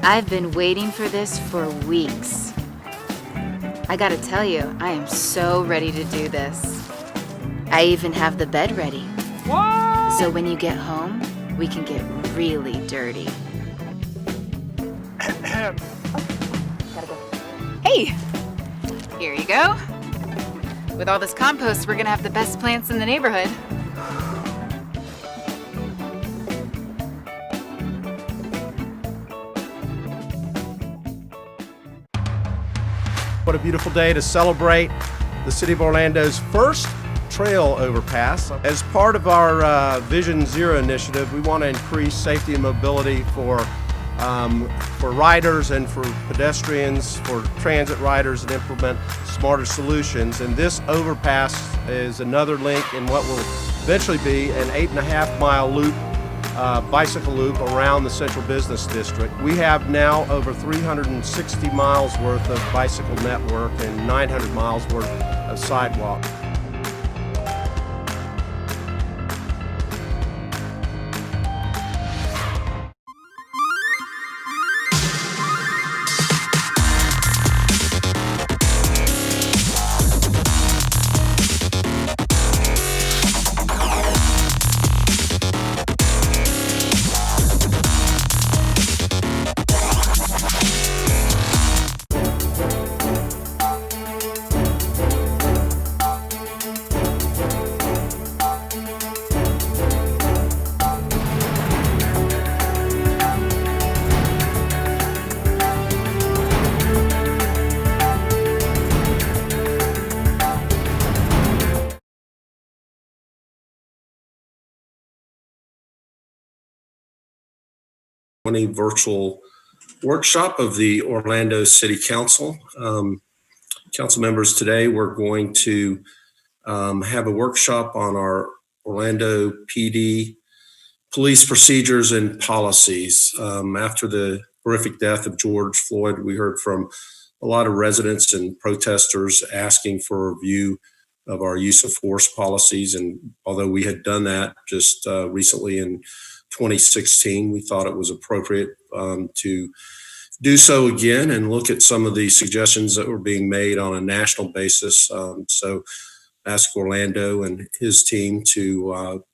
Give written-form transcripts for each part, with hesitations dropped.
I've been waiting for this for weeks. I gotta tell you, I am so ready to do this. I even have the bed ready. What? So when you get home, we can get really dirty. Gotta go. Hey! Here you go. With all this compost, we're gonna have the best plants in the neighborhood. What a beautiful day to celebrate the City of Orlando's first trail overpass. As part of our Vision Zero initiative, we want to increase safety and mobility for riders and for pedestrians, for transit riders, and implement smarter solutions. And this overpass is another link in what will eventually be an 8.5-mile loop, bicycle loop around the Central Business District. We have now over 360 miles worth of bicycle network and 900 miles worth of sidewalk. Virtual workshop of the Orlando City Council. Council members, today we're going to have a workshop on our Orlando PD police procedures and policies. After the horrific death of George Floyd, we heard from a lot of residents and protesters asking for a review of our use of force policies. And although we had done that just recently in 2016, we thought it was appropriate to do so again and look at some of the suggestions that were being made on a national basis. So ask Orlando and his team to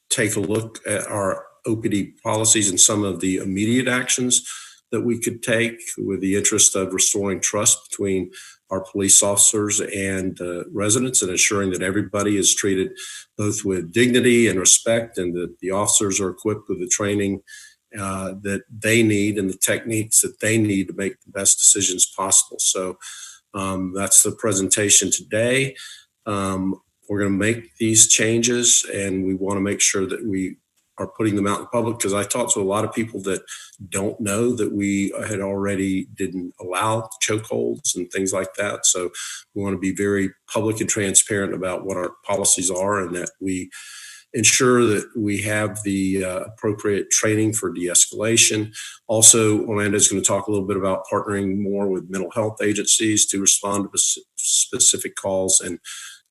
take a look at our OPD policies and some of the immediate actions that we could take with the interest of restoring trust between our police officers and residents, and ensuring that everybody is treated both with dignity and respect, and that the officers are equipped with the training that they need and the techniques that they need to make the best decisions possible. So that's the presentation today. We're going to make these changes, and we want to make sure that we are putting them out in public, because I talked to a lot of people that don't know that we had already didn't allow chokeholds and things like that. So we want to be very public and transparent about what our policies are, and that we ensure that we have the appropriate training for de-escalation. Also, Orlando is going to talk a little bit about partnering more with mental health agencies to respond to specific calls and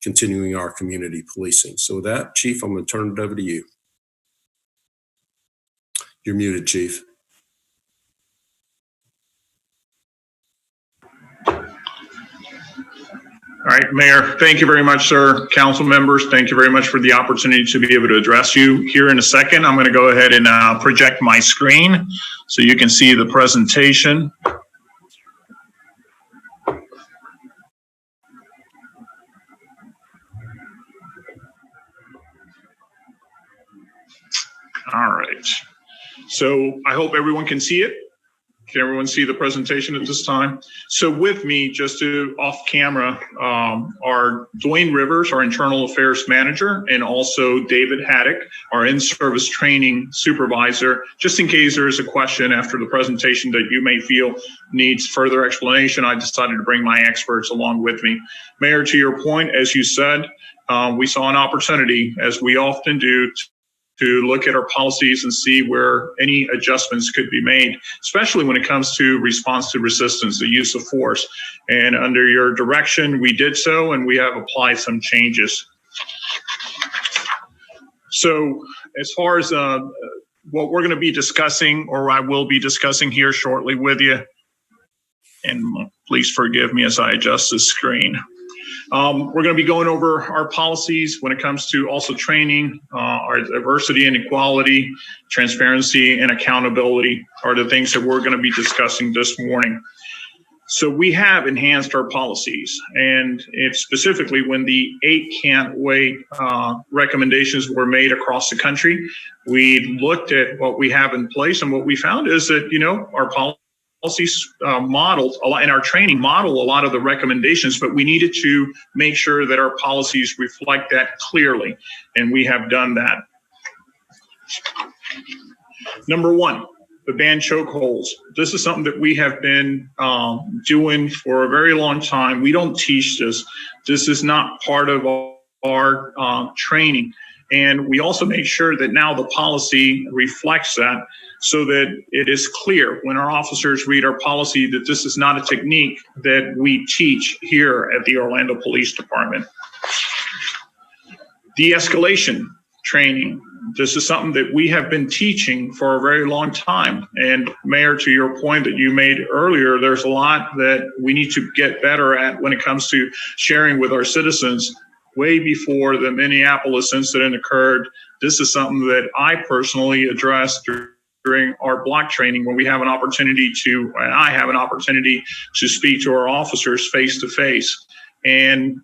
continuing our community policing. So with that, Chief, I'm going to turn it over to you. You're muted, Chief. All right, Mayor, thank you very much, sir. Council members, thank you very much for the opportunity to be able to address you here in a second. I'm going to go ahead and project my screen so you can see the presentation. All right. So I hope everyone can see it. Can everyone see the presentation at this time? So with me, just to off camera, are Dwayne Rivers, our internal affairs manager, and also David Haddock, our in-service training supervisor. Just in case there is a question after the presentation that you may feel needs further explanation, I decided to bring my experts along with me. Mayor, to your point, as you said, we saw an opportunity, as we often do, to look at our policies and see where any adjustments could be made, especially when it comes to response to resistance, the use of force. And under your direction, we did so, and we have applied some changes. So as far as what we're going to be discussing, or I will be discussing here shortly with you, and please forgive me as I adjust the screen. We're going to be going over our policies when it comes to also training, our diversity and equality, transparency, and accountability are the things that we're going to be discussing this morning. So we have enhanced our policies, and it's specifically when the 8 can't wait recommendations were made across the country. We looked at what we have in place, and what we found is that, our policies modeled a lot, and our training model a lot of the recommendations, but we needed to make sure that our policies reflect that clearly, and we have done that. Number 1, the ban chokeholds. This is something that we have been doing for a very long time. We don't teach this. This is not part of our training. And we also make sure that now the policy reflects that, so that it is clear when our officers read our policy that this is not a technique that we teach here at the Orlando Police Department. De-escalation training. This is something that we have been teaching for a very long time. And Mayor, to your point that you made earlier, there's a lot that we need to get better at when it comes to sharing with our citizens. Way before the Minneapolis incident occurred, this is something that I personally addressed during our block training, when we have an opportunity to, and I have an opportunity to speak to our officers face to face. And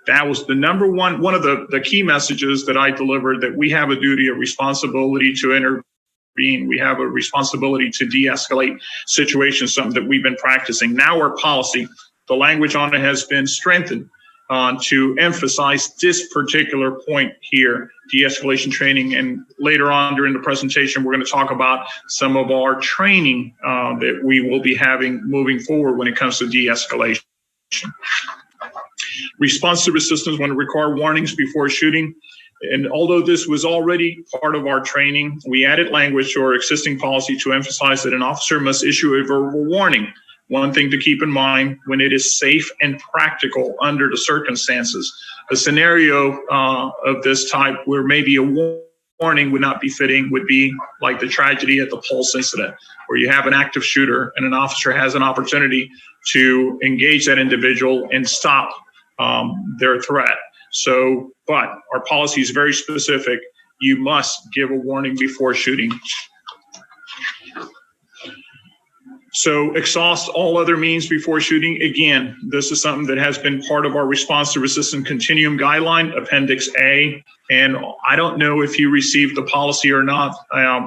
that was the number one of the key messages that I delivered, that we have a duty, a responsibility to intervene. We have a responsibility to de-escalate situations, something that we've been practicing. Now our policy, the language on it has been strengthened to emphasize this particular point here, de-escalation training. And later on during the presentation, we're going to talk about some of our training that we will be having moving forward when it comes to de-escalation. Responsive assistance when require warnings before shooting. And although this was already part of our training, we added language to our existing policy to emphasize that an officer must issue a verbal warning. One thing to keep in mind, when it is safe and practical under the circumstances. A scenario of this type where maybe a warning would not be fitting would be like the tragedy at the Pulse incident, where you have an active shooter and an officer has an opportunity to engage that individual and stop their threat. So, but our policy is very specific. You must give a warning before shooting. So exhaust all other means before shooting. Again, this is something that has been part of our response to resistant continuum guideline, Appendix A. And I don't know if you received the policy or not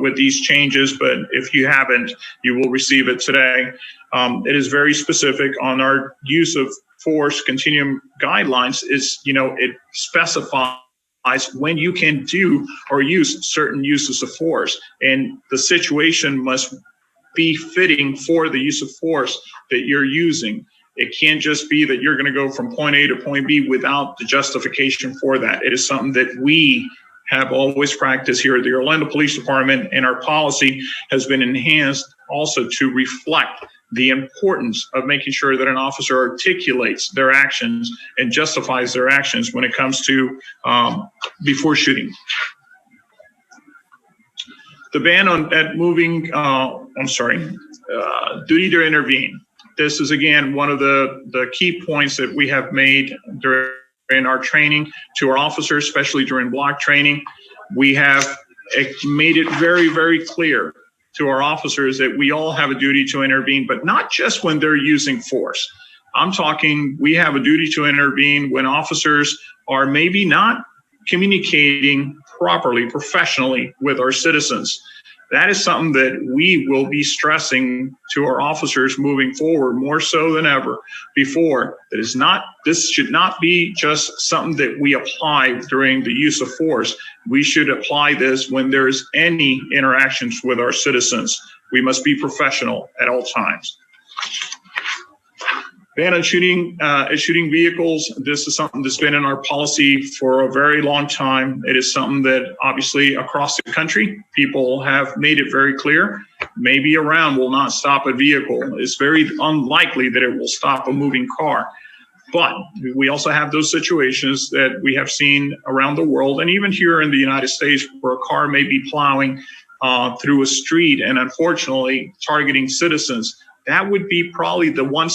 with these changes, but if you haven't, you will receive it today. It is very specific on our use of force continuum guidelines. It specifies when you can do or use certain uses of force, and the situation must be fitting for the use of force that you're using. It can't just be that you're going to go from point A to point B without the justification for that. It is something that we have always practiced here at the Orlando Police Department, and our policy has been enhanced also to reflect the importance of making sure that an officer articulates their actions and justifies their actions when it comes to before shooting. The ban on duty to intervene. This is, again, one of the key points that we have made during our training to our officers, especially during block training. We have made it very, very clear to our officers that we all have a duty to intervene, but not just when they're using force. I'm talking, we have a duty to intervene when officers are maybe not communicating properly, professionally with our citizens. That is something that we will be stressing to our officers moving forward more so than ever before. This should not be just something that we apply during the use of force. We should apply this when there's any interactions with our citizens. We must be professional at all times. Ban on shooting vehicles. This is something that's been in our policy for a very long time. It is something that obviously across the country, people have made it very clear. Maybe a round will not stop a vehicle. It's very unlikely that it will stop a moving car. But we also have those situations that we have seen around the world and even here in the United States where a car may be plowing through a street and unfortunately targeting citizens, that would be probably the one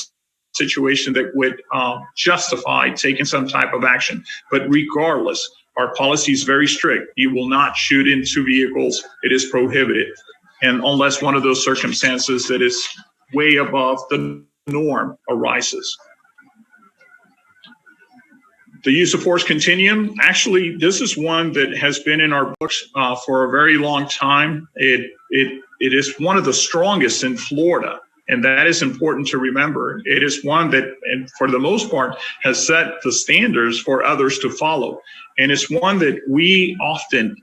situation that would justify taking some type of action. But regardless, our policy is very strict. You will not shoot into vehicles. It is prohibited. And unless one of those circumstances that is way above the norm arises. The use of force continuum, actually, this is one that has been in our books for a very long time. It is one of the strongest in Florida. And that is important to remember. It is one that, and for the most part, has set the standards for others to follow. And it's one that we often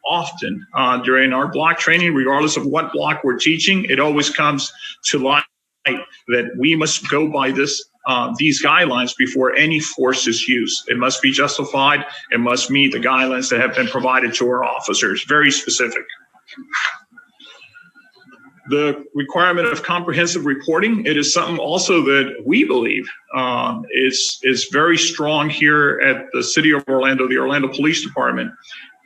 during our block training, regardless of what block we're teaching, it always comes to light that we must go by these guidelines before any force is used. It must be justified. It must meet the guidelines that have been provided to our officers. Very specific. The requirement of comprehensive reporting, it is something also that we believe is very strong here at the City of Orlando, the Orlando Police Department.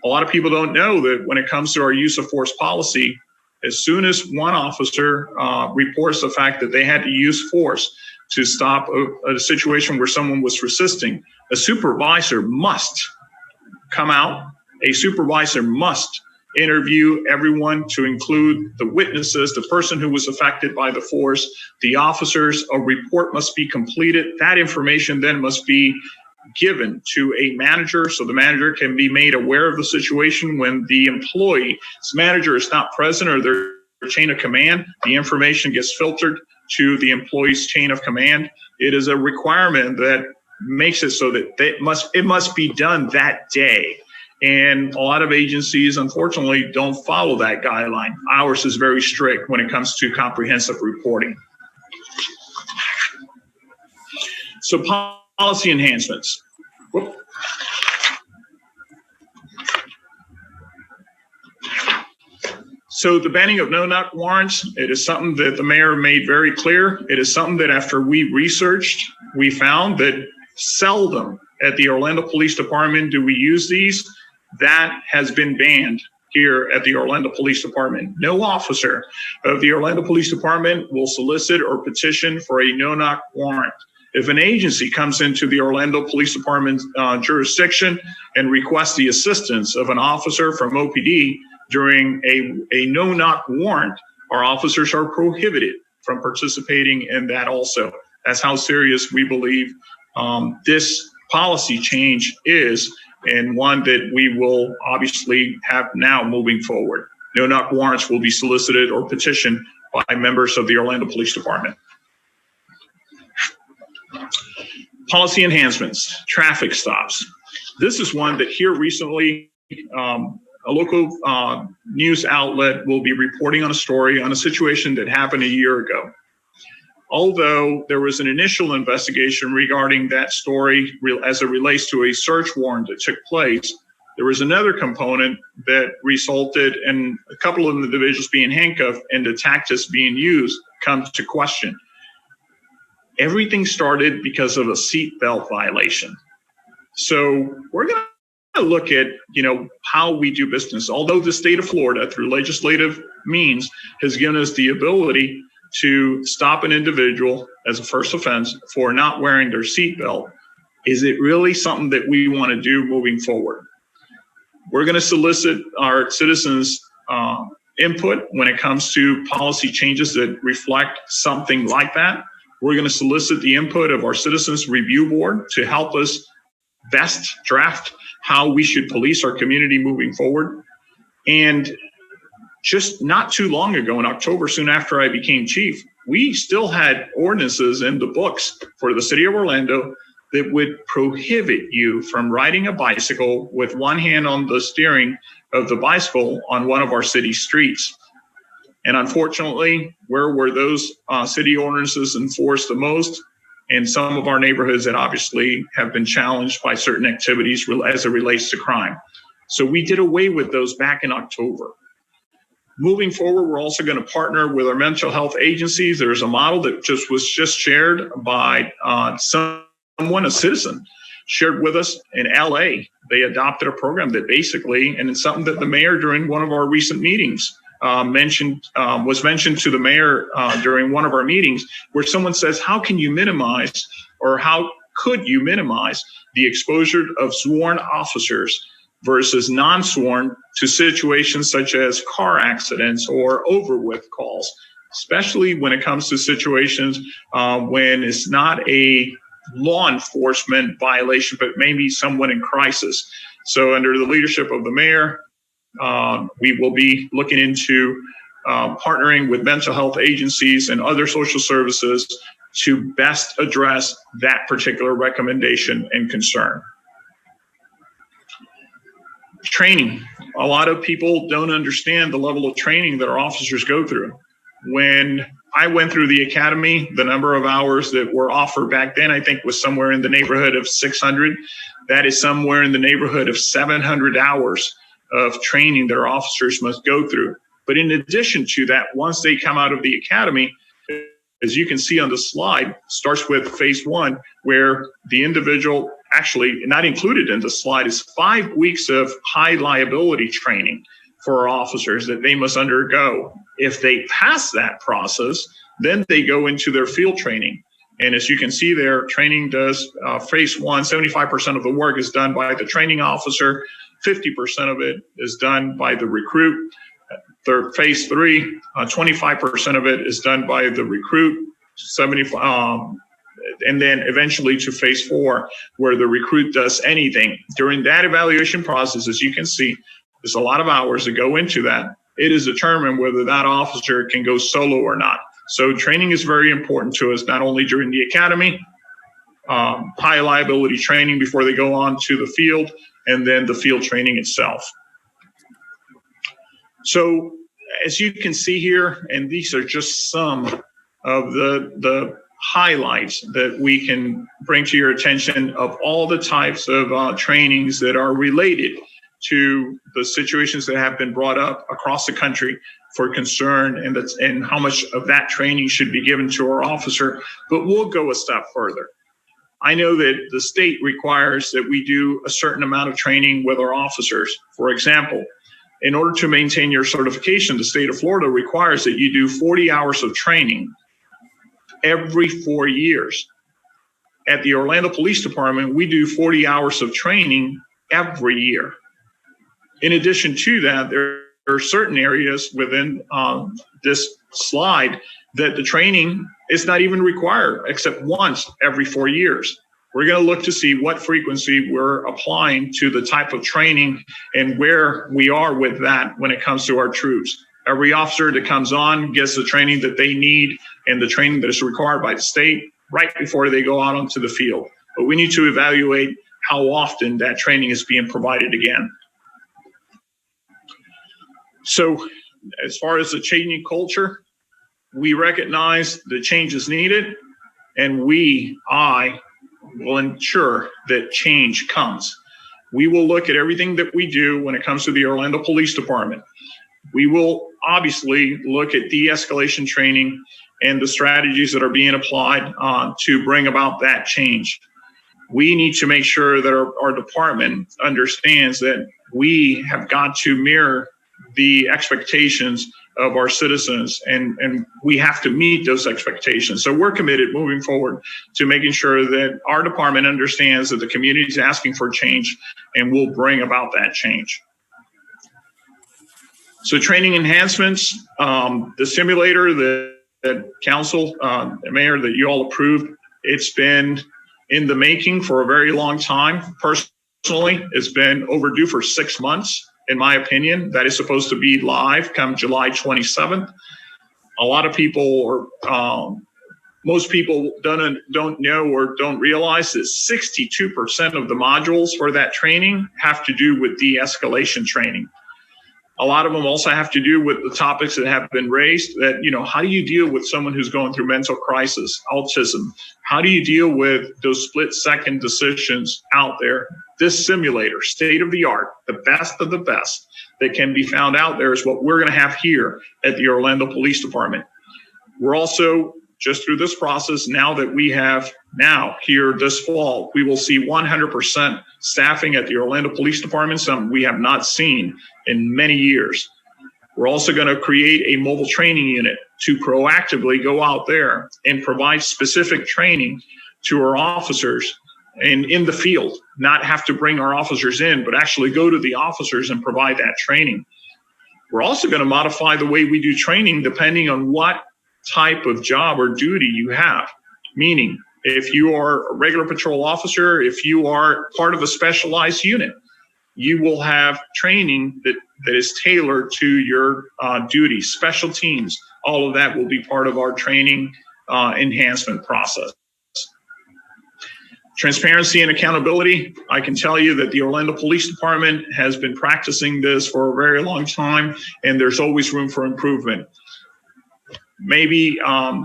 A lot of people don't know that when it comes to our use of force policy, as soon as one officer reports the fact that they had to use force to stop a situation where someone was resisting, a supervisor must come out. A supervisor must interview everyone, to include the witnesses, the person who was affected by the force, the officers. A report must be completed. That information then must be given to a manager, so the manager can be made aware of the situation. When the employee's manager is not present or their chain of command, the information gets filtered to the employee's chain of command. It is a requirement that makes it so that it must be done that day. And a lot of agencies, unfortunately, don't follow that guideline. Ours is very strict when it comes to comprehensive reporting. So policy enhancements. Whoop. So the banning of no-knock warrants, it is something that the mayor made very clear. It is something that after we researched, we found that seldom at the Orlando Police Department do we use these. That has been banned here at the Orlando Police Department. No officer of the Orlando Police Department will solicit or petition for a no-knock warrant. If an agency comes into the Orlando Police Department jurisdiction and requests the assistance of an officer from OPD during a no-knock warrant, our officers are prohibited from participating in that also. That's how serious we believe this policy change is, and one that we will obviously have now moving forward. No-knock warrants will be solicited or petitioned by members of the Orlando Police Department. Policy enhancements, traffic stops. This is one that here recently, a local news outlet will be reporting on a story on a situation that happened a year ago. Although there was an initial investigation regarding that story as it relates to a search warrant that took place, there was another component that resulted in a couple of individuals being handcuffed and the tactics being used come to question. Everything started because of a seatbelt violation. So we're going to look at, how we do business. Although the state of Florida, through legislative means, has given us the ability to stop an individual as a first offense for not wearing their seatbelt, is it really something that we want to do moving forward? We're going to solicit our citizens' input when it comes to policy changes that reflect something like that. We're going to solicit the input of our Citizens Review Board to help us best draft how we should police our community moving forward. And just not too long ago in October, soon after I became chief, we still had ordinances in the books for the city of Orlando that would prohibit you from riding a bicycle with one hand on the steering of the bicycle on one of our city streets. And unfortunately, where were those city ordinances enforced the most? In some of our neighborhoods that obviously have been challenged by certain activities as it relates to crime. So we did away with those back in October. Moving forward, we're also going to partner with our mental health agencies. There's a model that was just shared by someone, a citizen, shared with us in LA. They adopted a program that basically, and it's something that the mayor during one of our recent meetings was mentioned to the mayor during one of our meetings, where someone says, how can you minimize, or how could you minimize the exposure of sworn officers versus non-sworn to situations such as car accidents or overwhip calls, especially when it comes to situations when it's not a law enforcement violation, but maybe someone in crisis. So under the leadership of the mayor, we will be looking into partnering with mental health agencies and other social services to best address that particular recommendation and concern. Training. A lot of people don't understand the level of training that our officers go through. When I went through the academy, the number of hours that were offered back then, I think, was somewhere in the neighborhood of 600. That is somewhere in the neighborhood of 700 hours of training that our officers must go through. But in addition to that, once they come out of the academy, as you can see on the slide, starts with phase one, where the individual, actually not included in the slide, is 5 weeks of high liability training for our officers that they must undergo. If they pass that process, then they go into their field training. And as you can see there, training does phase one, 75% of the work is done by the training officer, 50% of it is done by the recruit. Phase three, 25% of it is done by the recruit, 75, and then eventually to phase four, where the recruit does anything. During that evaluation process, as you can see, there's a lot of hours that go into that. It is determined whether that officer can go solo or not. So training is very important to us, not only during the academy, high liability training before they go on to the field, and then the field training itself. So as you can see here, and these are just some of the highlights that we can bring to your attention of all the types of trainings that are related to the situations that have been brought up across the country for concern, and how much of that training should be given to our officer. But we'll go a step further. I know that the state requires that we do a certain amount of training with our officers. For example, in order to maintain your certification, the state of Florida requires that you do 40 hours of training every 4 years. At the Orlando Police Department, we do 40 hours of training every year. In addition to that, there are certain areas within this slide that the training is not even required except once every 4 years. We're going to look to see what frequency we're applying to the type of training and where we are with that when it comes to our troops. Every officer that comes on gets the training that they need and the training that is required by the state right before they go out onto the field. But we need to evaluate how often that training is being provided again. So as far as the changing culture, we recognize the change is needed, and I will ensure that change comes. We will look at everything that we do when it comes to the Orlando Police Department. We will obviously look at de-escalation training and the strategies that are being applied to bring about that change. We need to make sure that our department understands that we have got to mirror the expectations of our citizens, and we have to meet those expectations. So we're committed moving forward to making sure that our department understands that the community is asking for change, and we'll bring about that change. So training enhancements, the simulator that council, mayor, that you all approved, it's been in the making for a very long time. Personally, it's been overdue for 6 months. In my opinion, that is supposed to be live come July 27th. A lot of people, or most people don't know or don't realize that 62% of the modules for that training have to do with de-escalation training. A lot of them also have to do with the topics that have been raised, that, how do you deal with someone who's going through mental crisis, autism? How do you deal with those split-second decisions out there? This simulator, state of the art, the best of the best that can be found out there, is what we're going to have here at the Orlando Police Department. We're also, just through this process, now that we have here this fall, we will see 100% staffing at the Orlando Police Department, something we have not seen in many years. We're also going to create a mobile training unit to proactively go out there and provide specific training to our officers and in the field, not have to bring our officers in, but actually go to the officers and provide that training. We're also going to modify the way we do training depending on what type of job or duty you have. Meaning, if you are a regular patrol officer, if you are part of a specialized unit, you will have training that is tailored to your duties, special teams. All of that will be part of our training enhancement process. Transparency and accountability. I can tell you that the Orlando Police Department has been practicing this for a very long time, and there's always room for improvement. Maybe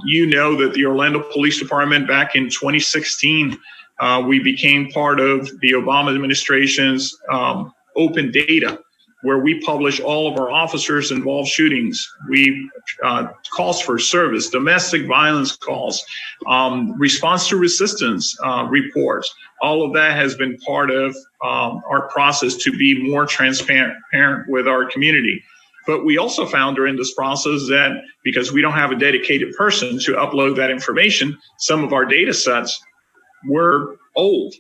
you know that the Orlando Police Department back in 2016, we became part of the Obama administration's open data, where we publish all of our officers involved shootings. We calls for service, domestic violence calls, response to resistance reports. All of that has been part of our process to be more transparent with our community. But we also found during this process that because we don't have a dedicated person to upload that information, some of our data sets were old,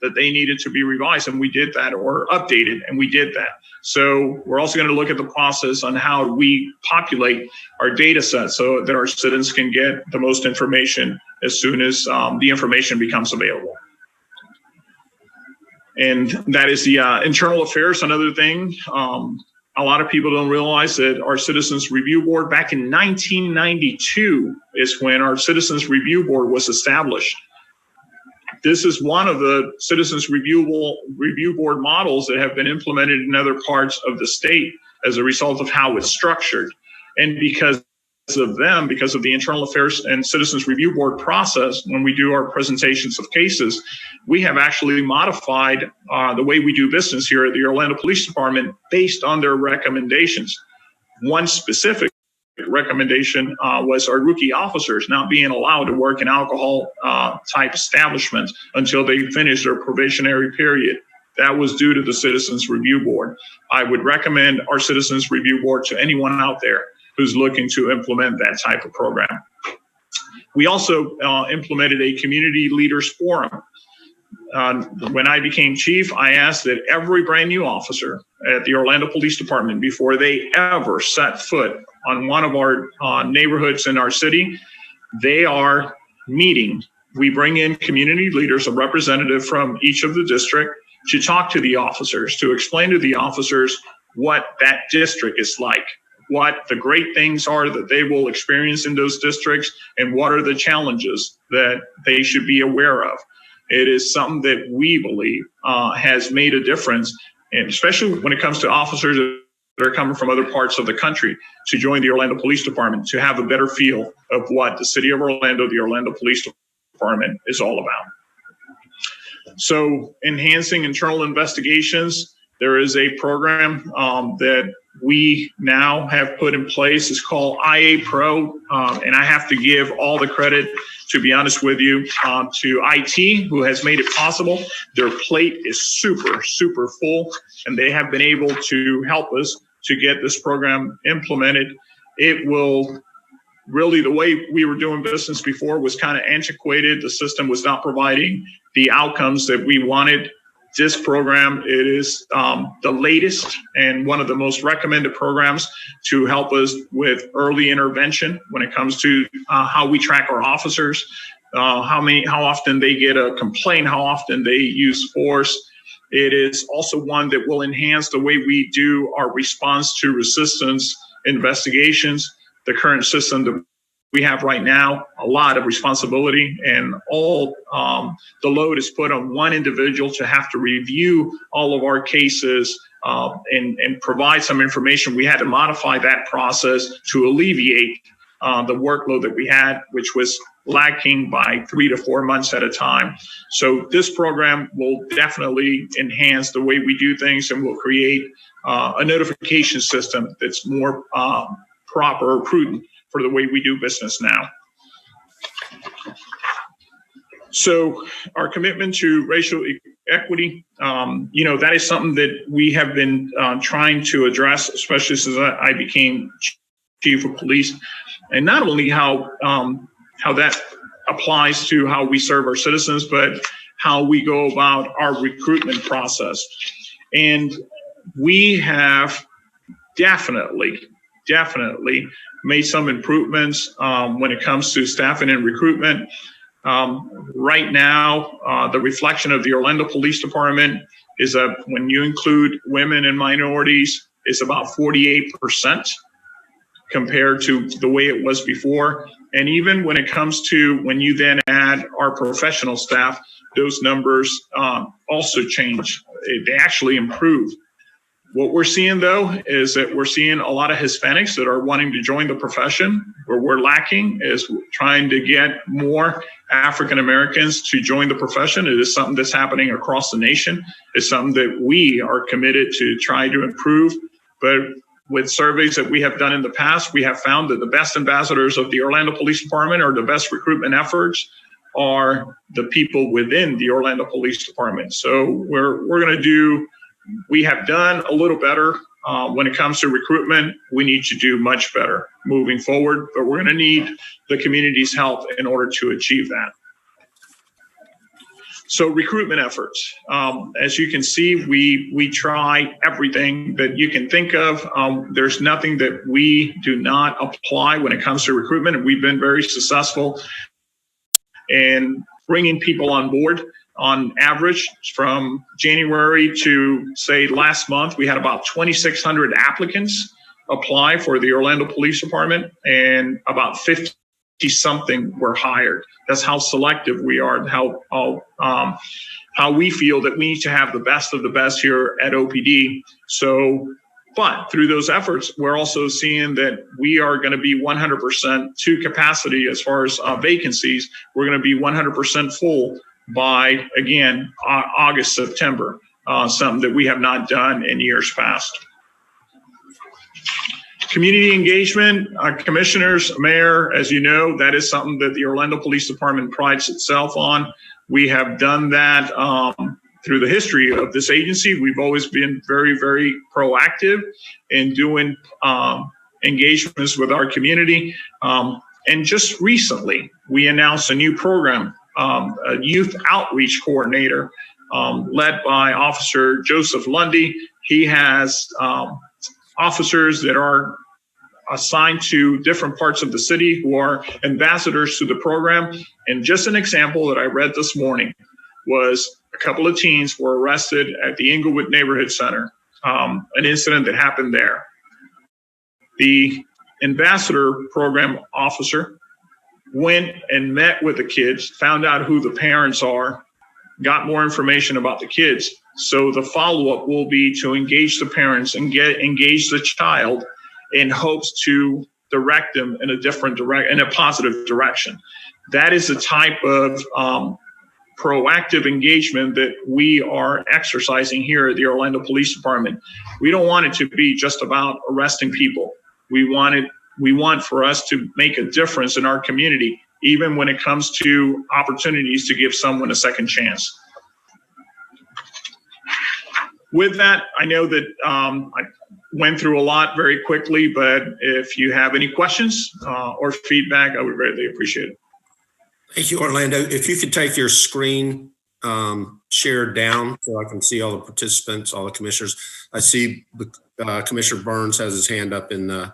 that they needed to be revised, and we did that, or updated, and we did that. So we're also going to look at the process on how we populate our data sets so that our citizens can get the most information as soon as the information becomes available. And that is the internal affairs. Another thing, a lot of people don't realize that our Citizens Review Board back in 1992 is when our Citizens Review Board was established. This is one of the Citizens Review Board models that have been implemented in other parts of the state as a result of how it's structured. And because of them, because of the Internal Affairs and Citizens Review Board process, when we do our presentations of cases, we have actually modified the way we do business here at the Orlando Police Department based on their recommendations. One specific recommendation was our rookie officers not being allowed to work in alcohol type establishments until they finish their probationary period. That was due to the Citizens Review Board. I would recommend our Citizens Review Board to anyone out there who's looking to implement that type of program. We also implemented a community leaders forum. When I became chief, I asked that every brand new officer at the Orlando Police Department, before they ever set foot on one of our neighborhoods in our city, they are meeting. We bring in community leaders, a representative from each of the district, to talk to the officers, to explain to the officers what that district is like, what the great things are that they will experience in those districts, and what are the challenges that they should be aware of. It is something that we believe has made a difference, and especially when it comes to officers that are coming from other parts of the country to join the Orlando Police Department, to have a better feel of what the city of Orlando, the Orlando Police Department is all about. So enhancing internal investigations, there is a program that we now have put in place. It's called IA Pro, and I have to give all the credit, to be honest with you, to IT, who has made it possible. Their plate is super, super full, and they have been able to help us to get this program implemented. It will really, the way we were doing business before was kind of antiquated. The system was not providing the outcomes that we wanted. This program, it is the latest and one of the most recommended programs to help us with early intervention when it comes to how we track our officers, how often they get a complaint, how often they use force. It is also one that will enhance the way we do our response to resistance investigations. The current system that we have right now, a lot of responsibility, and all the load is put on one individual to have to review all of our cases and provide some information. We had to modify that process to alleviate the workload that we had, which was lacking by 3 to 4 months at a time. So this program will definitely enhance the way we do things, and will create a notification system that's more proper or prudent for the way we do business now. So our commitment to racial equity, that is something that we have been trying to address, especially since I became chief of police, and not only how that applies to how we serve our citizens, but how we go about our recruitment process. And we have definitely made some improvements when it comes to staffing and recruitment. Right now, the reflection of the Orlando Police Department is that when you include women and minorities, it's about 48% compared to the way it was before. And even when it comes to when you then add our professional staff, those numbers also change. They actually improve. What we're seeing, though, is that we're seeing a lot of Hispanics that are wanting to join the profession. Where we're lacking is trying to get more African Americans to join the profession. It is something that's happening across the nation. It's something that we are committed to try to improve. But with surveys that we have done in the past, we have found that the best ambassadors of the Orlando Police Department, or the best recruitment efforts, are the people within the Orlando Police Department. So we have done a little better when it comes to recruitment. We need to do much better moving forward, but we're going to need the community's help in order to achieve that. So recruitment efforts, as you can see, we try everything that you can think of. There's nothing that we do not apply when it comes to recruitment, and we've been very successful in bringing people on board. On average, from January to, say, last month, we had about 2,600 applicants apply for the Orlando Police Department, and about 50-something were hired. That's how selective we are, and how we feel that we need to have the best of the best here at OPD. So, but through those efforts, we're also seeing that we are going to be 100% to capacity as far as vacancies. We're going to be 100% full by, again, August, September, something that we have not done in years past. Community engagement, commissioners, mayor, as you know, that is something that the Orlando Police Department prides itself on. We have done that through the history of this agency. We've always been very, very proactive in doing engagements with our community. And just recently, we announced a new program, a youth outreach coordinator led by Officer Joseph Lundy. He has officers that are assigned to different parts of the city who are ambassadors to the program. And just an example that I read this morning was a couple of teens were arrested at the Inglewood Neighborhood Center, an incident that happened there. The ambassador program officer went and met with the kids, found out who the parents are, got more information about the kids. So the follow-up will be to engage the parents and engage the child in hopes to direct them in a positive direction. That is the type of proactive engagement that we are exercising here at the Orlando Police Department. We don't want it to be just about arresting people. We want for us to make a difference in our community, even when it comes to opportunities to give someone a second chance. With that, I know that I went through a lot very quickly, but if you have any questions or feedback, I would greatly appreciate it. Thank you, Orlando. If you could take your screen shared down so I can see all the participants, all the commissioners. I see Commissioner Burns has his hand up in the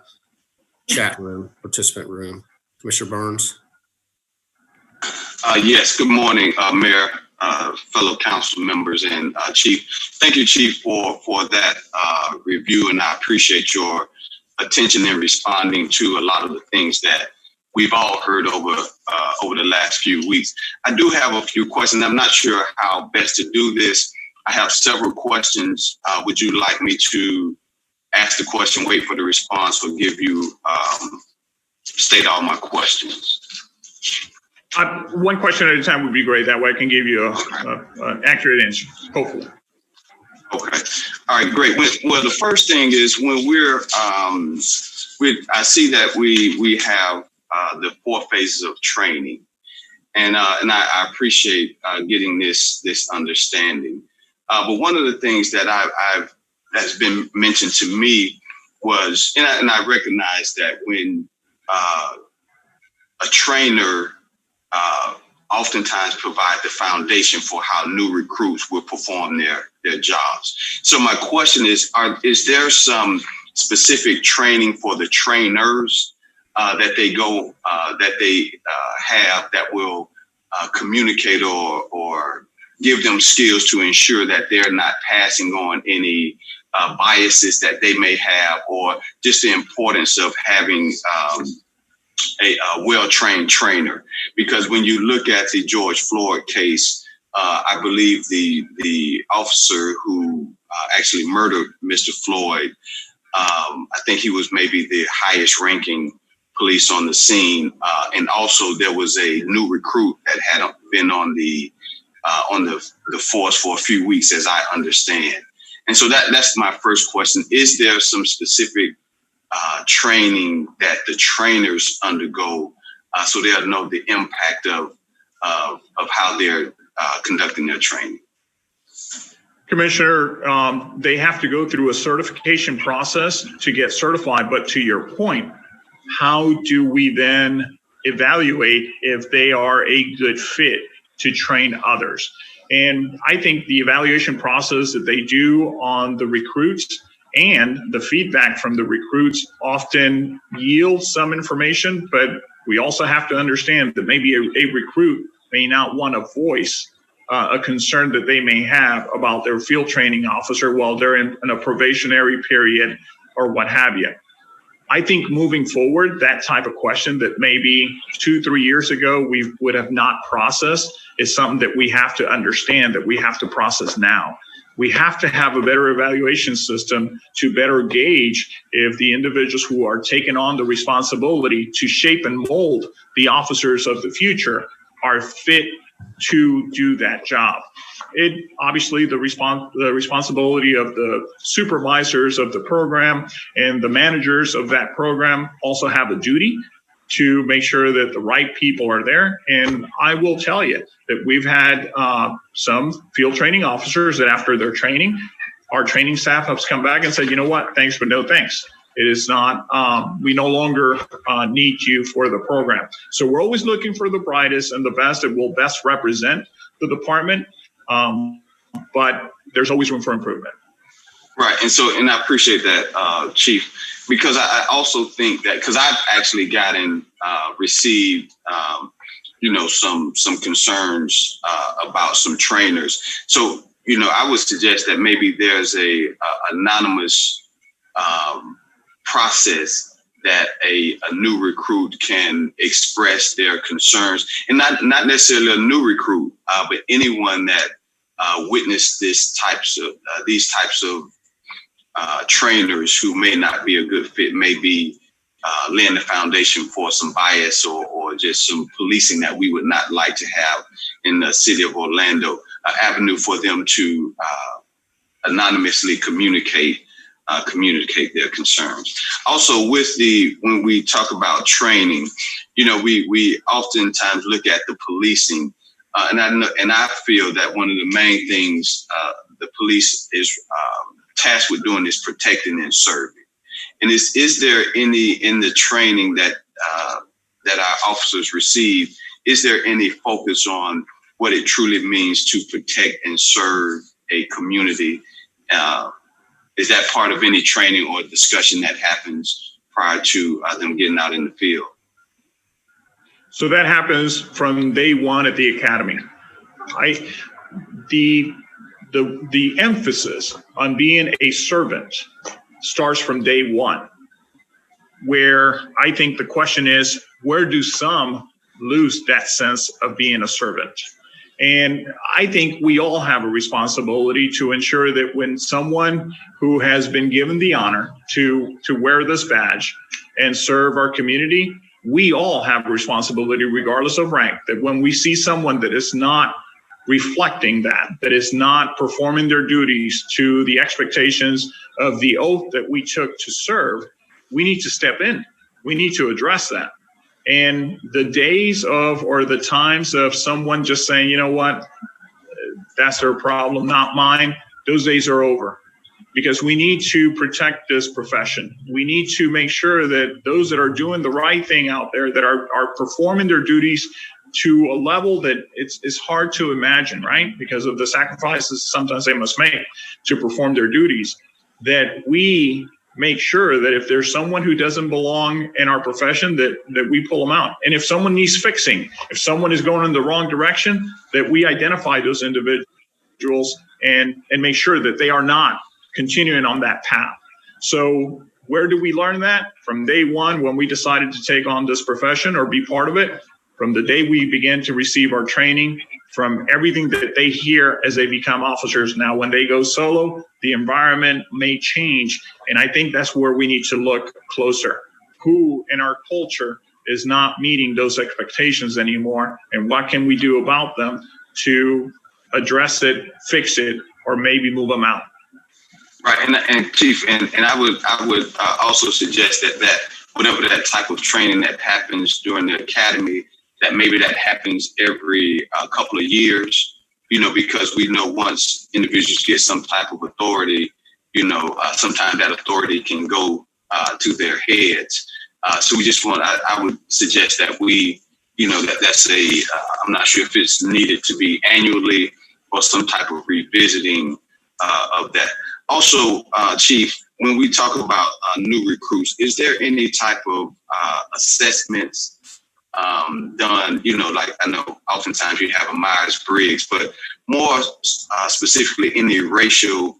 chat room, participant room. Commissioner Burns. Yes, good morning, Mayor, fellow council members, and Chief. Thank you, Chief, for that review, and I appreciate your attention in responding to a lot of the things that we've all heard over the last few weeks. I do have a few questions. I'm not sure how best to do this. I have several questions. Would you like me to ask the question, wait for the response, or give you state all my questions? One question at a time would be great. That way I can give you an accurate answer, hopefully. Okay. All right, great. Well, the first thing is when I see that we have the 4 phases of training. And I appreciate getting this understanding. But one of the things that that's been mentioned to me was, and I recognize that when a trainer oftentimes provide the foundation for how new recruits will perform their jobs. So my question is there some specific training for the trainers that they have that will communicate or give them skills to ensure that they're not passing on any biases that they may have, or just the importance of having a well-trained trainer? Because when you look at the George Floyd case, I believe the officer who actually murdered Mr. Floyd, I think he was maybe the highest ranking police on the scene. And also there was a new recruit that had been on the force for a few weeks, as I understand. And so that's my first question. Is there some specific training that the trainers undergo so they'll know the impact of how they're conducting their training? Commissioner, they have to go through a certification process to get certified. But to your point, how do we then evaluate if they are a good fit to train others? And I think the evaluation process that they do on the recruits and the feedback from the recruits often yield some information, but we also have to understand that maybe a recruit may not want to voice a concern that they may have about their field training officer while they're in a probationary period or what have you. I think moving forward, that type of question that maybe 2-3 years ago we would have not processed is something that we have to understand, that we have to process now. We have to have a better evaluation system to better gauge if the individuals who are taking on the responsibility to shape and mold the officers of the future are fit to do that job. It obviously the responsibility of the supervisors of the program and the managers of that program also have a duty to make sure that the right people are there. And I will tell you that we've had some field training officers that after their training, our training staff has come back and said, you know what, thanks, but no thanks. It is not, we no longer need you for the program. So we're always looking for the brightest and the best that will best represent the department. But there's always room for improvement. Right. And I appreciate that, Chief, because I also think that, because I've actually received, some concerns about some trainers. So, I would suggest that maybe there's a anonymous process that a new recruit can express their concerns, and not necessarily a new recruit, but anyone that witnessed these types of trainers who may not be a good fit, may be laying the foundation for some bias or just some policing that we would not like to have in the city of Orlando. An avenue for them to anonymously communicate their concerns. Also, when we talk about training, we oftentimes look at the policing, and I feel that one of the main things the police is tasked with doing is protecting and serving. And is there any in the training that our officers receive? Is there any focus on what it truly means to protect and serve a community? Is that part of any training or discussion that happens prior to them getting out in the field? So that happens from day one at the academy. The emphasis on being a servant starts from day one, where I think the question is, where do some lose that sense of being a servant? And I think we all have a responsibility to ensure that when someone who has been given the honor to wear this badge and serve our community, we all have a responsibility, regardless of rank, that when we see someone that is not reflecting that is not performing their duties to the expectations of the oath that we took to serve, we need to step in. We need to address that. And the days of, or the times of someone just saying, you know what, that's their problem, not mine, those days are over. Because we need to protect this profession. We need to make sure that those that are doing the right thing out there, that are performing their duties to a level that it's hard to imagine, right? Because of the sacrifices sometimes they must make to perform their duties, that we make sure that if there's someone who doesn't belong in our profession, that we pull them out. And if someone needs fixing, if someone is going in the wrong direction, that we identify those individuals and make sure that they are not continuing on that path. So where do we learn that? From day one, when we decided to take on this profession or be part of it, from the day we began to receive our training, from everything that they hear as they become officers. Now, when they go solo, the environment may change. And I think that's where we need to look closer. Who in our culture is not meeting those expectations anymore? And what can we do about them to address it, fix it, or maybe move them out? Right, and Chief, and I would also suggest that whatever that type of training that happens during the academy, that maybe that happens every couple of years, because we know once individuals get some type of authority, sometimes that authority can go to their heads. So we just I would suggest that we, that's I'm not sure if it's needed to be annually or some type of revisiting of that. Also, Chief, when we talk about new recruits, is there any type of assessments done, like I know oftentimes you have a Myers-Briggs, but more specifically any racial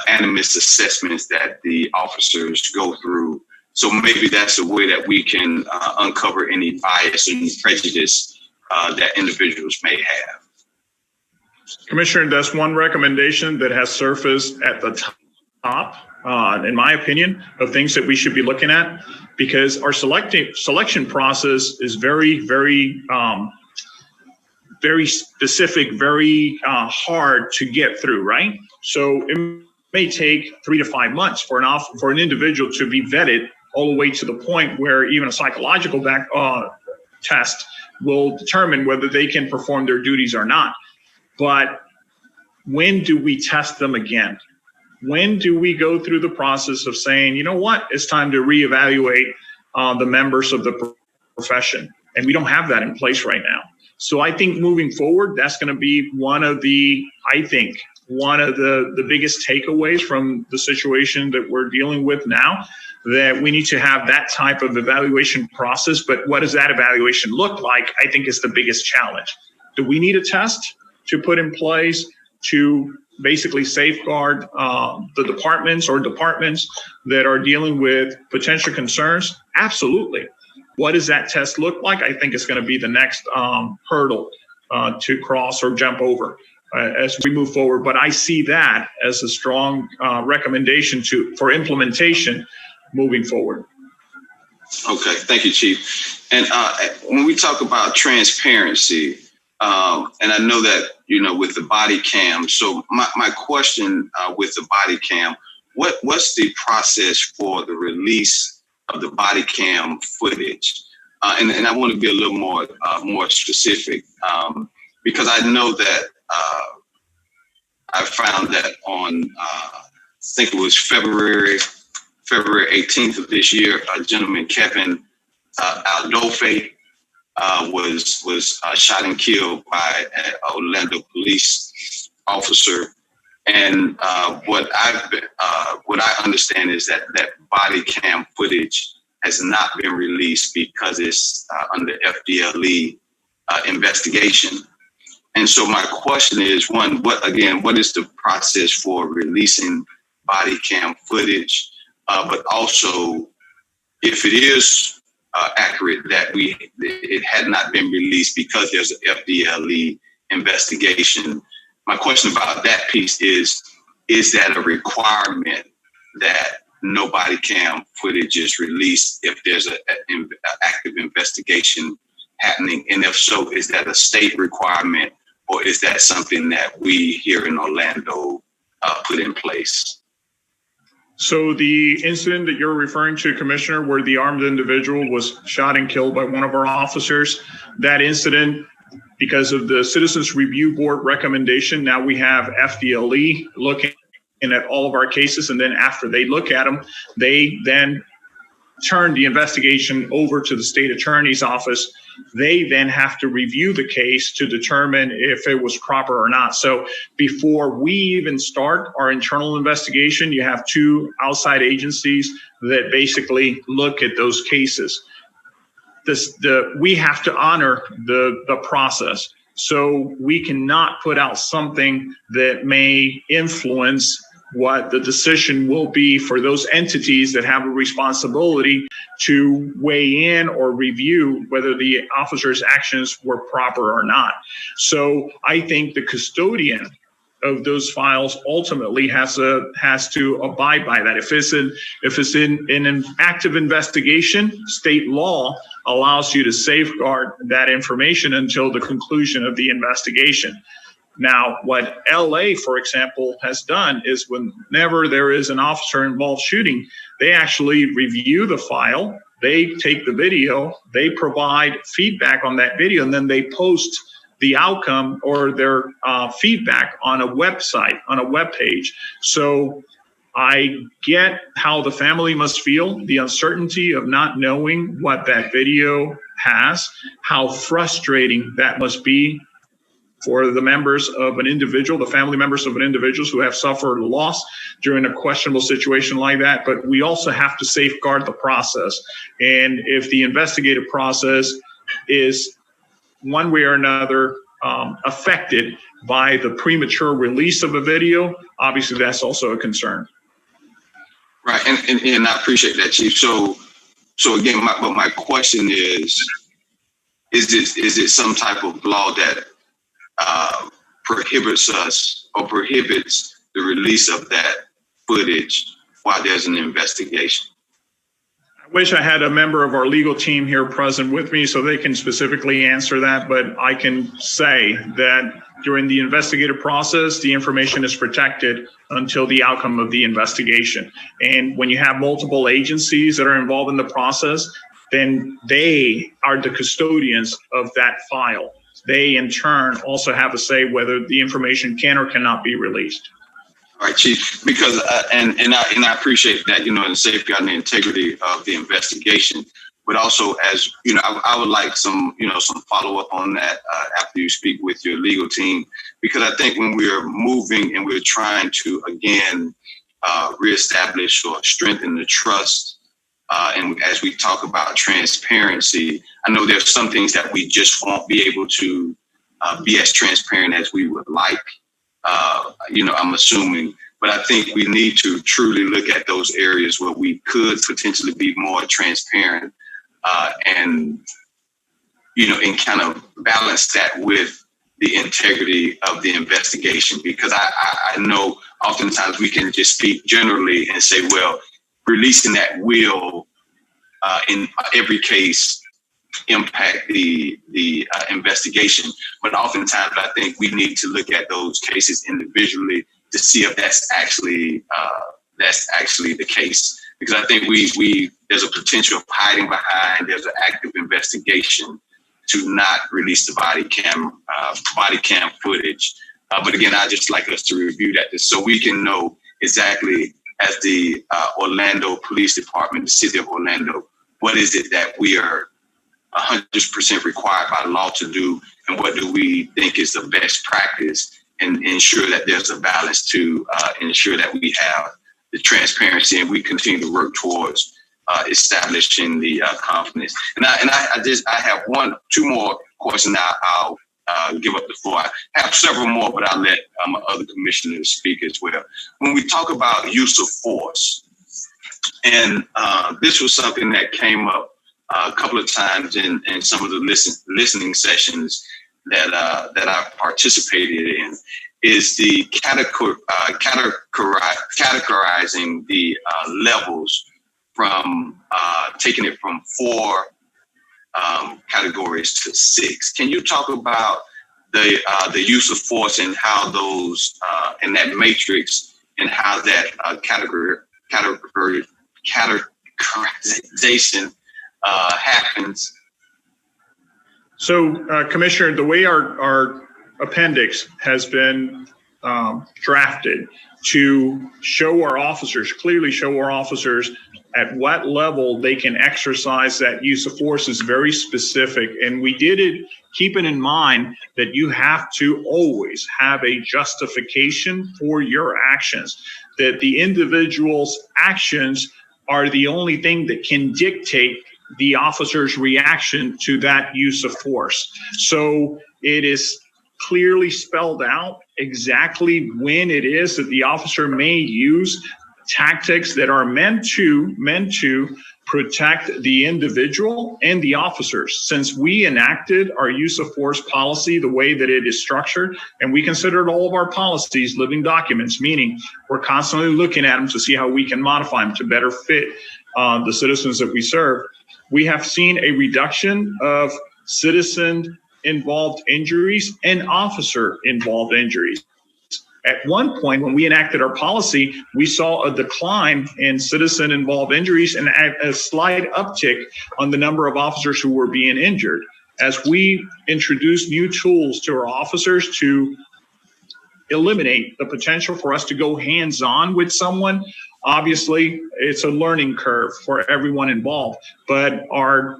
animus assessments that the officers go through? So maybe that's a way that we can uncover any bias and prejudice that individuals may have. Commissioner, that's one recommendation that has surfaced at the top, in my opinion, of things that we should be looking at, because our selection process is very, very, very specific, very hard to get through, right? So it may take 3 to 5 months for an individual to be vetted all the way to the point where even a psychological test will determine whether they can perform their duties or not. But when do we test them again? When do we go through the process of saying, you know what, it's time to reevaluate the members of the profession? And we don't have that in place right now. So I think moving forward, that's going to be one of the biggest takeaways from the situation that we're dealing with now, that we need to have that type of evaluation process. But what does that evaluation look like? I think is the biggest challenge. Do we need a test to put in place to basically safeguard the departments that are dealing with potential concerns? Absolutely. What does that test look like? I think it's going to be the next hurdle to cross or jump over as we move forward. But I see that as a strong recommendation for implementation moving forward. Okay, thank you, Chief. And when we talk about transparency, and I know that, with the body cam, so my question with the body cam, what's the process for the release of the body cam footage? And I want to be a little more specific, because I know that I found that on, I think it was February 18th of this year, a gentleman, Kevin Aldofe, was shot and killed by an Orlando police officer. And what I understand is that body cam footage has not been released because it's under FDLE investigation. And so my question is, one, what is the process for releasing body cam footage? But also, if it is accurate that it had not been released because there's an FDLE investigation, my question about that piece is that a requirement that no body cam footage is released if there's an active investigation happening? And if so, is that a state requirement, or is that something that we here in Orlando put in place? So the incident that you're referring to, Commissioner, where the armed individual was shot and killed by one of our officers, that incident, because of the Citizens Review Board recommendation, now we have FDLE looking at all of our cases. And then after they look at them, they then turn the investigation over to the state attorney's office. They then have to review the case to determine if it was proper or not. So before we even start our internal investigation, you have two outside agencies that basically look at those cases. We have to honor the process. So we cannot put out something that may influence what the decision will be for those entities that have a responsibility to weigh in or review whether the officer's actions were proper or not. So I think the custodian of those files ultimately has to abide by that. If it's in an active investigation, state law allows you to safeguard that information until the conclusion of the investigation. Now, what LA, for example, has done is whenever there is an officer-involved shooting, they actually review the file, they take the video, they provide feedback on that video, and then they post the outcome or their feedback on a website, on a web page. So I get how the family must feel, the uncertainty of not knowing what that video has, how frustrating that must be for the members of an individual, the family members of an individual who have suffered loss during a questionable situation like that. But we also have to safeguard the process. And if the investigative process is one way or another affected by the premature release of a video, obviously that's also a concern. Right, and I appreciate that, Chief. So again, my question is it some type of law that prohibits us or prohibits the release of that footage while there's an investigation? I wish I had a member of our legal team here present with me so they can specifically answer that, but I can say that during the investigative process, the information is protected until the outcome of the investigation. And when you have multiple agencies that are involved in the process, then they are the custodians of that file. They, in turn, also have a say whether the information can or cannot be released. All right, Chief, because and I appreciate that, in safeguarding the integrity of the investigation, but also, as you know, I would like some follow up on that after you speak with your legal team, because I think when we're moving and we're trying to again reestablish or strengthen the trust, and as we talk about transparency, I know there's some things that we just won't be able to be as transparent as we would like. I'm assuming, but I think we need to truly look at those areas where we could potentially be more transparent and kind of balance that with the integrity of the investigation. Because I know oftentimes we can just speak generally and say, well, releasing that will in every case impact the investigation. But oftentimes I think we need to look at those cases individually to see if that's actually the case. Because I think we there's a potential of hiding behind, there's an active investigation to not release the body cam footage. But again, I'd just like us to review that so we can know exactly, as the Orlando Police Department, the City of Orlando, what is it that we are 100% required by law to do, and what do we think is the best practice, and ensure that there's a balance to ensure that we have the transparency and we continue to work towards establishing the confidence. And I have two more questions. Now I'll give up the floor. I have several more, but I'll let other commissioners speak as well. When we talk about use of force, and this was something that came up a couple of times in some of the listening sessions that I participated in, is the categorizing the levels from taking it from 4 categories to 6. Can you talk about the use of force and how those in that matrix and how that categorization happens. So, Commissioner, the way our appendix has been drafted to show our officers, clearly show our officers at what level they can exercise that use of force is very specific. And we did it keeping in mind that you have to always have a justification for your actions, that the individual's actions are the only thing that can dictate the officer's reaction to that use of force. So it is clearly spelled out exactly when it is that the officer may use tactics that are meant to protect the individual and the officers. Since we enacted our use of force policy the way that it is structured, and we considered all of our policies living documents, meaning we're constantly looking at them to see how we can modify them to better fit the citizens that we serve, we have seen a reduction of citizen-involved injuries and officer-involved injuries. At one point, when we enacted our policy, we saw a decline in citizen-involved injuries and a slight uptick on the number of officers who were being injured. As we introduce new tools to our officers to eliminate the potential for us to go hands-on with someone, obviously, it's a learning curve for everyone involved. But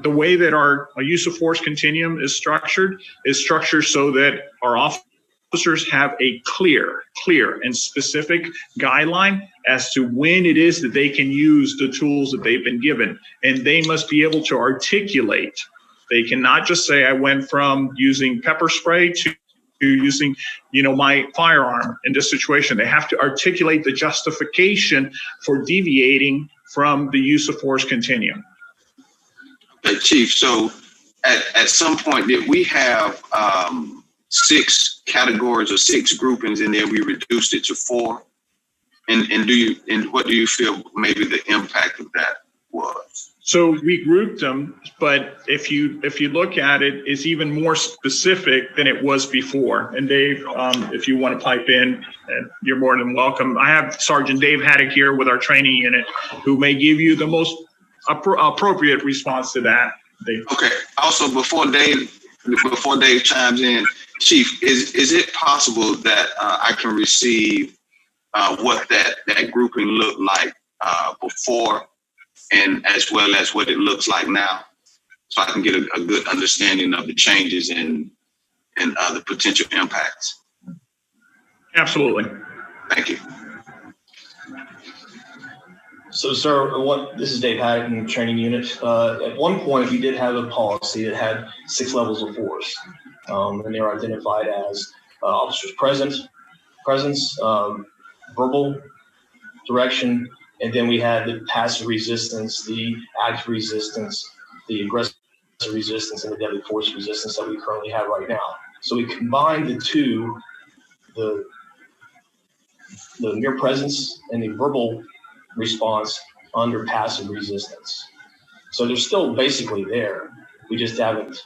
the way that our use of force continuum is structured so that our officers have a clear and specific guideline as to when it is that they can use the tools that they've been given. And they must be able to articulate. They cannot just say, I went from using pepper spray to using, my firearm in this situation. They have to articulate the justification for deviating from the use of force continuum. Okay, Chief, so at some point, did we have 6 categories or 6 groupings, and then we reduced it to 4? And what do you feel maybe the impact of that was? So we grouped them, but if you look at it, it's even more specific than it was before. And Dave, if you want to pipe in, you're more than welcome. I have Sergeant Dave Haddock here with our training unit, who may give you the most appropriate response to that. Dave. Okay. Also, before Dave chimes in, Chief, is it possible that I can receive what that grouping looked like before, and as well as what it looks like now, so I can get a good understanding of the changes and the potential impacts? Absolutely. Thank you. So, sir, this is Dave Haddock in the training unit. At one point, we did have a policy that had 6 levels of force, and they were identified as officers' presence, verbal, direction, and then we had the passive resistance, the active resistance, the aggressive resistance, and the deadly force resistance that we currently have right now. So we combined the two, the mere presence and the verbal response under passive resistance. So they're still basically there. We just haven't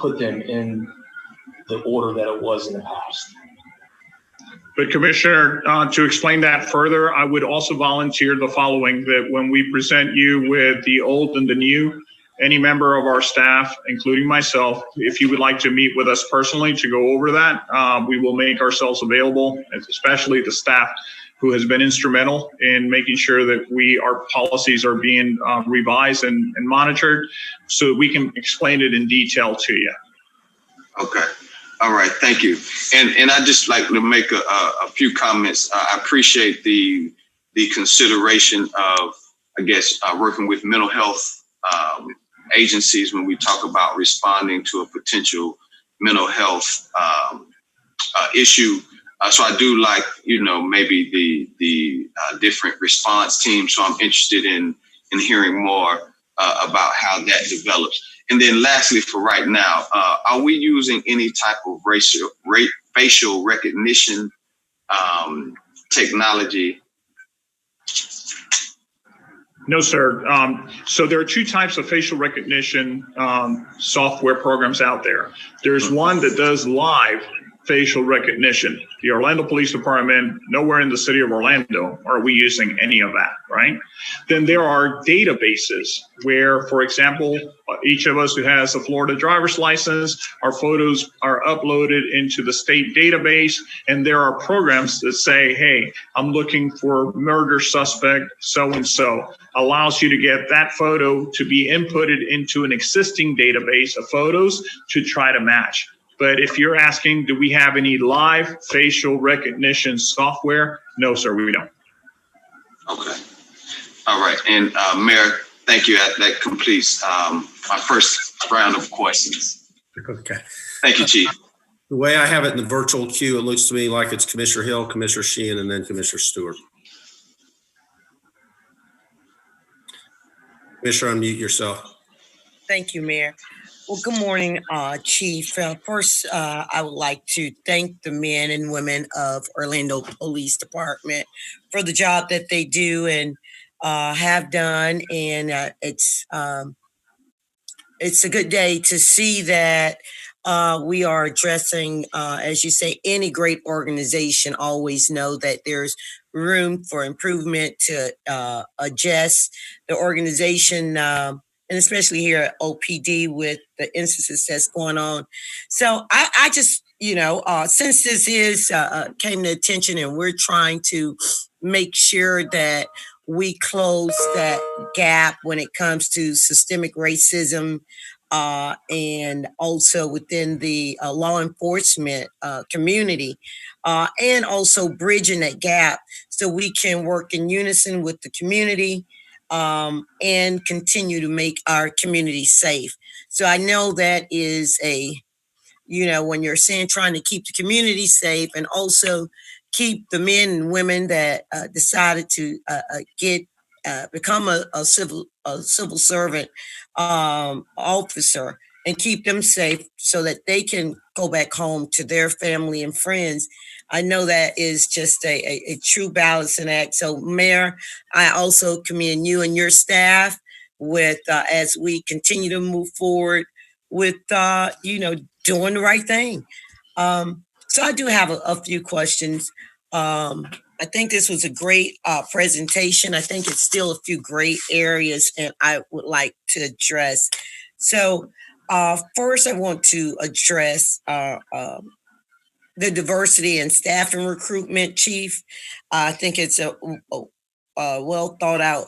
put them in the order that it was in the past. But Commissioner, to explain that further, I would also volunteer the following, that when we present you with the old and the new, any member of our staff, including myself, if you would like to meet with us personally to go over that, we will make ourselves available, especially the staff who has been instrumental in making sure that our policies are being revised and monitored, so that we can explain it in detail to you. Okay. All right. Thank you. And I'd just like to make a few comments. I appreciate the consideration of, I guess, working with mental health agencies when we talk about responding to a potential mental health issue. So I do like, maybe the different response teams. So I'm interested in hearing more about how that develops. And then lastly, for right now, are we using any type of facial recognition technology? No, sir. So there are 2 types of facial recognition software programs out there. There's one that does live facial recognition. The Orlando Police Department, nowhere in the city of Orlando are we using any of that, right? Then there are databases where, for example, each of us who has a Florida driver's license, our photos are uploaded into the state database, and there are programs that say, hey, I'm looking for murder suspect so-and-so. Allows you to get that photo to be inputted into an existing database of photos to try to match. But if you're asking, do we have any live facial recognition software? No, sir, we don't. Okay. All right. And Mayor, thank you. That completes my first round of questions. Okay. Thank you, Chief. The way I have it in the virtual queue, it looks to me like it's Commissioner Hill, Commissioner Sheehan, and then Commissioner Stewart. Commissioner, unmute yourself. Thank you, Mayor. Well, good morning, Chief. First, I would like to thank the men and women of Orlando Police Department for the job that they do and have done. And it's a good day to see that we are addressing, as you say, any great organization always know that there's room for improvement to adjust the organization, and especially here at OPD with the instances that's going on. So I just, since this is came to attention and we're trying to make sure that we close that gap when it comes to systemic racism, and also within the law enforcement community, and also bridging that gap so we can work in unison with the community, and continue to make our community safe. So I know that is when you're saying trying to keep the community safe and also keep the men and women that decided to become a civil servant officer and keep them safe so that they can go back home to their family and friends. I know that is just a true balancing act. So, Mayor, I also commend you and your staff with as we continue to move forward with doing the right thing. So I do have a few questions. I think this was a great presentation. I think it's still a few great areas and I would like to address. So first I want to address the diversity and staffing recruitment, Chief. I think it's a well thought out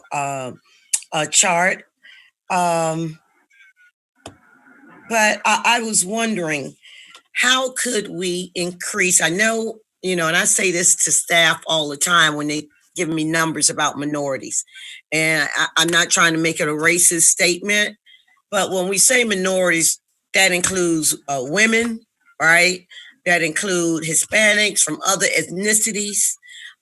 chart. But I was wondering, how could we increase? I know, and I say this to staff all the time when they give me numbers about minorities. And I'm not trying to make it a racist statement, but when we say minorities, that includes women, right? That include Hispanics from other ethnicities,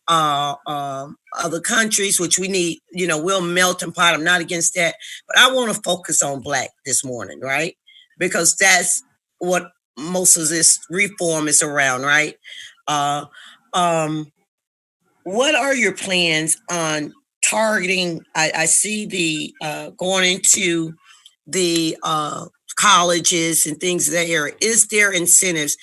other countries, which we need, we'll melt and pot. I'm not against that, but I want to focus on Black this morning, right? Because that's what most of this reform is around, right? What are your plans on targeting? I see the going into the colleges and things there. Is there incentives?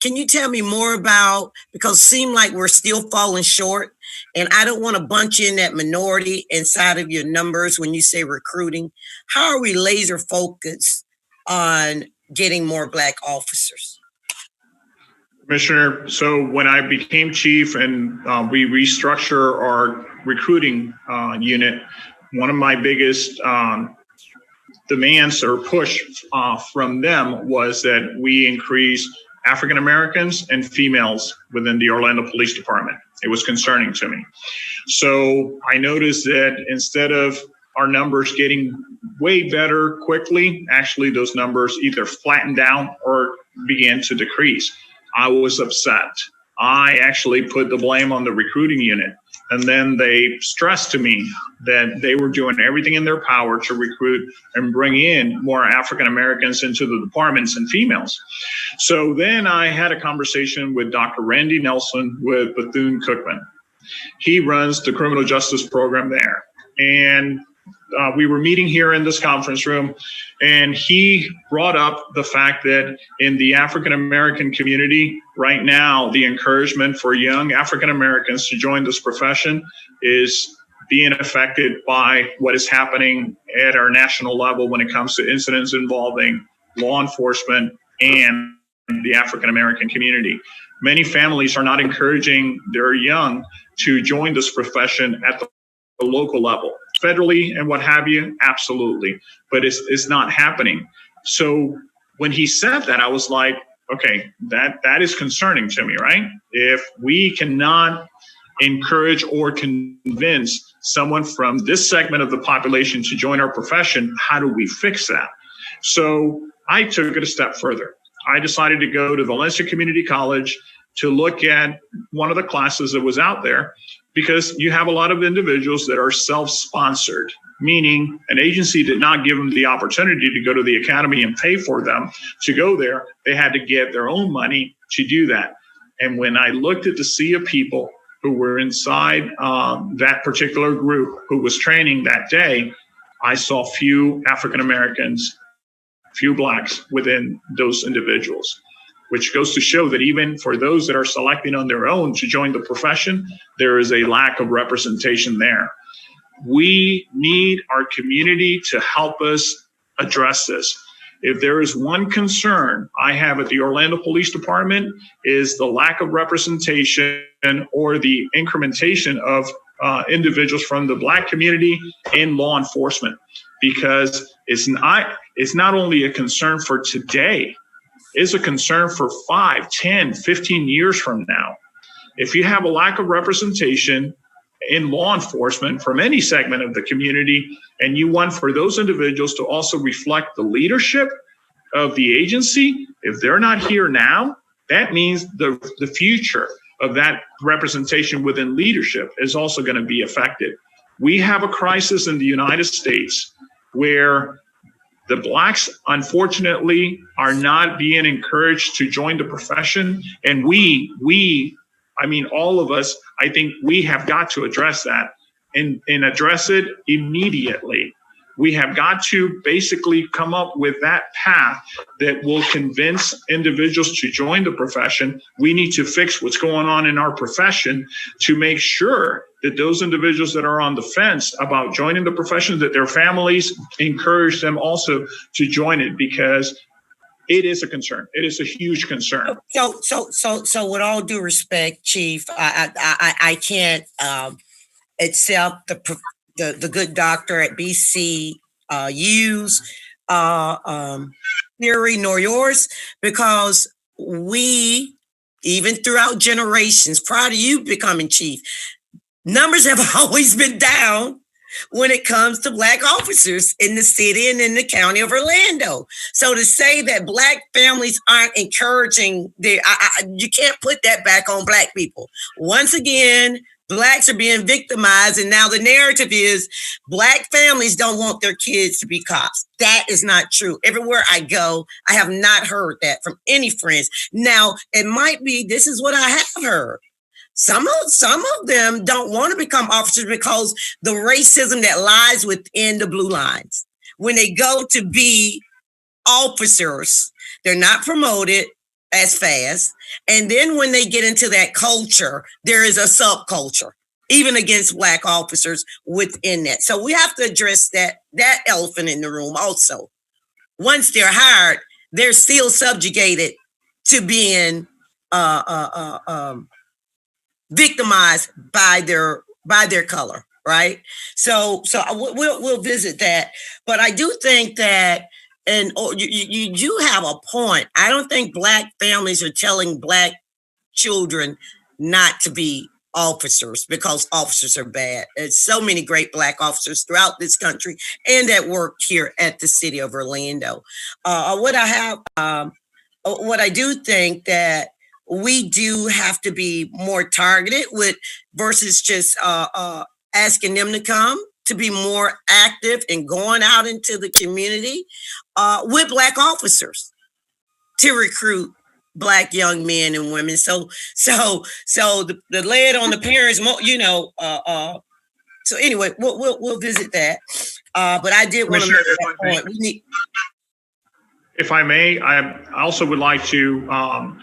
Can you tell me more about, because it seems like we're still falling short, and I don't want to bunch in that minority inside of your numbers when you say recruiting. How are we laser focused on getting more Black officers? Commissioner, so when I became chief and we restructure our recruiting unit, one of my biggest demands or push from them was that we increase African Americans and females within the Orlando Police Department. It was concerning to me. So I noticed that instead of our numbers getting way better quickly, actually those numbers either flattened down or began to decrease. I was upset. I actually put the blame on the recruiting unit. And then they stressed to me that they were doing everything in their power to recruit and bring in more African Americans into the departments and females. So then I had a conversation with Dr. Randy Nelson with Bethune-Cookman. He runs the criminal justice program there. And we were meeting here in this conference room, and he brought up the fact that in the African American community right now, the encouragement for young African Americans to join this profession is being affected by what is happening at our national level when it comes to incidents involving law enforcement and the African American community. Many families are not encouraging their young to join this profession at the local level. Federally and what have you, absolutely, but it's not happening. So when he said that, I was like, okay, that is concerning to me, right? If we cannot encourage or convince someone from this segment of the population to join our profession, how do we fix that? So I took it a step further. I decided to go to Valencia Community College to look at one of the classes that was out there, because you have a lot of individuals that are self-sponsored, meaning an agency did not give them the opportunity to go to the academy and pay for them to go there. They had to get their own money to do that. And when I looked at the sea of people who were inside that particular group who was training that day, I saw few African Americans, few Blacks within those individuals, which goes to show that even for those that are selecting on their own to join the profession, there is a lack of representation there. We need our community to help us address this. If there is one concern I have at the Orlando Police Department, is the lack of representation or the incrementation of individuals from the Black community in law enforcement, because it's not only a concern for today, is a concern for 5, 10, 15 years from now. If you have a lack of representation in law enforcement from any segment of the community, and you want for those individuals to also reflect the leadership of the agency, if they're not here now, that means the future of that representation within leadership is also going to be affected. We have a crisis in the United States where the Blacks, unfortunately, are not being encouraged to join the profession. And I mean, all of us, I think we have got to address that and address it immediately. We have got to basically come up with that path that will convince individuals to join the profession. We need to fix what's going on in our profession to make sure that those individuals that are on the fence about joining the profession, that their families encourage them also to join it, because it is a concern. It is a huge concern. So with all due respect, Chief, I can't accept the good doctor at BCU's theory nor yours, because we, even throughout generations prior to you becoming chief, numbers have always been down when it comes to Black officers in the city and in the county of Orlando. So to say that Black families aren't encouraging, you can't put that back on Black people. Once again, Blacks are being victimized, and now the narrative is Black families don't want their kids to be cops. That is not true. Everywhere I go, I have not heard that from any friends. Now, it might be, this is what I have heard. Some of them don't want to become officers because the racism that lies within the blue lines. When they go to be officers, they're not promoted as fast. And then when they get into that culture, there is a subculture, even against Black officers within that. So we have to address that elephant in the room also. Once they're hired, they're still subjugated to being victimized by their color, right? So we'll visit that, but I do think that, and you do have a point. I don't think Black families are telling Black children not to be officers because officers are bad. There's so many great Black officers throughout this country and at work here at the city of Orlando. What I do think that we do have to be more targeted with versus just asking them to come, to be more active and going out into the community with Black officers to recruit Black young men and women. So the lead on the parents, So anyway, we'll visit that. But I did want to make that point. If I may, I also would like to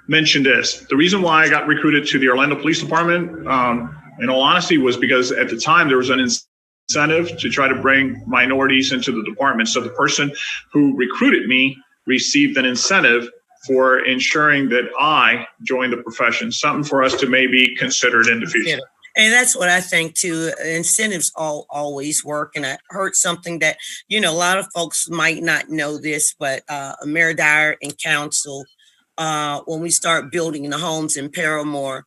mention this. The reason why I got recruited to the Orlando Police Department, in all honesty, was because at the time there was an incentive to try to bring minorities into the department. So the person who recruited me received an incentive for ensuring that I joined the profession, something for us to maybe consider in the future. And that's what I think too. Incentives always work. And I heard something that, a lot of folks might not know this, but Mayor Dyer and council, when we start building the homes in Paramore,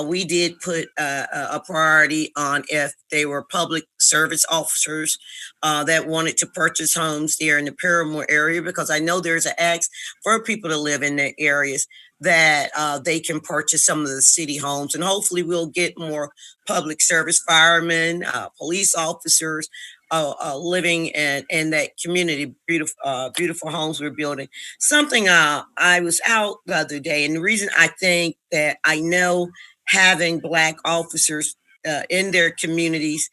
we did put a priority on if they were public service officers that wanted to purchase homes there in the Paramore area, because I know there's an ask for people to live in the areas that they can purchase some of the city homes. And hopefully we'll get more public service firemen, police officers living in that community, beautiful homes we're building. Something I was out the other day, and the reason I think that I know having Black officers in their communities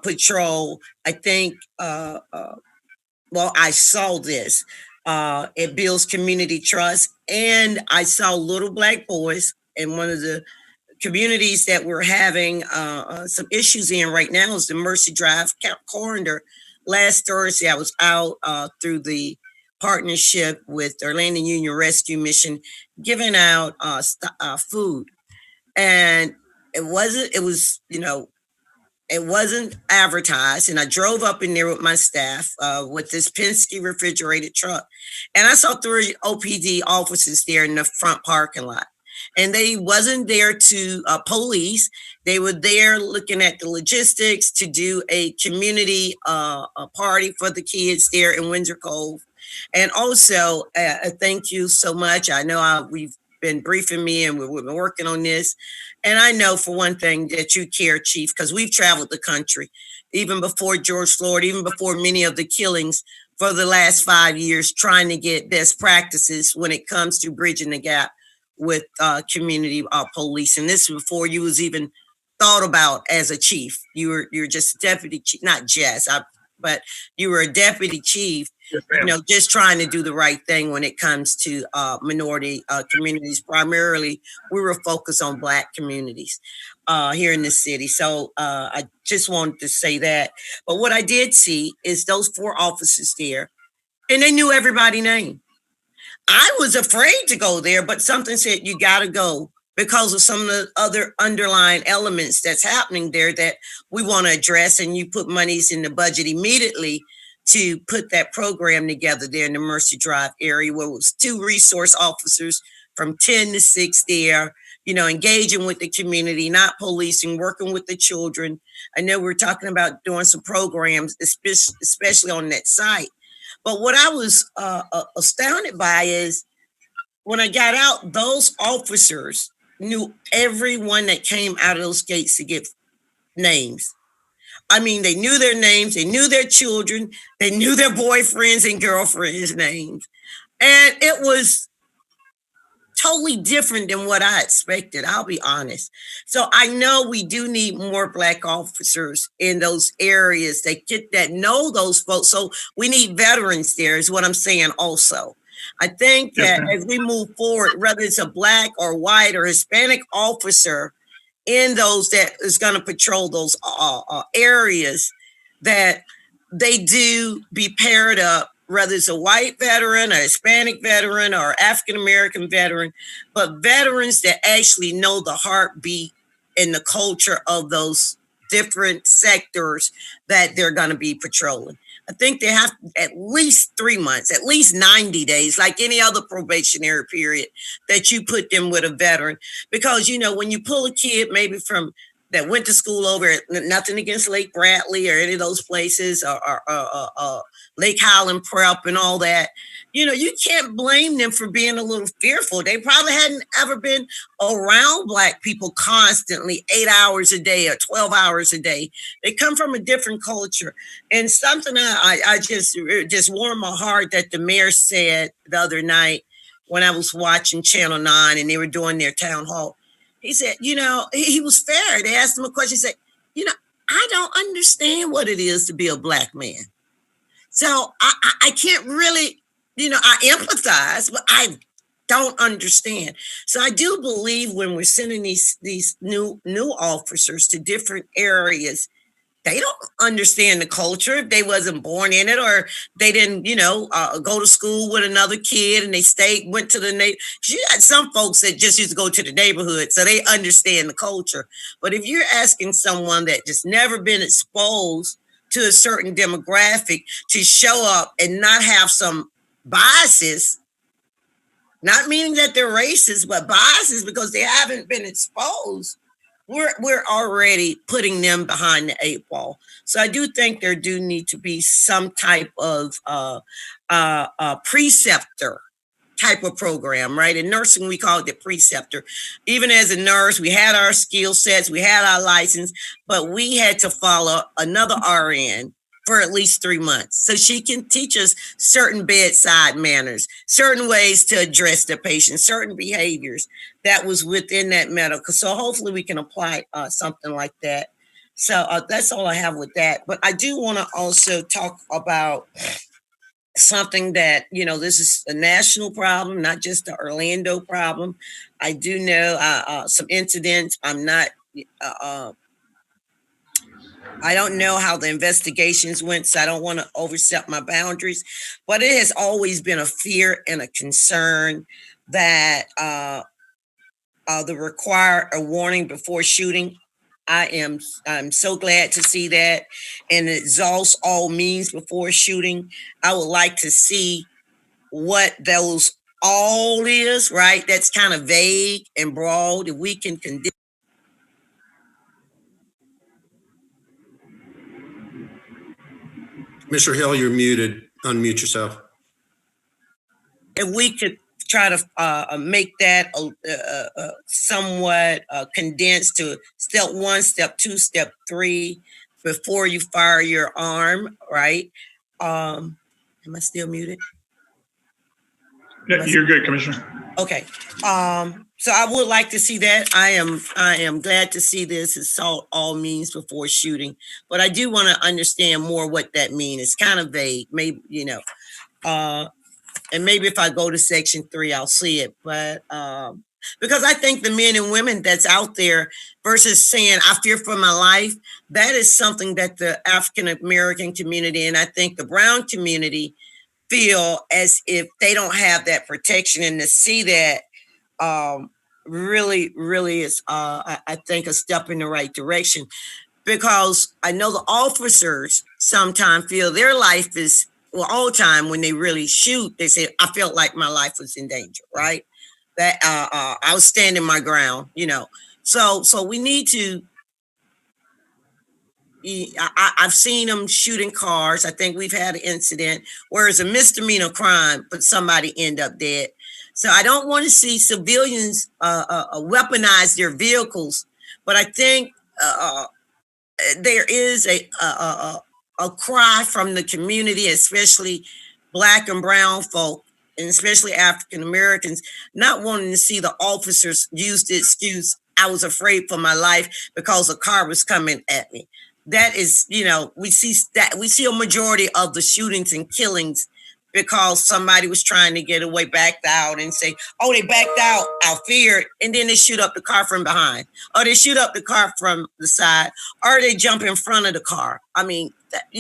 patrol, I think, I saw this. It builds community trust. And I saw little Black boys in one of the communities that we're having some issues in right now is the Mercy Drive corridor. Last Thursday, I was out through the partnership with Orlando Union Rescue Mission, giving out food. And it wasn't advertised. And I drove up in there with my staff with this Penske refrigerated truck. And I saw 3 OPD officers there in the front parking lot. And they wasn't there to police. They were there looking at the logistics to do a community a party for the kids there in Windsor Cove. And also, thank you so much. I know we've been briefing me and we've been working on this. And I know for one thing that you care, Chief, because we've traveled the country, even before George Floyd, even before many of the killings for the last 5 years, trying to get best practices when it comes to bridging the gap with community police. And this was before you was even thought about as a chief. You're just a deputy chief, not just, but you were a deputy chief, just trying to do the right thing when it comes to minority communities. Primarily, we were focused on Black communities here in the city. So I just wanted to say that. But what I did see is those 4 officers there, and they knew everybody's name. I was afraid to go there, but something said you got to go because of some of the other underlying elements that's happening there that we want to address. And you put monies in the budget immediately to put that program together there in the Mercy Drive area, where it was 2 resource officers from 10 to 6 there, engaging with the community, not policing, working with the children. I know we're talking about doing some programs, especially on that site. But what I was astounded by is when I got out, those officers knew everyone that came out of those gates to get names. I mean, they knew their names, they knew their children, they knew their boyfriends and girlfriends' names. And it was totally different than what I expected, I'll be honest. So I know we do need more Black officers in those areas that know those folks. So we need veterans there is what I'm saying also. I think that as we move forward, whether it's a Black or white or Hispanic officer in those that is going to patrol those areas, that they do be paired up, whether it's a white veteran, a Hispanic veteran, or African-American veteran, but veterans that actually know the heartbeat and the culture of those different sectors that they're going to be patrolling. I think they have at least 3 months, at least 90 days, like any other probationary period that you put them with a veteran. Because, when you pull a kid maybe from that went to school over, nothing against Lake Bradley or any of those places, or Lake Highland Prep and all that, you can't blame them for being a little fearful. They probably hadn't ever been around Black people constantly 8 hours a day or 12 hours a day. They come from a different culture. And something I just warmed my heart that the mayor said the other night when I was watching Channel 9 and they were doing their town hall. He said, he was fair. They asked him a question. He said, I don't understand what it is to be a Black man. So I can't really, I empathize, but I don't understand. So I do believe when we're sending these new officers to different areas, they don't understand the culture if they wasn't born in it, or they didn't, go to school with another kid and they went to the neighborhood. You got some folks that just used to go to the neighborhood, so they understand the culture. But if you're asking someone that just never been exposed to a certain demographic to show up and not have some biases, not meaning that they're racist, but biases because they haven't been exposed, we're already putting them behind the 8 ball. So I do think there do need to be some type of preceptor type of program, right? In nursing, we call it the preceptor. Even as a nurse, we had our skill sets, we had our license, but we had to follow another RN for at least 3 months. So she can teach us certain bedside manners, certain ways to address the patient, certain behaviors that was within that medical. So hopefully we can apply something like that. So that's all I have with that. But I do want to also talk about something that, this is a national problem, not just the Orlando problem. I do know some incidents. I don't know how the investigations went, so I don't want to overstep my boundaries, but it has always been a fear and a concern that they require a warning before shooting. I'm so glad to see that, and it exhausts all means before shooting. I would like to see what those all is, right? That's kind of vague and broad. If we can condition. Mr. Hill, you're muted. Unmute yourself. If we could try to make that somewhat condensed to step 1, step 2, step 3 before you fire your arm, right? Am I still muted? Yeah, you're good, Commissioner. Okay. So I would like to see that. I am glad to see this. Assault all means before shooting, but I do want to understand more what that means. It's kind of vague, maybe, and maybe if I go to section 3, I'll see it. But because I think the men and women that's out there versus saying, I fear for my life, that is something that the African American community and I think the brown community feel as if they don't have that protection. And to see that really is, I think, a step in the right direction. Because I know the officers sometimes feel their life is, all the time when they really shoot, they say, I felt like my life was in danger, right? That I was standing my ground, So we need to, I've seen them shooting cars. I think we've had an incident where it's a misdemeanor crime, but somebody end up dead. So I don't want to see civilians weaponize their vehicles, but I think there is a cry from the community, especially Black and brown folk, and especially African Americans, not wanting to see the officers use the excuse, I was afraid for my life because a car was coming at me. That is, we see a majority of the shootings and killings because somebody was trying to get away, backed out and say, oh, they backed out, I feared, and then they shoot up the car from behind, or they shoot up the car from the side, or they jump in front of the car. I mean, that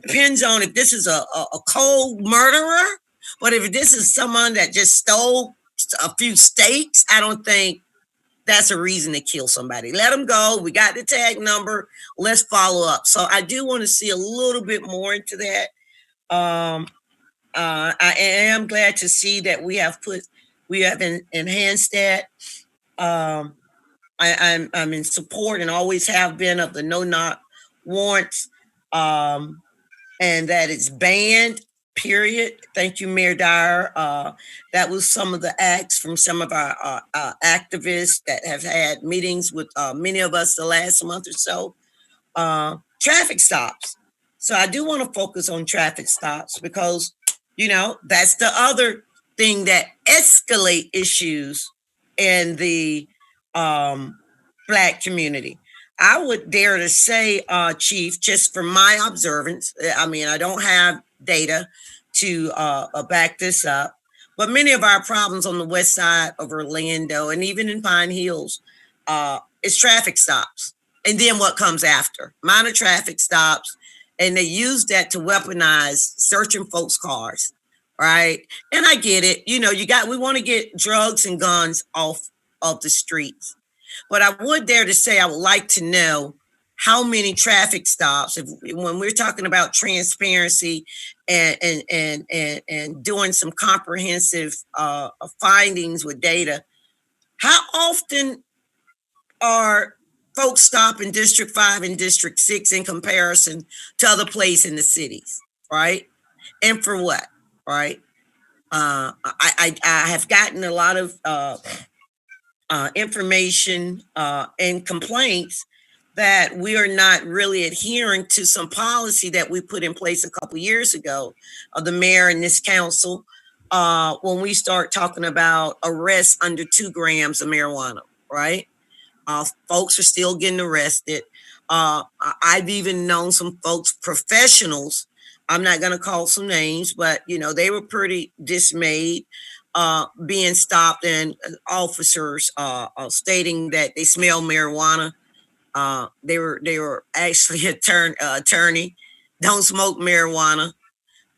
depends on if this is a cold murderer, but if this is someone that just stole a few steaks, I don't think that's a reason to kill somebody. Let them go. We got the tag number. Let's follow up. So I do want to see a little bit more into that. I am glad to see that we have enhanced that. I'm in support and always have been of the no-knock warrants, and that it's banned, period. Thank you, Mayor Dyer. That was some of the acts from some of our activists that have had meetings with many of us the last month or so. Traffic stops. So I do want to focus on traffic stops because, that's the other thing that escalate issues in the Black community. I would dare to say, Chief, just from my observance, I mean, I don't have data to back this up, but many of our problems on the west side of Orlando and even in Pine Hills is traffic stops. And then what comes after? Minor traffic stops. And they use that to weaponize searching folks' cars, right? And I get it. You know, we want to get drugs and guns off of the streets. But I would dare to say I would like to know how many traffic stops, when we're talking about transparency and doing some comprehensive findings with data, how often are folks stop in District 5 and District 6 in comparison to other places in the cities, right? And for what, right? I have gotten a lot of information and complaints that we are not really adhering to some policy that we put in place a couple years ago of the mayor and this council when we start talking about arrests under 2 grams of marijuana, right? Folks are still getting arrested. I've even known some folks, professionals, I'm not going to call some names, but you know, they were pretty dismayed being stopped and officers stating that they smell marijuana. They were actually attorney, don't smoke marijuana,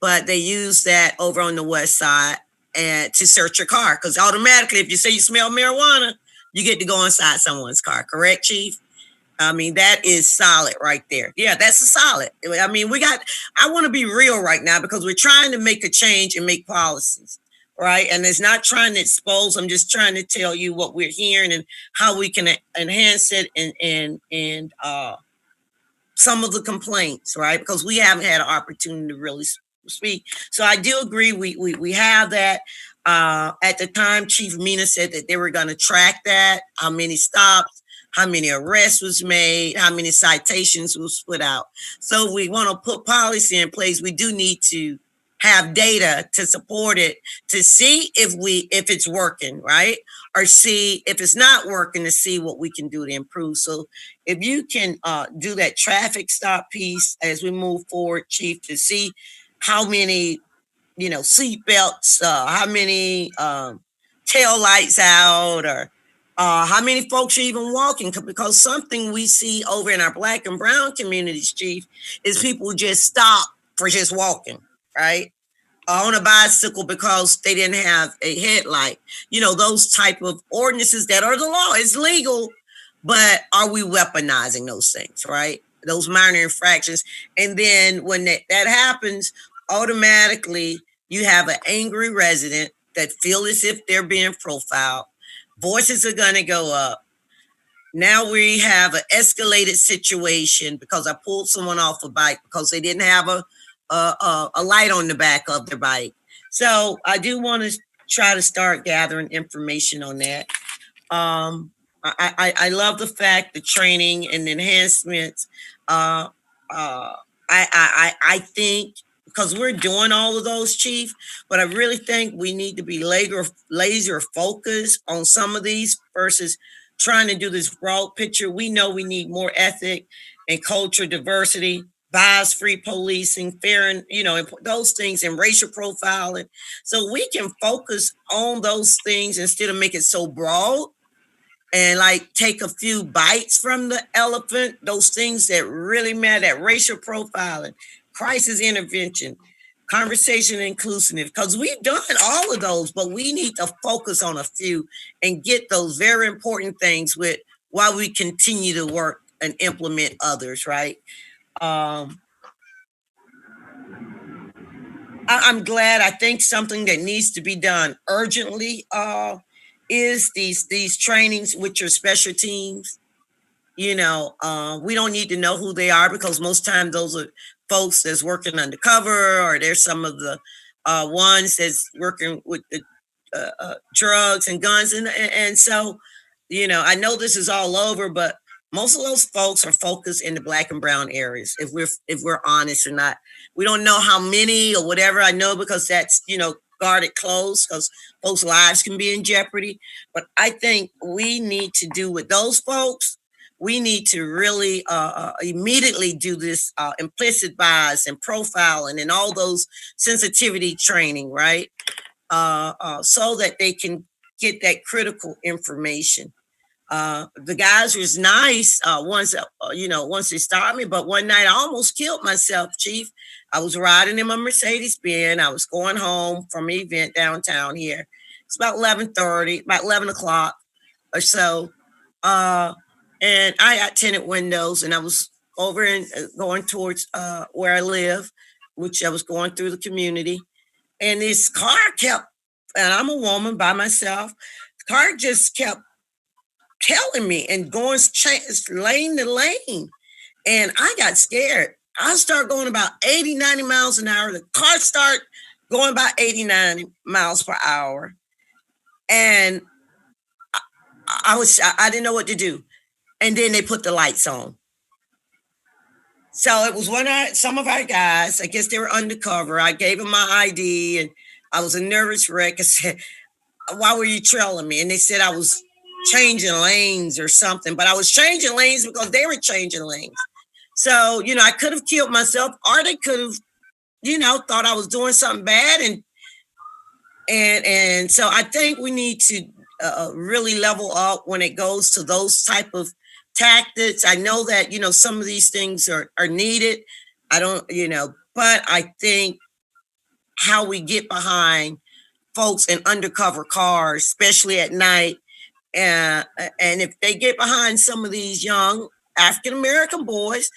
but they use that over on the west side and to search your car, because automatically if you say you smell marijuana, you get to go inside someone's car. Correct, Chief? I mean, that is solid right there. Yeah, that's a solid. I mean, I want to be real right now because we're trying to make a change and make policies, right? And it's not trying to expose. I'm just trying to tell you what we're hearing and how we can enhance it and some of the complaints, right? Because we haven't had an opportunity to really speak. So I do agree. We have that. At the time, Chief Mina said that they were going to track that, how many stops, how many arrests was made, how many citations was put out. So we want to put policy in place. We do need to have data to support it, to see if it's working, right? Or see if it's not working, to see what we can do to improve. So if you can do that traffic stop piece as we move forward, Chief, to see how many, you know, seat belts, how many tail lights out, or how many folks are even walking, because something we see over in our Black and brown communities, Chief, is people just stop for just walking, right? On a bicycle because they didn't have a headlight. You know, those type of ordinances that are the law. It's legal, but are we weaponizing those things, right? Those minor infractions. And then when that happens, automatically you have an angry resident that feel as if they're being profiled. Voices are going to go up. Now we have an escalated situation because I pulled someone off a bike because they didn't have a light on the back of their bike. So I do want to try to start gathering information on that. I love the fact the training and enhancements. I think because we're doing all of those, Chief, but I really think we need to be laser focused on some of these versus trying to do this broad picture. We know we need more ethic and culture diversity, bias-free policing, fair and, you know, those things, and racial profiling. So we can focus on those things instead of make it so broad and like take a few bites from the elephant, those things that really matter, that racial profiling, crisis intervention, conversation inclusiveness, because we've done all of those, but we need to focus on a few and get those very important things with while we continue to work and implement others, right? I'm glad. I think something that needs to be done urgently is these trainings with your special teams. You know, we don't need to know who they are because most times those are folks that's working undercover, or there's some of the ones that's working with the drugs and guns, and so, you know, I know this is all over, but most of those folks are focused in the Black and brown areas. If we're honest or not, we don't know how many or whatever. I know because that's, you know, guarded close because folks' lives can be in jeopardy. But I think we need to do with those folks we need to really immediately do this implicit bias and profiling and all those sensitivity training, right? So that they can get that critical information. The guys was nice once they started me, but one night I almost killed myself, Chief. I was riding in my Mercedes-Benz. I was going home from an event downtown here. It's about 11:30, about 11 o'clock or so. And I got tinted windows, and I was over and going towards where I live, which I was going through the community. And this car kept, and I'm a woman by myself, the car just kept telling me and going lane to lane. And I got scared. I started going about 80, 90 miles an hour. The car started going about 80, 90 miles per hour. And I didn't know what to do. And then they put the lights on. So it was some of our guys, I guess they were undercover. I gave them my ID and I was a nervous wreck. I said, why were you trailing me? And they said I was changing lanes or something, but I was changing lanes because they were changing lanes. So, I could have killed myself, or they could have, thought I was doing something bad. And so I think we need to really level up when it goes to those type of tactics. I know that, some of these things are needed. I don't, but I think how we get behind folks in undercover cars, especially at night, and if they get behind some of these young African-American boys,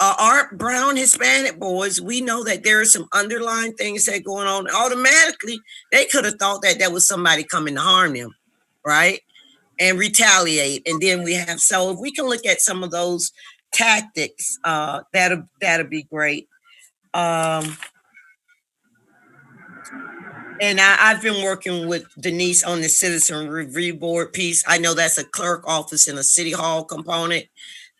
or brown Hispanic boys, we know that there are some underlying things that are going on. Automatically, they could have thought that there was somebody coming to harm them, right? And retaliate. And then so if we can look at some of those tactics, that'll be great. And I've been working with Denise on the Citizen Review Board piece. I know that's a clerk office and a city hall component,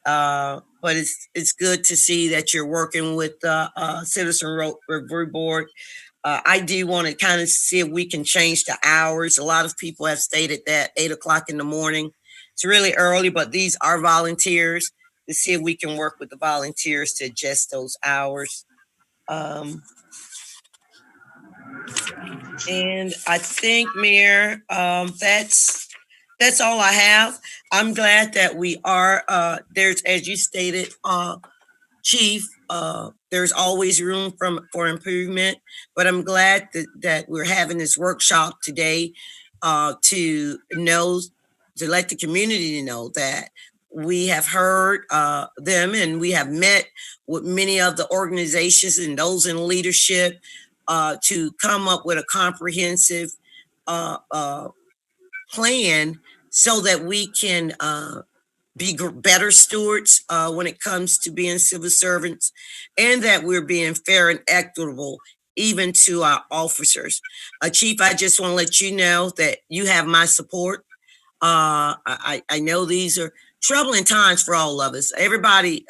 but it's good to see that you're working with the Citizen Review Board. I do want to kind of see if we can change the hours. A lot of people have stated that 8 o'clock in the morning. It's really early, but these are volunteers, to see if we can work with the volunteers to adjust those hours. And I think, Mayor, that's all I have. I'm glad that we are, there's, as you stated, Chief, there's always room for improvement, but I'm glad that we're having this workshop today to let the community know that we have heard them, and we have met with many of the organizations and those in leadership to come up with a comprehensive plan so that we can be better stewards when it comes to being civil servants, and that we're being fair and equitable even to our officers. Chief, I just want to let you know that you have my support. I know these are troubling times for all of us. Everybody,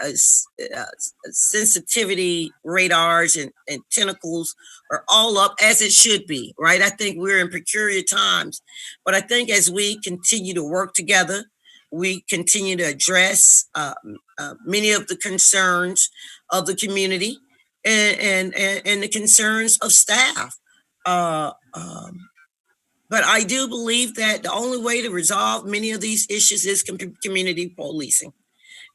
sensitivity radars and tentacles are all up, as it should be, right? I think we're in peculiar times, but I think as we continue to work together, we continue to address many of the concerns of the community and the concerns of staff. But I do believe that the only way to resolve many of these issues is community policing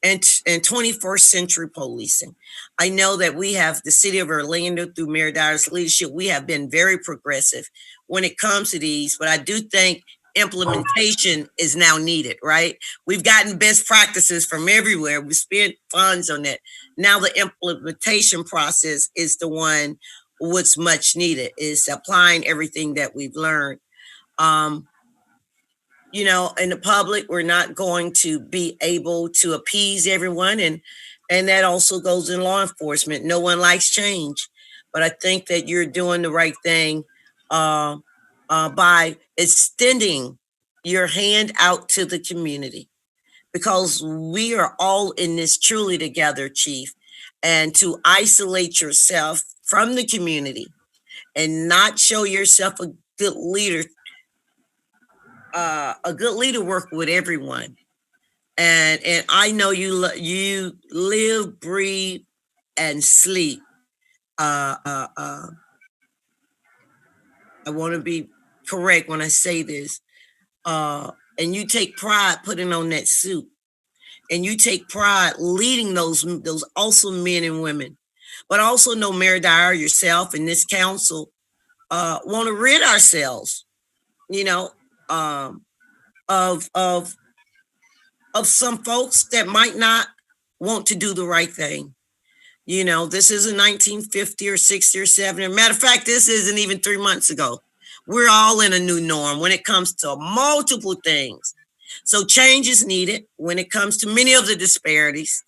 and 21st century policing. I know that we have the city of Orlando, through Mayor Dyer's leadership, we have been very progressive when it comes to these, but I do think implementation is now needed, right? We've gotten best practices from everywhere. We spent funds on that. Now the implementation process is the one what's much needed, is applying everything that we've learned. In the public, we're not going to be able to appease everyone. And that also goes in law enforcement. No one likes change, but I think that you're doing the right thing by extending your hand out to the community, because we are all in this truly together, Chief. And to isolate yourself from the community and not show yourself a good leader work with everyone. And I know you live, breathe, and sleep. I want to be correct when I say this. And you take pride putting on that suit, and you take pride leading those awesome men and women. But also know, Mayor Dyer, yourself, and this council want to rid ourselves, of some folks that might not want to do the right thing. This isn't 1950 or 60 or 70. Matter of fact, this isn't even 3 months ago. We're all in a new norm when it comes to multiple things. So change is needed when it comes to many of the disparities,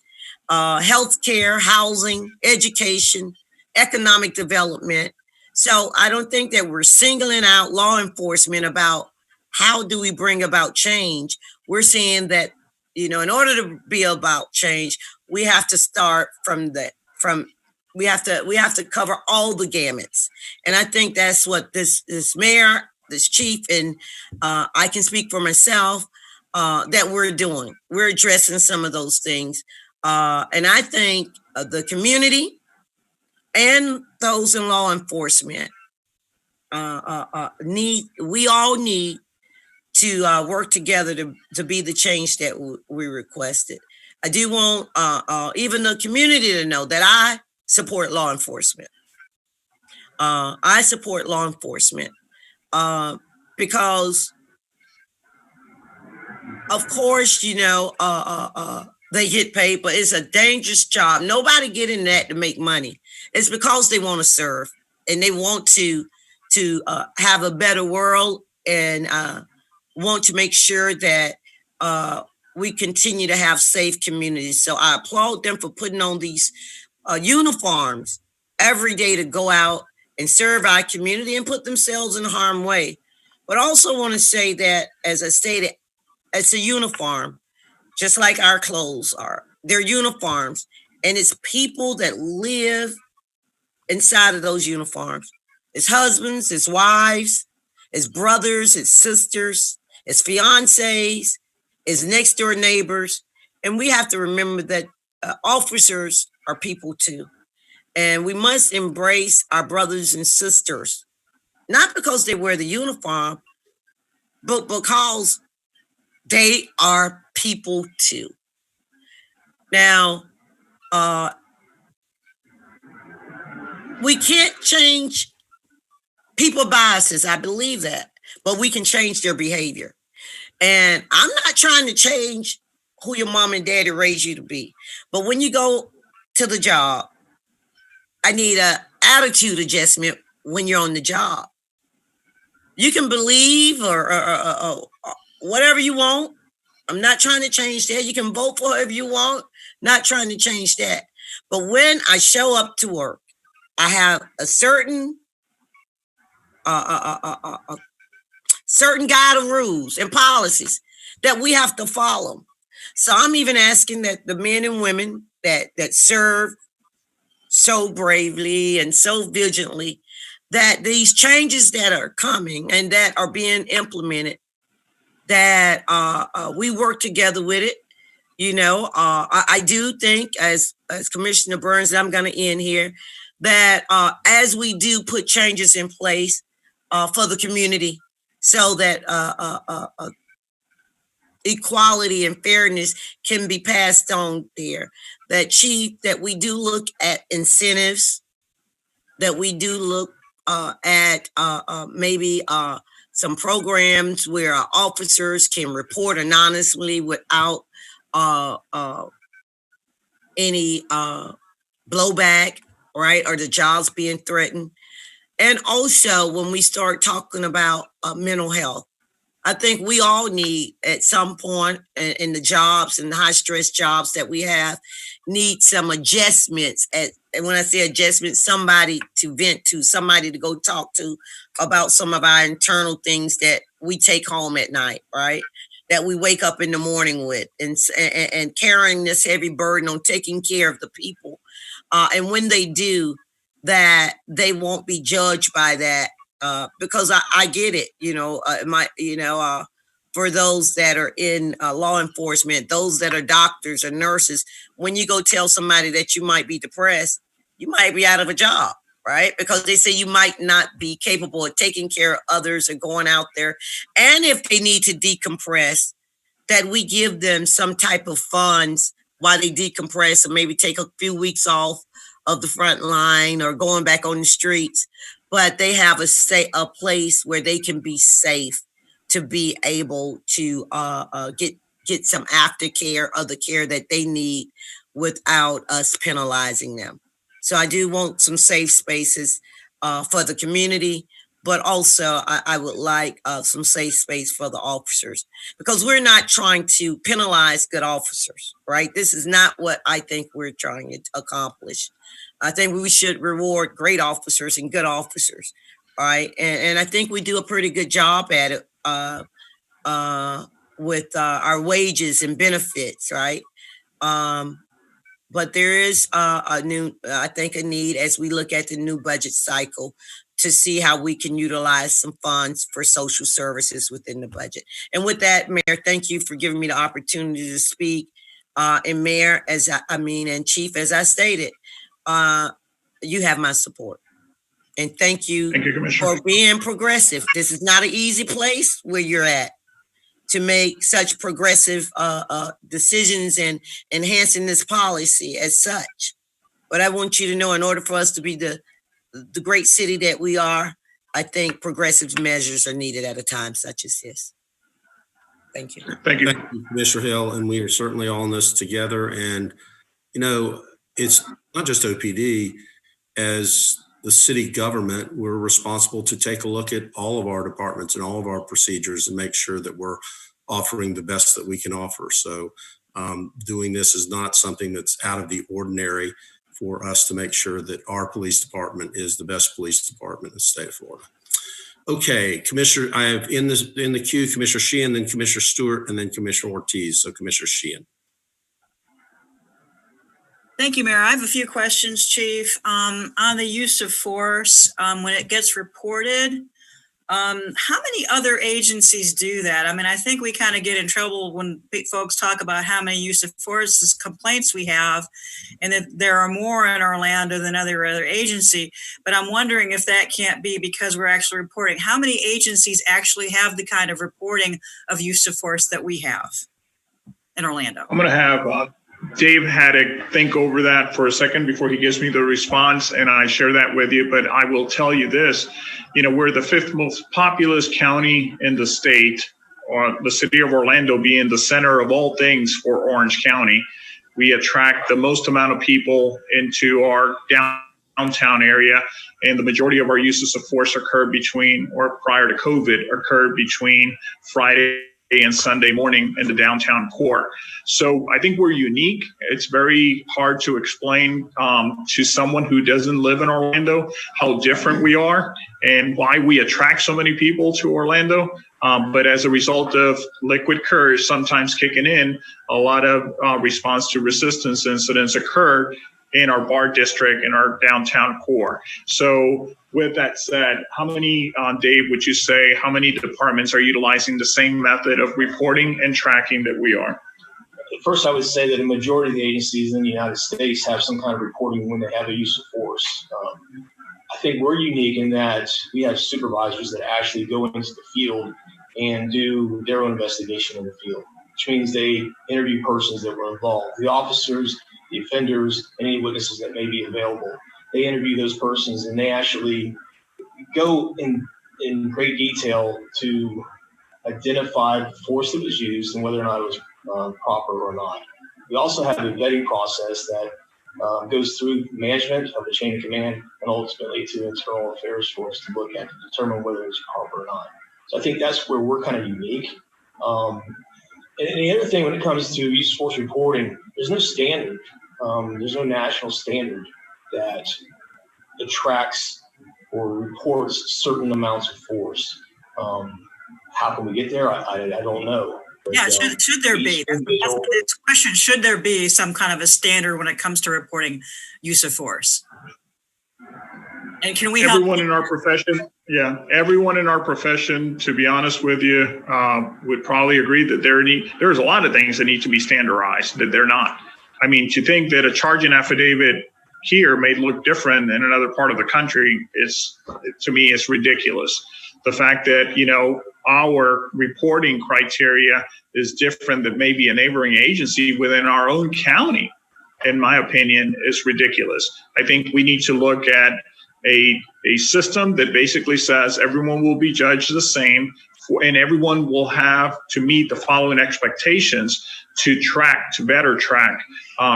healthcare, housing, education, economic development. So I don't think that we're singling out law enforcement about how do we bring about change. We're saying that, in order to be about change, we have to start we have to cover all the gamuts. And I think that's what this mayor, this chief, and I can speak for myself, that we're doing. We're addressing some of those things. And I think the community and those in law enforcement we all need to work together to be the change that we requested. I do want even the community to know that I support law enforcement. I support law enforcement because, of course, they get paid, but it's a dangerous job. Nobody get in that to make money. It's because they want to serve and they want to have a better world and want to make sure that we continue to have safe communities. So I applaud them for putting on these uniforms every day to go out and serve our community and put themselves in harm's way. But I also want to say that, as I stated, it's a uniform, just like our clothes are. They're uniforms, and it's people that live inside of those uniforms. It's husbands, it's wives, it's brothers, it's sisters, it's fiancés, it's next door neighbors. And we have to remember that officers are people too. And we must embrace our brothers and sisters, not because they wear the uniform, but because they are people too. Now, we can't change people biases. I believe that, but we can change their behavior. And I'm not trying to change who your mom and daddy raised you to be. But when you go to the job, I need an attitude adjustment when you're on the job. You can believe or whatever you want. I'm not trying to change that. You can vote for whoever you want. Not trying to change that. But when I show up to work, I have a certain guide of rules and policies that we have to follow. So I'm even asking that the men and women that serve so bravely and so vigilantly, that these changes that are coming and that are being implemented, that we work together with it. I do think, as Commissioner Burns, I'm going to end here, that as we do put changes in place for the community, so that equality and fairness can be passed on there, that we do look at incentives, that we do look at maybe some programs where our officers can report anonymously without any blowback, right? Or the jobs being threatened. And also when we start talking about mental health, I think we all need at some point in the jobs and the high stress jobs that we have need some adjustments. And when I say adjustments, somebody to vent to, somebody to go talk to about some of our internal things that we take home at night, right? That we wake up in the morning with, and carrying this heavy burden on taking care of the people. And when they do, that they won't be judged by that. Because I get it, for those that are in law enforcement, those that are doctors or nurses. When you go tell somebody that you might be depressed, you might be out of a job, right? Because they say you might not be capable of taking care of others or going out there. And if they need to decompress, that we give them some type of funds while they decompress or maybe take a few weeks off of the front line or going back on the streets, but they have a place where they can be safe to be able to get some aftercare or the care that they need without us penalizing them. So I do want some safe spaces for the community, but also I would like some safe space for the officers, because we're not trying to penalize good officers, right? This is not what I think we're trying to accomplish. I think we should reward great officers and good officers, right? And I think we do a pretty good job at it with our wages and benefits, right? But there is a need as we look at the new budget cycle to see how we can utilize some funds for social services within the budget. And with that, Mayor, thank you for giving me the opportunity to speak. And Mayor, and Chief, as I stated, you have my support. And thank you for being progressive. This is not an easy place where you're at to make such progressive decisions and enhancing this policy as such. But I want you to know, in order for us to be the great city that we are, I think progressive measures are needed at a time such as this. Thank you. Thank you. Thank you, Commissioner Hill, and we are certainly all in this together. And, you know, it's not just OPD. As the city government, we're responsible to take a look at all of our departments and all of our procedures and make sure that we're offering the best that we can offer. So doing this is not something that's out of the ordinary for us to make sure that our police department is the best police department in the state of Florida. Okay, Commissioner, I have in the queue, Commissioner Sheehan, then Commissioner Stewart, and then Commissioner Ortiz. So Commissioner Sheehan. Thank you, Mayor. I have a few questions, Chief. On the use of force, when it gets reported, how many other agencies do that? I mean, I think we kind of get in trouble when folks talk about how many use of force complaints we have, and that there are more in Orlando than other agency. But I'm wondering if that can't be because we're actually reporting. How many agencies actually have the kind of reporting of use of force that we have in Orlando? I'm going to have Dave Haddock think over that for a second before he gives me the response, and I share that with you. But I will tell you this, we're the 5th most populous county in the state, or the city of Orlando being the center of all things for Orange County. We attract the most amount of people into our downtown area, and the majority of our uses of force occurred prior to COVID, occurred between Friday and Sunday morning in the downtown core. So I think we're unique. It's very hard to explain to someone who doesn't live in Orlando how different we are and why we attract so many people to Orlando. But as a result of liquid courage sometimes kicking in, a lot of response to resistance incidents occur in our bar district, in our downtown core. So with that said, how many, Dave, would you say, how many departments are utilizing the same method of reporting and tracking that we are? First, I would say that a majority of the agencies in the United States have some kind of reporting when they have a use of force. I think we're unique in that we have supervisors that actually go into the field and do their own investigation in the field, which means they interview persons that were involved. The officers, the offenders, any witnesses that may be available. They interview those persons and they actually go in great detail to identify the force that was used and whether or not it was proper or not. We also have a vetting process that goes through management of the chain of command and ultimately to internal affairs for us to look at to determine whether it's proper or not. So I think that's where we're kind of unique. And the other thing when it comes to use of force reporting, there's no standard. There's no national standard that attracts or reports certain amounts of force. How can we get there? I don't know. But, yeah, should there be? That's the question. Should there be some kind of a standard when it comes to reporting use of force? And can we help? Everyone in our profession, everyone in our profession, to be honest with you, would probably agree that there's a lot of things that need to be standardized that they're not. I mean, to think that a charging affidavit here may look different in another part of the country to me, is ridiculous. The fact that, our reporting criteria is different than maybe a neighboring agency within our own county, in my opinion, is ridiculous. I think we need to look at a system that basically says everyone will be judged the same, and everyone will have to meet the following expectations to better track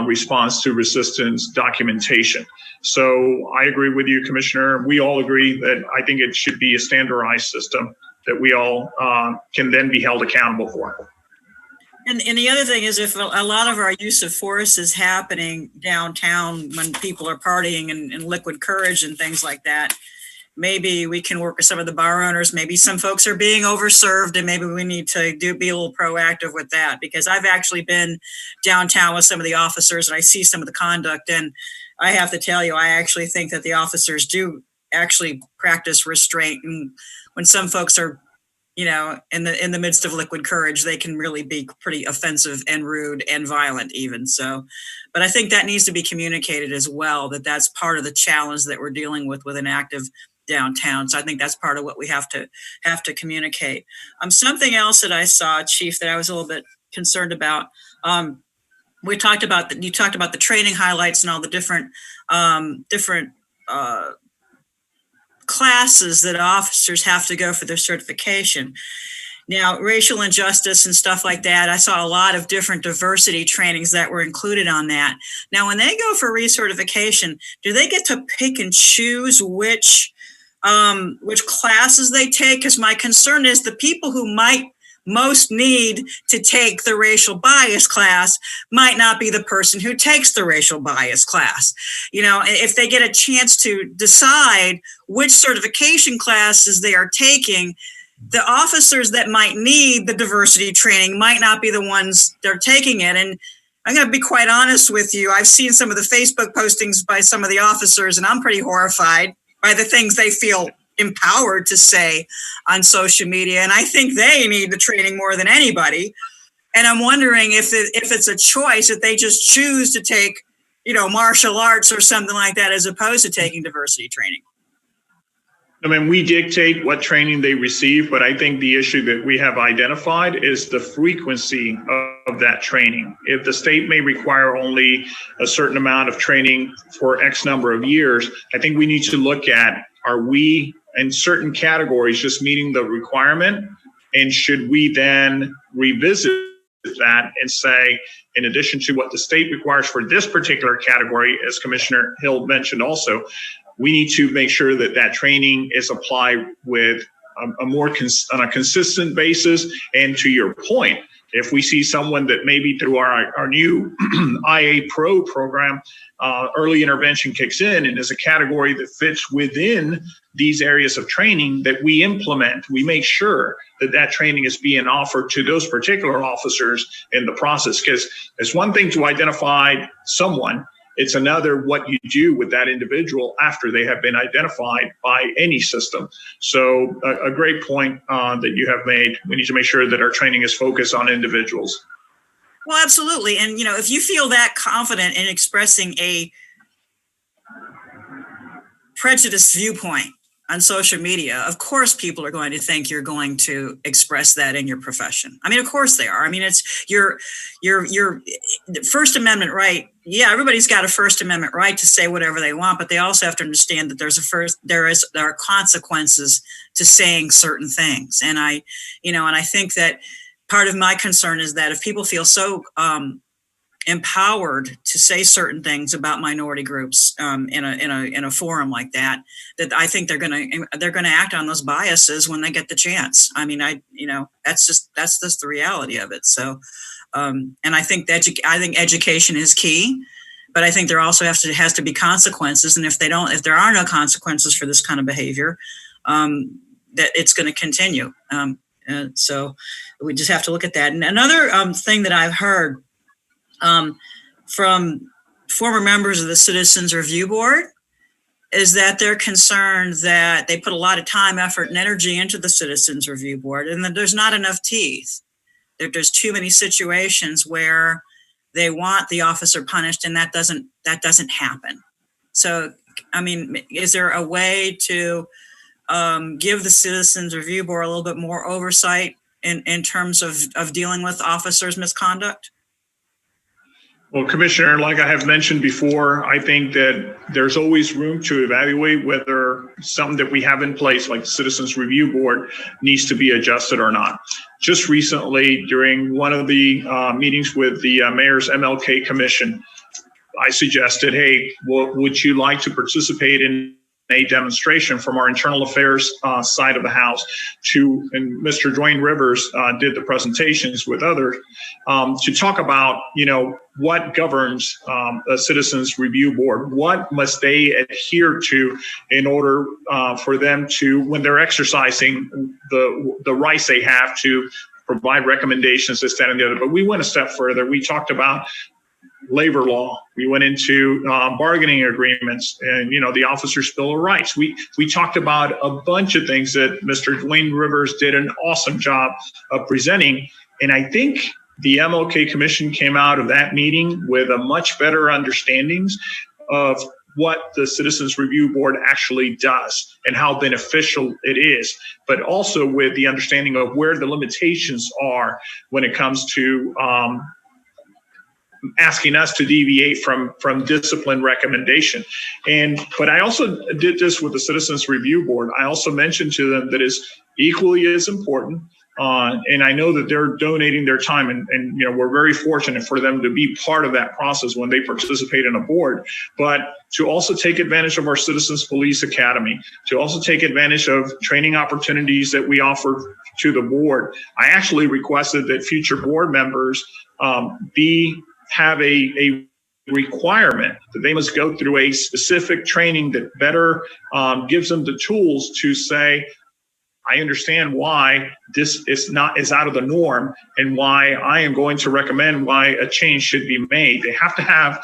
response to resistance documentation. So I agree with you, Commissioner. We all agree that I think it should be a standardized system that we all can then be held accountable for. And the other thing is, if a lot of our use of force is happening downtown when people are partying and liquid courage and things like that, maybe we can work with some of the bar owners. Maybe some folks are being overserved, and maybe we need to be a little proactive with that, because I've actually been downtown with some of the officers and I see some of the conduct, and I have to tell you, I actually think that the officers do actually practice restraint. And when some folks are, in the midst of liquid courage, they can really be pretty offensive and rude and violent even. So, but I think that needs to be communicated as well, that that's part of the challenge that we're dealing with an active downtown. So I think that's part of what we have to communicate. Something else that I saw, Chief, that I was a little bit concerned about. You talked about the training highlights and all the different classes that officers have to go for their certification. Now, racial injustice and stuff like that, I saw a lot of different diversity trainings that were included on that. Now, when they go for recertification, do they get to pick and choose which classes they take? Because my concern is the people who might most need to take the racial bias class might not be the person who takes the racial bias class. If they get a chance to decide which certification classes they are taking, the officers that might need the diversity training might not be the ones that are taking it. And I'm going to be quite honest with you. I've seen some of the Facebook postings by some of the officers, and I'm pretty horrified by the things they feel empowered to say on social media. And I think they need the training more than anybody. And I'm wondering if it's a choice, if they just choose to take, martial arts or something like that, as opposed to taking diversity training. I mean, we dictate what training they receive, but I think the issue that we have identified is the frequency of that training. If the state may require only a certain amount of training for X number of years, I think we need to look at, are we in certain categories just meeting the requirement? And should we then revisit that and say, in addition to what the state requires for this particular category, as Commissioner Hill mentioned also, we need to make sure that that training is applied with on a consistent basis. And to your point, if we see someone that maybe through our new IA Pro program, early intervention kicks in and is a category that fits within these areas of training that we implement, we make sure that that training is being offered to those particular officers in the process. Because it's one thing to identify someone, it's another what you do with that individual after they have been identified by any system. So a great point that you have made. We need to make sure that our training is focused on individuals. Well, absolutely. And, if you feel that confident in expressing a prejudiced viewpoint on social media, of course, people are going to think you're going to express that in your profession. I mean, of course they are. I mean, it's your First Amendment right. Yeah, everybody's got a First Amendment right to say whatever they want, but they also have to understand that there are consequences to saying certain things. And I think that part of my concern is that if people feel so empowered to say certain things about minority groups in a forum like that I think they're going to act on those biases when they get the chance. I mean, that's just the reality of it. So, and I think education is key, but I think there also has to be consequences. And if there are no consequences for this kind of behavior, that it's going to continue. So we just have to look at that. And another thing that I've heard from former members of the Citizens Review Board is that they're concerned that they put a lot of time, effort, and energy into the Citizens Review Board, and that there's not enough teeth. There's too many situations where they want the officer punished, and that doesn't happen. So, I mean, is there a way to give the Citizens Review Board a little bit more oversight in terms of dealing with officers' misconduct? Well, Commissioner, like I have mentioned before, I think that there's always room to evaluate whether something that we have in place, like the Citizens Review Board, needs to be adjusted or not. Just recently, during one of the meetings with the Mayor's MLK Commission, I suggested, hey, would you like to participate in a demonstration from our internal affairs side of the house and Mr. Dwayne Rivers did the presentations with others to talk about, what governs a Citizens Review Board. What must they adhere to in order for them to, when they're exercising the rights they have to provide recommendations, this, that, and the other. But we went a step further. We talked about labor law. We went into bargaining agreements and, the Officers' Bill of Rights. We talked about a bunch of things that Mr. Dwayne Rivers did an awesome job of presenting. And I think the MLK Commission came out of that meeting with a much better understandings of what the Citizens Review Board actually does and how beneficial it is, but also with the understanding of where the limitations are when it comes to asking us to deviate from discipline recommendation. But I also did this with the Citizens Review Board. I also mentioned to them that is equally as important. And I know that they're donating their time and we're very fortunate for them to be part of that process when they participate in a board, but to also take advantage of our Citizens Police Academy, to also take advantage of training opportunities that we offer to the board. I actually requested that future board members have a requirement that they must go through a specific training that better gives them the tools to say, I understand why this is out of the norm and why I am going to recommend why a change should be made. They have to have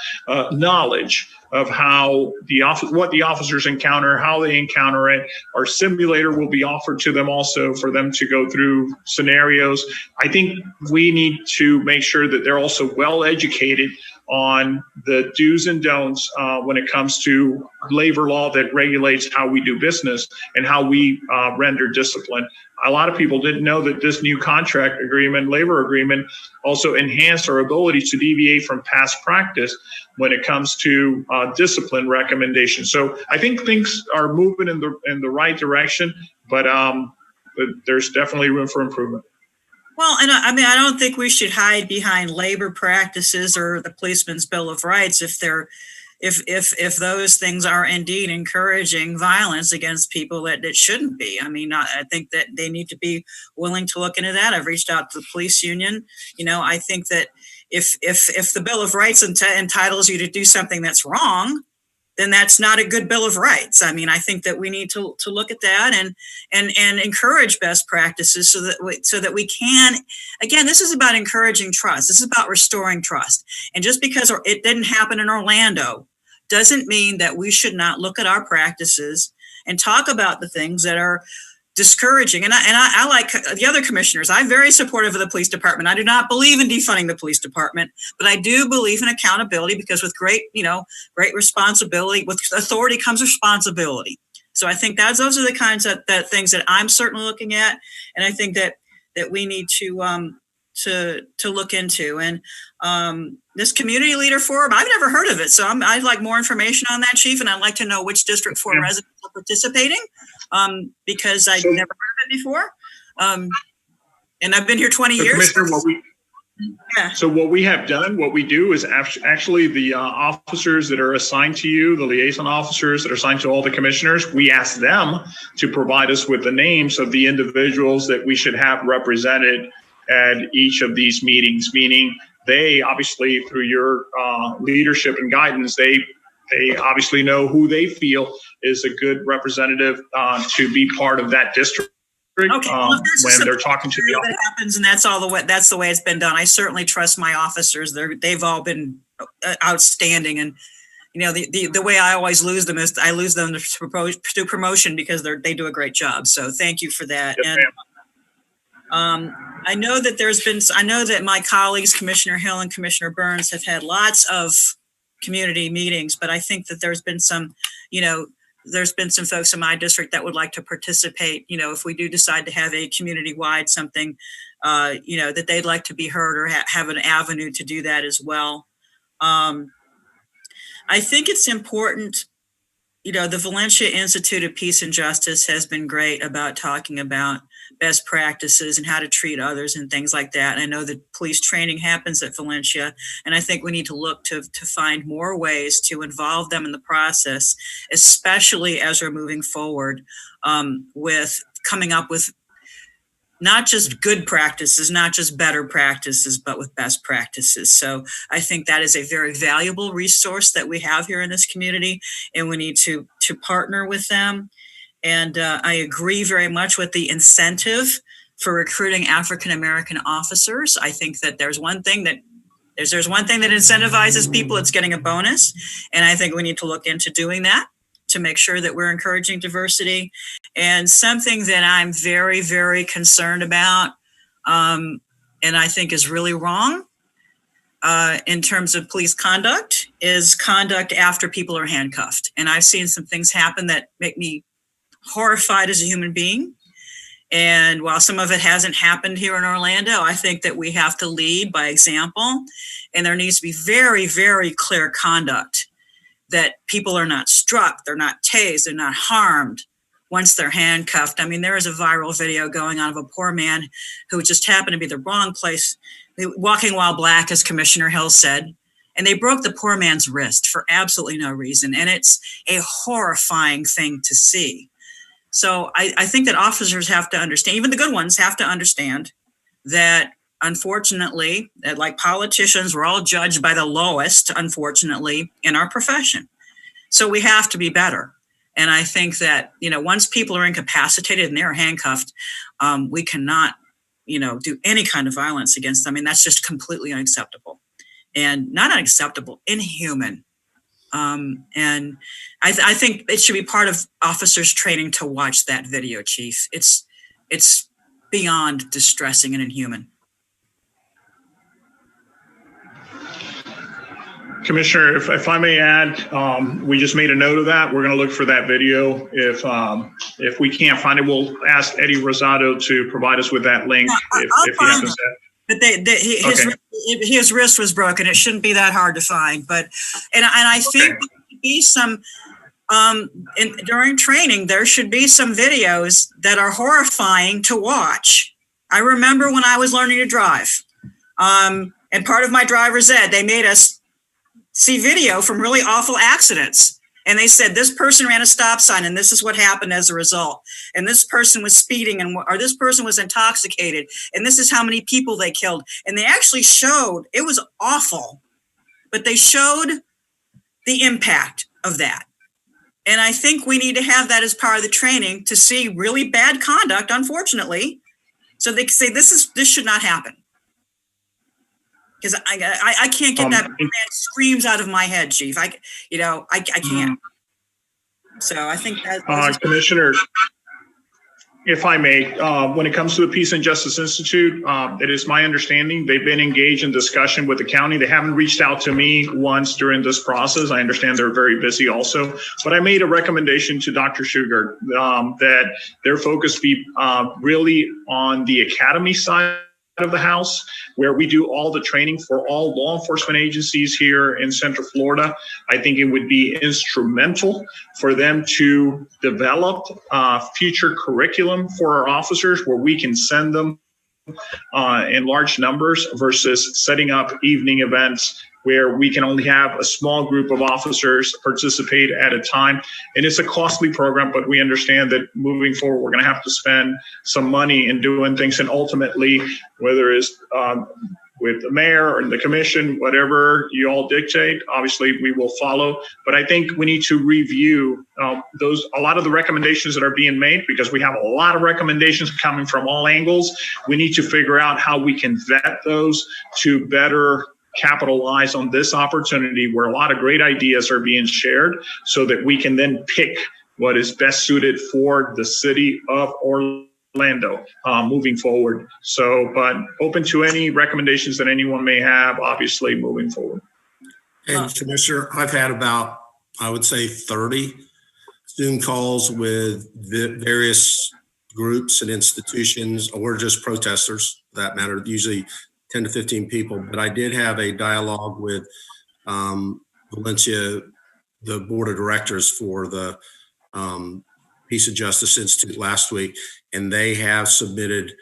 knowledge of what the officers encounter, how they encounter it. Our simulator will be offered to them also for them to go through scenarios. I think we need to make sure that they're also well educated on the do's and don'ts when it comes to labor law that regulates how we do business and how we render discipline. A lot of people didn't know that this new contract agreement, labor agreement, also enhanced our ability to deviate from past practice when it comes to discipline recommendations. So I think things are moving in the right direction, but there's definitely room for improvement. Well, and I don't think we should hide behind labor practices or the Policeman's Bill of Rights if those things are indeed encouraging violence against people that it shouldn't be. I think that they need to be willing to look into that. I've reached out to the police union. I think that if the Bill of Rights entitles you to do something that's wrong, then that's not a good Bill of Rights. I think that we need to look at that and encourage best practices so that we can, again, this is about encouraging trust. This is about restoring trust. And just because it didn't happen in Orlando doesn't mean that we should not look at our practices and talk about the things that are discouraging. And I like the other commissioners. I'm very supportive of the police department. I do not believe in defunding the police department, but I do believe in accountability because with great responsibility, with authority comes responsibility. So I think those are the kinds of things that I'm certainly looking at. And I think that we need to look into. And this community leader forum, I've never heard of it. So I'd like more information on that, Chief. And I'd like to know which District 4 residents are participating. Because I'd never heard of it before. And I've been here 20 years. So what we have done, what we do is actually the officers that are assigned to you, the liaison officers that are assigned to all the commissioners, we ask them to provide us with the names of the individuals that we should have represented at each of these meetings, meaning they obviously through your leadership and guidance, they obviously know who they feel is a good representative to be part of that district. Okay. Well, when they're talking to the officer. That happens, and that's the way it's been done. I certainly trust my officers. They've all been outstanding, and the way I always lose them is I lose them to promotion because they do a great job. So thank you for that. Yes, and I know that my colleagues, Commissioner Hill and Commissioner Burns, have had lots of community meetings, but I think that there's been some folks in my district that would like to participate, if we do decide to have a community-wide something, that they'd like to be heard or have an avenue to do that as well. I think it's important, the Valencia Institute of Peace and Justice has been great about talking about best practices and how to treat others and things like that. And I know that police training happens at Valencia, and I think we need to look to find more ways to involve them in the process, especially as we're moving forward with coming up with not just good practices, not just better practices, but with best practices. So I think that is a very valuable resource that we have here in this community, and we need to partner with them. And I agree very much with the incentive for recruiting African-American officers. I think that there's one thing that incentivizes people, it's getting a bonus. And I think we need to look into doing that to make sure that we're encouraging diversity. And something that I'm very, very concerned about, and I think is really wrong in terms of police conduct, is conduct after people are handcuffed. And I've seen some things happen that make me horrified as a human being. And while some of it hasn't happened here in Orlando, I think that we have to lead by example. And there needs to be very, very clear conduct that people are not struck, they're not tased, they're not harmed once they're handcuffed. I mean, there is a viral video going on of a poor man who just happened to be the wrong place, walking while black, as Commissioner Hill said, and they broke the poor man's wrist for absolutely no reason. And it's a horrifying thing to see. So I think that officers have to understand, even the good ones have to understand that, unfortunately, that like politicians, we're all judged by the lowest, unfortunately, in our profession. So we have to be better. And I think that, once people are incapacitated and they're handcuffed, we cannot, do any kind of violence against them. I mean, that's just completely unacceptable. And not unacceptable, inhuman. And I think it should be part of officers' training to watch that video, Chief. It's beyond distressing and inhuman. Commissioner, if I may add, we just made a note of that. We're going to look for that video. If we can't find it, we'll ask Eddie Rosado to provide us with that link. If he happens to. But his wrist was broken. It shouldn't be that hard to find. But I think there should be some during training. There should be some videos that are horrifying to watch. I remember when I was learning to drive, and part of my driver's ed, they made us see video from really awful accidents. And they said, this person ran a stop sign and this is what happened as a result. And this person was speeding or this person was intoxicated. And this is how many people they killed. And they actually showed, it was awful, but they showed the impact of that. And I think we need to have that as part of the training to see really bad conduct, unfortunately. So they can say, this should not happen. Because I can't get that man screams out of my head, Chief. I can't. So I think that Commissioner, if I may, when it comes to the Peace and Justice Institute, it is my understanding they've been engaged in discussion with the county. They haven't reached out to me once during this process. I understand they're very busy also, but I made a recommendation to Dr. Sugar that their focus be really on the academy side of the house, where we do all the training for all law enforcement agencies here in Central Florida. I think it would be instrumental for them to develop future curriculum for our officers where we can send them in large numbers versus setting up evening events where we can only have a small group of officers participate at a time. And it's a costly program, but we understand that moving forward, we're going to have to spend some money in doing things. And ultimately, whether it's with the mayor or the commission, whatever you all dictate, obviously we will follow. But I think we need to review a lot of the recommendations that are being made, because we have a lot of recommendations coming from all angles. We need to figure out how we can vet those to better capitalize on this opportunity where a lot of great ideas are being shared so that we can then pick what is best suited for the city of Orlando moving forward. So, but open to any recommendations that anyone may have, obviously, moving forward. And Commissioner, I've had about, I would say, 30 Zoom calls with various groups and institutions, or just protesters for that matter, usually 10 to 15 people. But I did have a dialogue with Valencia, the board of directors for the Peace and Justice Institute last week, and they have submitted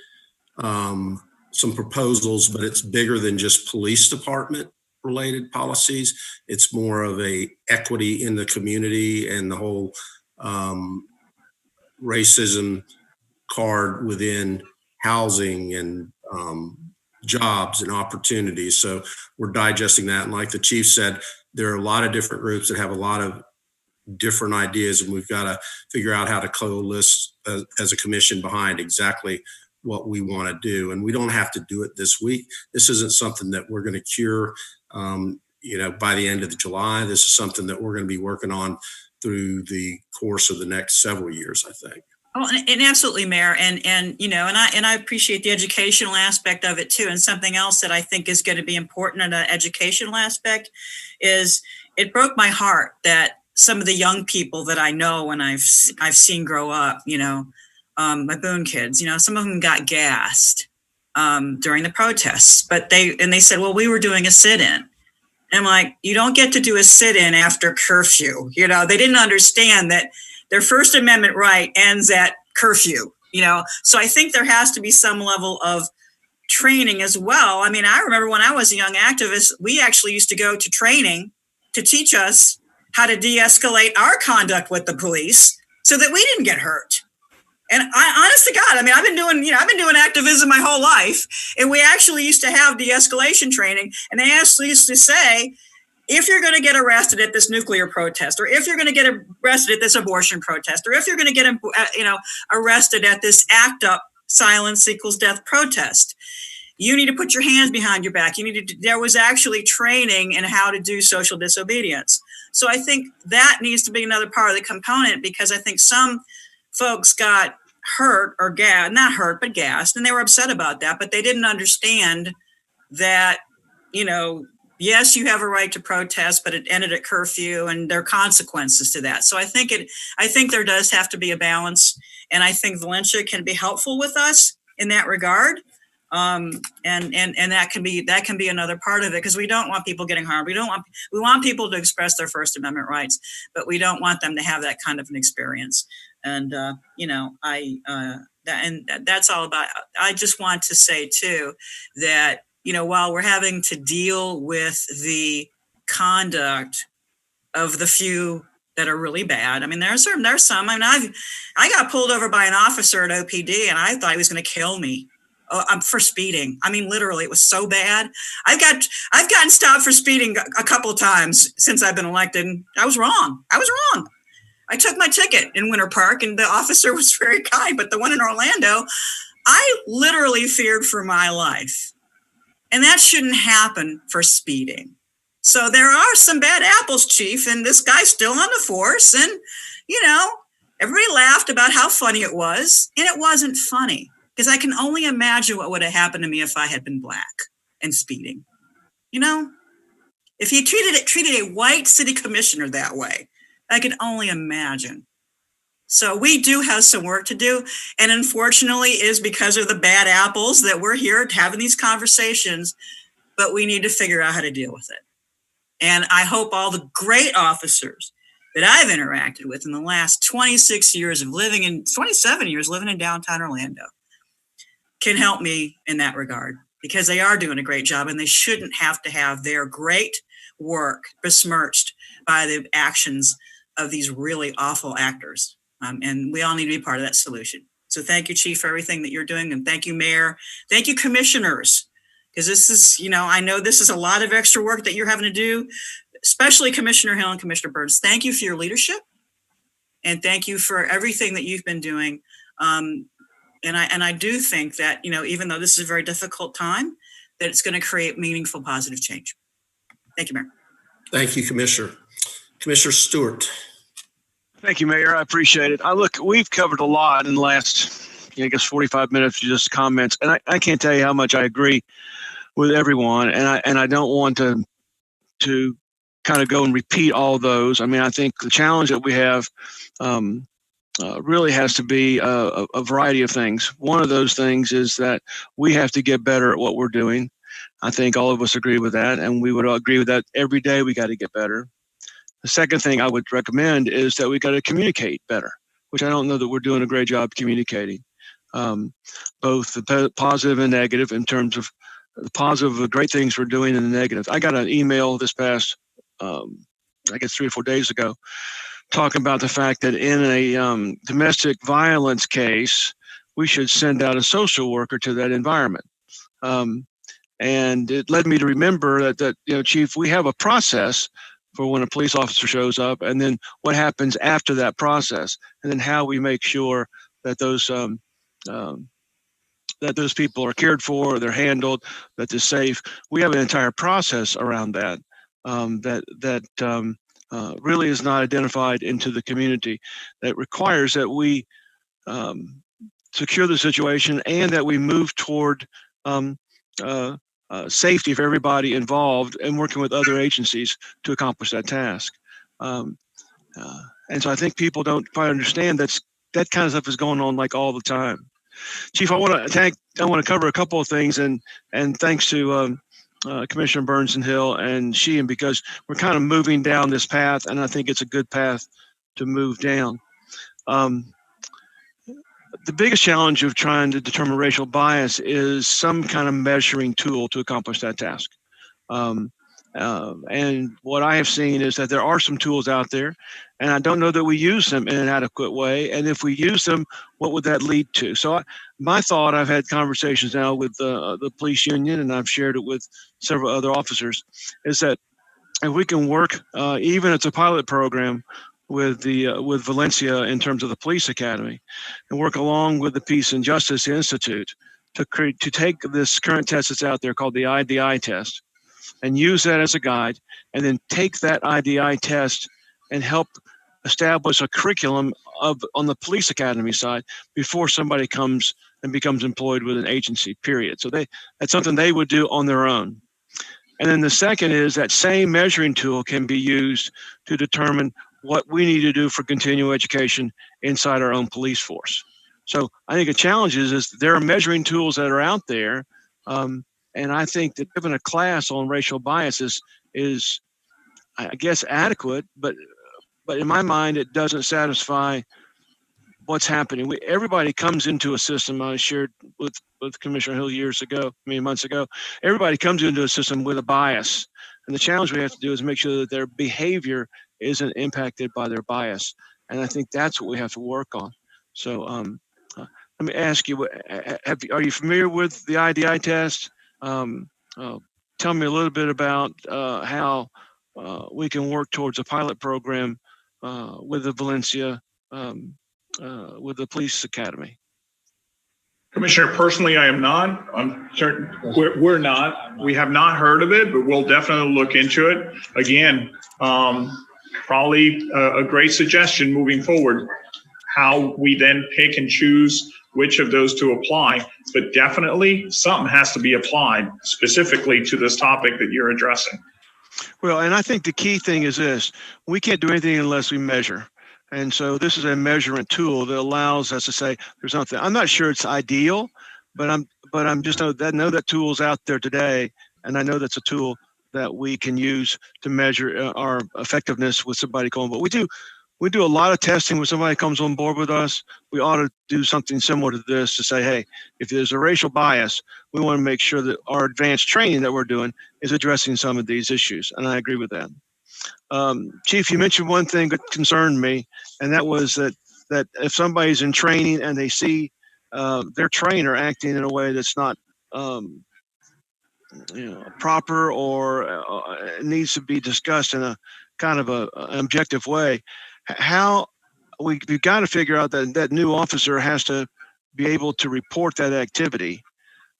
some proposals, but it's bigger than just police department related policies. It's more of a equity in the community and the whole racism card within housing and jobs and opportunities. So we're digesting that. And like the chief said, there are a lot of different groups that have a lot of different ideas, and we've got to figure out how to coalesce as a commission behind exactly what we want to do. And we don't have to do it this week. This isn't something that we're going to cure, by the end of July. This is something that we're going to be working on through the course of the next several years, I think. Oh, and absolutely, Mayor, and I appreciate the educational aspect of it too. And something else that I think is going to be important in an educational aspect is it broke my heart that some of the young people that I know and I've seen grow up, my Boone kids, some of them got gassed during the protests, but they said, well, we were doing a sit-in. And I'm like, you don't get to do a sit-in after curfew. They didn't understand that their First Amendment right ends at curfew, So I think there has to be some level of training as well. I mean, I remember when I was a young activist, we actually used to go to training to teach us how to de-escalate our conduct with the police so that we didn't get hurt. And honest to God, I mean, I've been doing activism my whole life, and we actually used to have de-escalation training, and they actually used to say, if you're going to get arrested at this nuclear protest, or if you're going to get arrested at this abortion protest, or if you're going to get arrested at this ACT UP silence equals death protest, you need to put your hands behind your back. There was actually training in how to do social disobedience. So I think that needs to be another part of the component, because I think some folks got hurt or not hurt, but gassed, and they were upset about that, but they didn't understand that, yes, you have a right to protest, but it ended at curfew and there are consequences to that. So I think there does have to be a balance, and I think Valencia can be helpful with us in that regard. And that can be another part of it, because we don't want people getting harmed. We want people to express their First Amendment rights, but we don't want them to have that kind of an experience. And that's all about. I just want to say too that while we're having to deal with the conduct of the few that are really bad, I mean, there's some. I mean, I got pulled over by an officer at OPD, and I thought he was going to kill me. For speeding. I mean, literally, it was so bad. I've gotten stopped for speeding a couple of times since I've been elected. I was wrong. I took my ticket in Winter Park, and the officer was very kind. But the one in Orlando, I literally feared for my life, and that shouldn't happen for speeding. So there are some bad apples, Chief, and this guy's still on the force. And everybody laughed about how funny it was, and it wasn't funny. Because I can only imagine what would have happened to me if I had been black and speeding. If you treated a white city commissioner that way, I can only imagine. So we do have some work to do. And unfortunately, it is because of the bad apples that we're here having these conversations, but we need to figure out how to deal with it. And I hope all the great officers that I've interacted with in the last 27 years living in downtown Orlando can help me in that regard, because they are doing a great job, and they shouldn't have to have their great work besmirched by the actions of these really awful actors. And we all need to be part of that solution. So thank you, Chief, for everything that you're doing. And thank you, Mayor. Thank you, commissioners, because this is, I know this is a lot of extra work that you're having to do, especially Commissioner Hill and Commissioner Burns. Thank you for your leadership, and thank you for everything that you've been doing. And I do think that, even though this is a very difficult time, that it's going to create meaningful, positive change. Thank you, Mayor. Thank you, Commissioner. Commissioner Stewart. Thank you, Mayor. I appreciate it. Look, we've covered a lot in the last, I guess, 45 minutes, just comments, and I can't tell you how much I agree with everyone, and I don't want to kind of go and repeat all those. I mean, I think the challenge that we have really has to be a variety of things. One of those things is that we have to get better at what we're doing. I think all of us agree with that, and we would all agree with that every day. We got to get better. The second thing I would recommend is that we got to communicate better, which I don't know that we're doing a great job communicating, both the positive and negative in terms of the positive, the great things we're doing, and the negative. I got an email this past, I guess 3 or 4 days ago, talking about the fact that in a domestic violence case, we should send out a social worker to that environment. And it led me to remember that Chief, we have a process for when a police officer shows up, and then what happens after that process, and then how we make sure that those people are cared for, they're handled, that they're safe. We have an entire process around that really is not identified into the community, that requires that we secure the situation and that we move toward safety for everybody involved and working with other agencies to accomplish that task. And so I think people don't quite understand that kind of stuff is going on like all the time. Chief, I want to cover a couple of things, and thanks to Commissioner Burns and Hill and Sheehan, because we're kind of moving down this path, and I think it's a good path to move down. The biggest challenge of trying to determine racial bias is some kind of measuring tool to accomplish that task. And what I have seen is that there are some tools out there, and I don't know that we use them in an adequate way. And if we use them, what would that lead to? So my thought, I've had conversations now with the police union, and I've shared it with several other officers, is that if we can work, even it's a pilot program with Valencia in terms of the police academy, and work along with the Peace and Justice Institute to take this current test that's out there called the IDI test, and use that as a guide, and then take that IDI test and help establish a curriculum on the police academy side before somebody comes and becomes employed with an agency, period. So that's something they would do on their own. And then the second is that same measuring tool can be used to determine what we need to do for continuing education inside our own police force. So I think a challenge is there are measuring tools that are out there, and I think that given a class on racial biases is, I guess, adequate, but in my mind, it doesn't satisfy what's happening. Everybody comes into a system. I shared with Commissioner Hill months ago. Everybody comes into a system with a bias, and the challenge we have to do is make sure that their behavior isn't impacted by their bias. And I think that's what we have to work on. So let me ask you, are you familiar with the IDI test? Tell me a little bit about how we can work towards a pilot program with the Valencia, with the police academy. Commissioner, personally, I am not. I'm certain we're not. We have not heard of it, but we'll definitely look into it. Again, probably a great suggestion moving forward, how we then pick and choose which of those to apply. But definitely something has to be applied specifically to this topic that you're addressing. Well, and I think the key thing is this: we can't do anything unless we measure. And so this is a measurement tool that allows us to say there's something. I'm not sure it's ideal, but I'm just know that tool's out there today, and I know that's a tool that we can use to measure our effectiveness with somebody going. But we do a lot of testing when somebody comes on board with us. We ought to do something similar to this to say, hey, if there's a racial bias, we want to make sure that our advanced training that we're doing is addressing some of these issues. And I agree with that. Chief, you mentioned one thing that concerned me, and that was that if somebody's in training and they see their trainer acting in a way that's not proper or needs to be discussed in a kind of an objective way, how we've got to figure out that new officer has to be able to report that activity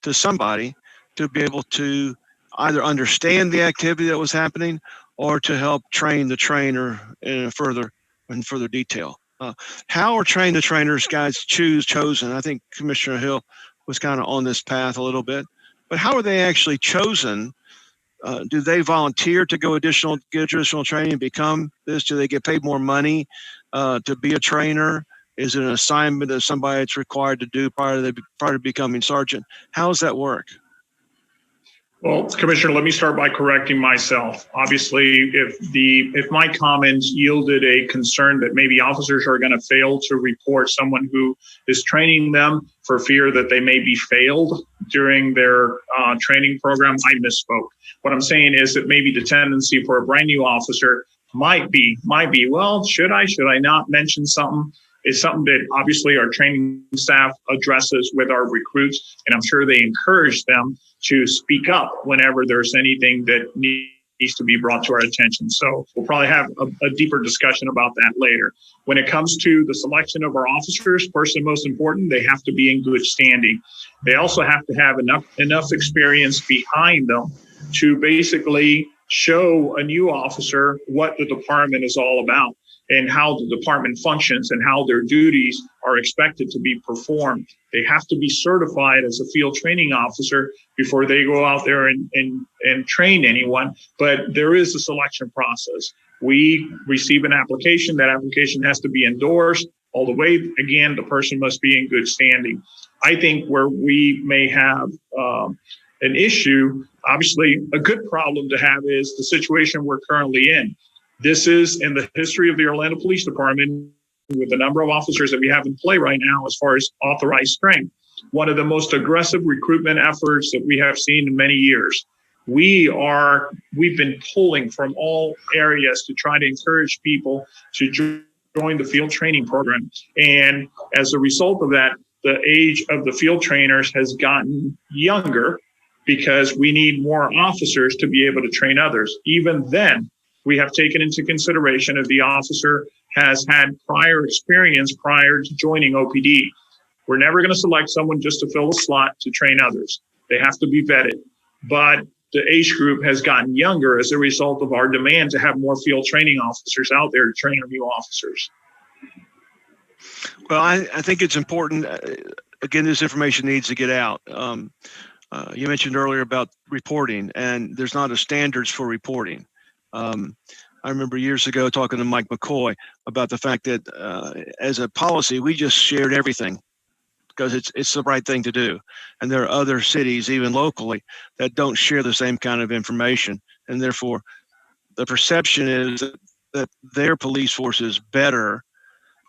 to somebody to be able to either understand the activity that was happening or to help train the trainer in further detail. How are train the trainers guys chosen? I think Commissioner Hill was kind of on this path a little bit, but how are they actually chosen? Do they volunteer to go get additional training, become this? Do they get paid more money to be a trainer? Is it an assignment that somebody that's required to do prior to becoming sergeant? How does that work? Well, Commissioner, let me start by correcting myself. Obviously, if my comments yielded a concern that maybe officers are going to fail to report someone who is training them for fear that they may be failed during their training program, I misspoke. What I'm saying is that maybe the tendency for a brand new officer might be, well, should I not mention something? It's something that obviously our training staff addresses with our recruits, and I'm sure they encourage them to speak up whenever there's anything that needs to be brought to our attention. So we'll probably have a deeper discussion about that later. When it comes to the selection of our officers, first and most important, they have to be in good standing. They also have to have enough experience behind them to basically show a new officer what the department is all about and how the department functions and how their duties are expected to be performed. They have to be certified as a field training officer before they go out there and train anyone. But there is a selection process. We receive an application. That application has to be endorsed all the way. Again, the person must be in good standing. I think where we may have an issue, obviously a good problem to have, is the situation we're currently in. This is in the history of the Orlando Police Department, with the number of officers that we have in play right now as far as authorized strength, one of the most aggressive recruitment efforts that we have seen in many years. We've been pulling from all areas to try to encourage people to join the field training program. And as a result of that, the age of the field trainers has gotten younger because we need more officers to be able to train others. Even then, we have taken into consideration if the officer has had prior experience prior to joining OPD. We're never going to select someone just to fill a slot to train others. They have to be vetted. But the age group has gotten younger as a result of our demand to have more field training officers out there to train our new officers. Well, I think it's important. Again, this information needs to get out. You mentioned earlier about reporting, and there's not a standards for reporting. I remember years ago talking to Mike McCoy about the fact that as a policy, we just shared everything because it's the right thing to do. And there are other cities, even locally, that don't share the same kind of information. And therefore, the perception is that their police force is better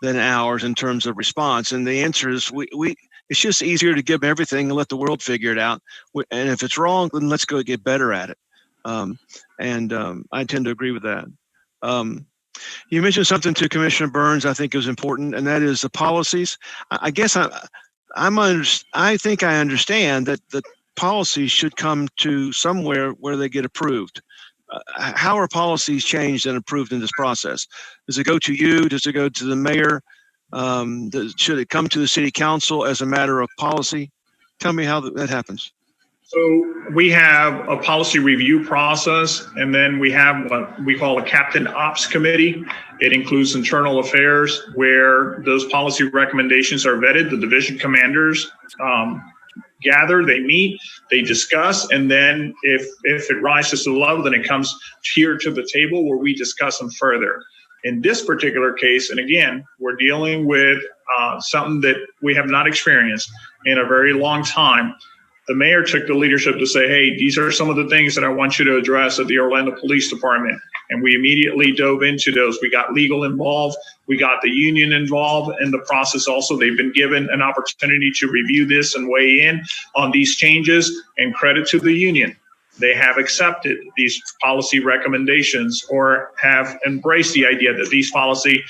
than ours in terms of response. And the answer is it's just easier to give everything and let the world figure it out. And if it's wrong, then let's go get better at it. I tend to agree with that. You mentioned something to Commissioner Burns I think is important, and that is the policies. I guess I think I understand that the policies should come to somewhere where they get approved. How are policies changed and approved in this process? Does it go to you? Does it go to the mayor? Should it come to the city council as a matter of policy? Tell me how that happens. So we have a policy review process, and then we have what we call a captain ops committee. It includes internal affairs where those policy recommendations are vetted. The division commanders gather, they meet, they discuss, and then if it rises to the level, then it comes here to the table where we discuss them further. In this particular case, and again, we're dealing with something that we have not experienced in a very long time. The mayor took the leadership to say, hey, these are some of the things that I want you to address at the Orlando Police Department. And we immediately dove into those. We got legal involved. We got the union involved in the process also. They've been given an opportunity to review this and weigh in on these changes, and credit to the union. They have accepted these policy recommendations or have embraced the idea that these policy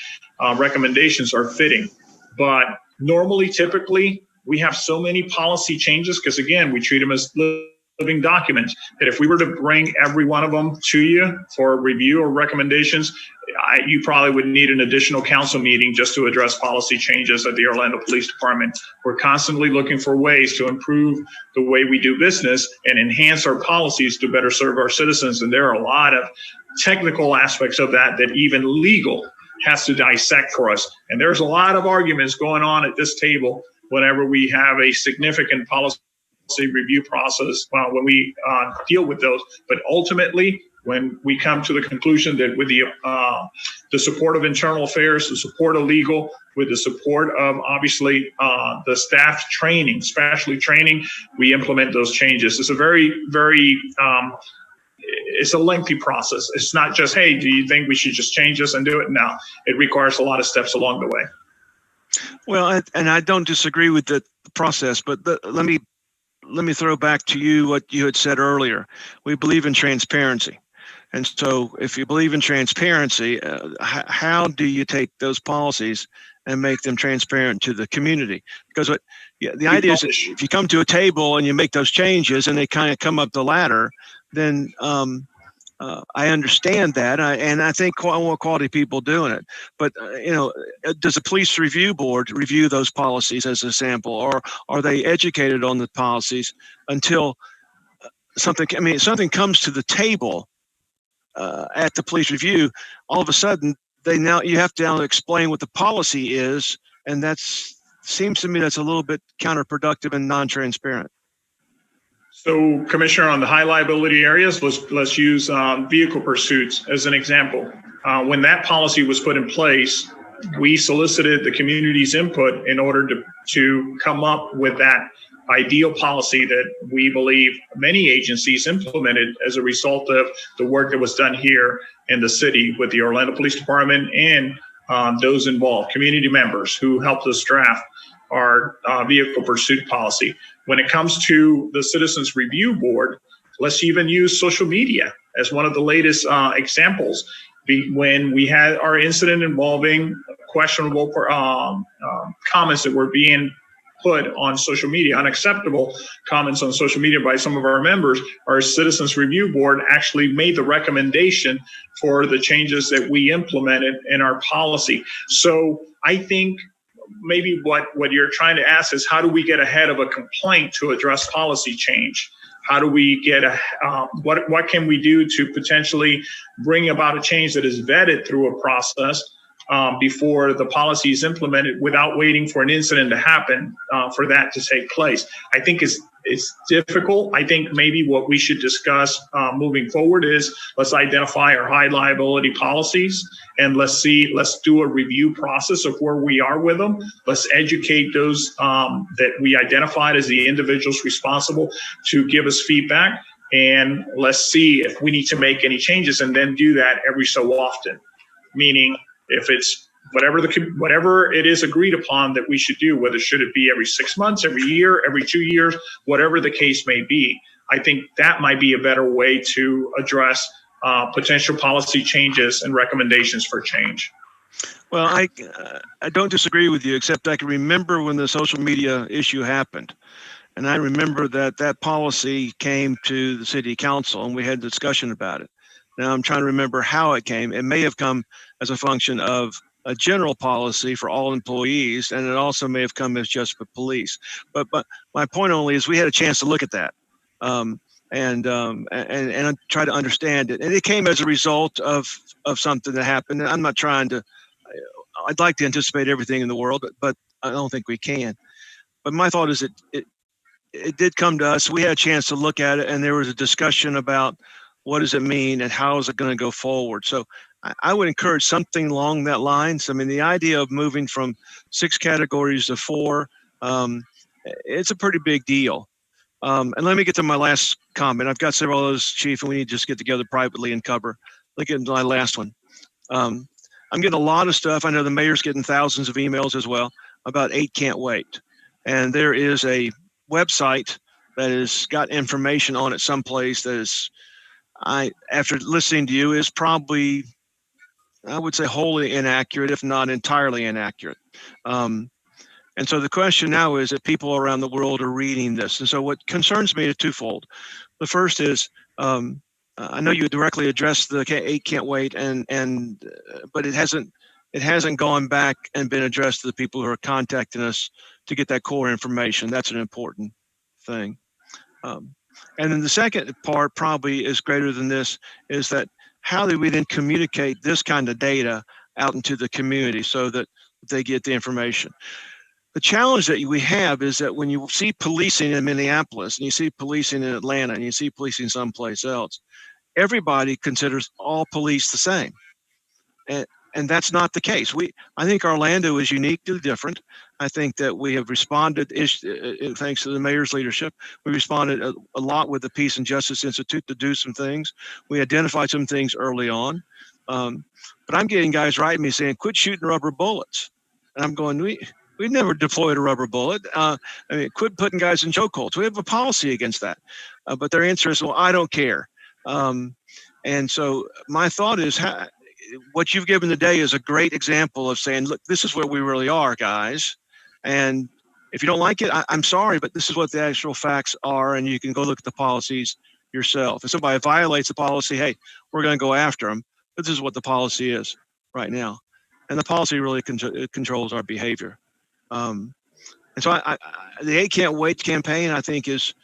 recommendations are fitting. But normally, typically, we have so many policy changes because, again, we treat them as living documents that if we were to bring every one of them to you for review or recommendations, you probably would need an additional council meeting just to address policy changes at the Orlando Police Department. We're constantly looking for ways to improve the way we do business and enhance our policies to better serve our citizens. And there are a lot of technical aspects of that even legal has to dissect for us. And there's a lot of arguments going on at this table whenever we have a significant policy review process when we deal with those. But ultimately, when we come to the conclusion that with the support of internal affairs, the support of legal, with the support of obviously the staff training, especially training, we implement those changes. It's a very, very it's a lengthy process. It's not just, hey, do you think we should just change this and do it? No, it requires a lot of steps along the way. Well, and I don't disagree with the process, but let me throw back to you what you had said earlier. We believe in transparency. And so if you believe in transparency, how do you take those policies and make them transparent to the community? Because the idea is that if you come to a table and you make those changes and they kind of come up the ladder, then I understand that, and I think I want quality people doing it. But does a police review board review those policies as a sample, or are they educated on the policies until something comes to the table at the police review? All of a sudden, you have to now explain what the policy is, and seems to me that's a little bit counterproductive and non-transparent. So, Commissioner, on the high liability areas, let's use vehicle pursuits as an example. When that policy was put in place, we solicited the community's input in order to come up with that ideal policy that we believe many agencies implemented as a result of the work that was done here in the city with the Orlando Police Department and those involved, community members who helped us draft our vehicle pursuit policy. When it comes to the Citizens Review Board, let's even use social media as one of the latest examples. When we had our incident involving questionable comments that were being put on social media, unacceptable comments on social media by some of our members, our Citizens Review Board actually made the recommendation for the changes that we implemented in our policy. So I think maybe what you're trying to ask is, how do we get ahead of a complaint to address policy change? How do we get what can we do to potentially bring about a change that is vetted through a process before the policy is implemented without waiting for an incident to happen for that to take place? I think it's difficult. I think maybe what we should discuss moving forward is, let's identify our high liability policies and let's do a review process of where we are with them. Let's educate those that we identified as the individuals responsible to give us feedback, and let's see if we need to make any changes, and then do that every so often. Meaning, if it's whatever it is agreed upon that we should do, whether should it be every 6 months, every year, every 2 years, whatever the case may be, I think that might be a better way to address potential policy changes and recommendations for change. Well, I don't disagree with you, except I can remember when the social media issue happened. And I remember that policy came to the city council and we had a discussion about it. Now I'm trying to remember how it came. It may have come as a function of a general policy for all employees, and it also may have come as just for police. But my point only is we had a chance to look at that and try to understand it. And it came as a result of something that happened. And I'm not trying to. I'd like to anticipate everything in the world, but I don't think we can. But my thought is it did come to us. We had a chance to look at it, and there was a discussion about what does it mean and how is it going to go forward. So I would encourage something along that lines. I mean, the idea of moving from 6 categories to 4, it's a pretty big deal. And let me get to my last comment. I've got several of those, Chief, and we need to just get together privately and cover. Look at my last one. I'm getting a lot of stuff. I know the mayor's getting thousands of emails as well about 8 Can't Wait. And there is a website that has got information on it someplace that is, after listening to you, is probably, I would say, wholly inaccurate, if not entirely inaccurate. And so the question now is that people around the world are reading this. And so what concerns me is twofold. The first is I know you directly addressed the 8 can't wait, but it hasn't gone back and been addressed to the people who are contacting us to get that core information. That's an important thing. And then the second part probably is greater than this, is that how do we then communicate this kind of data out into the community so that they get the information? The challenge that we have is that when you see policing in Minneapolis and you see policing in Atlanta and you see policing someplace else, everybody considers all police the same. And that's not the case. I think Orlando is uniquely different. I think that we have responded, thanks to the mayor's leadership, we responded a lot with the Peace and Justice Institute to do some things. We identified some things early on. But I'm getting guys writing me saying, quit shooting rubber bullets. And I'm going, we never deployed a rubber bullet. Quit putting guys in chokeholds. We have a policy against that. But their answer is, well, I don't care. And so my thought is, what you've given today is a great example of saying, look, this is where we really are, guys. And if you don't like it, I'm sorry, but this is what the actual facts are. And you can go look at the policies yourself. If somebody violates the policy, hey, we're going to go after them. But this is what the policy is right now. And the policy really controls our behavior. And so the 8 Can't Wait campaign, I think, is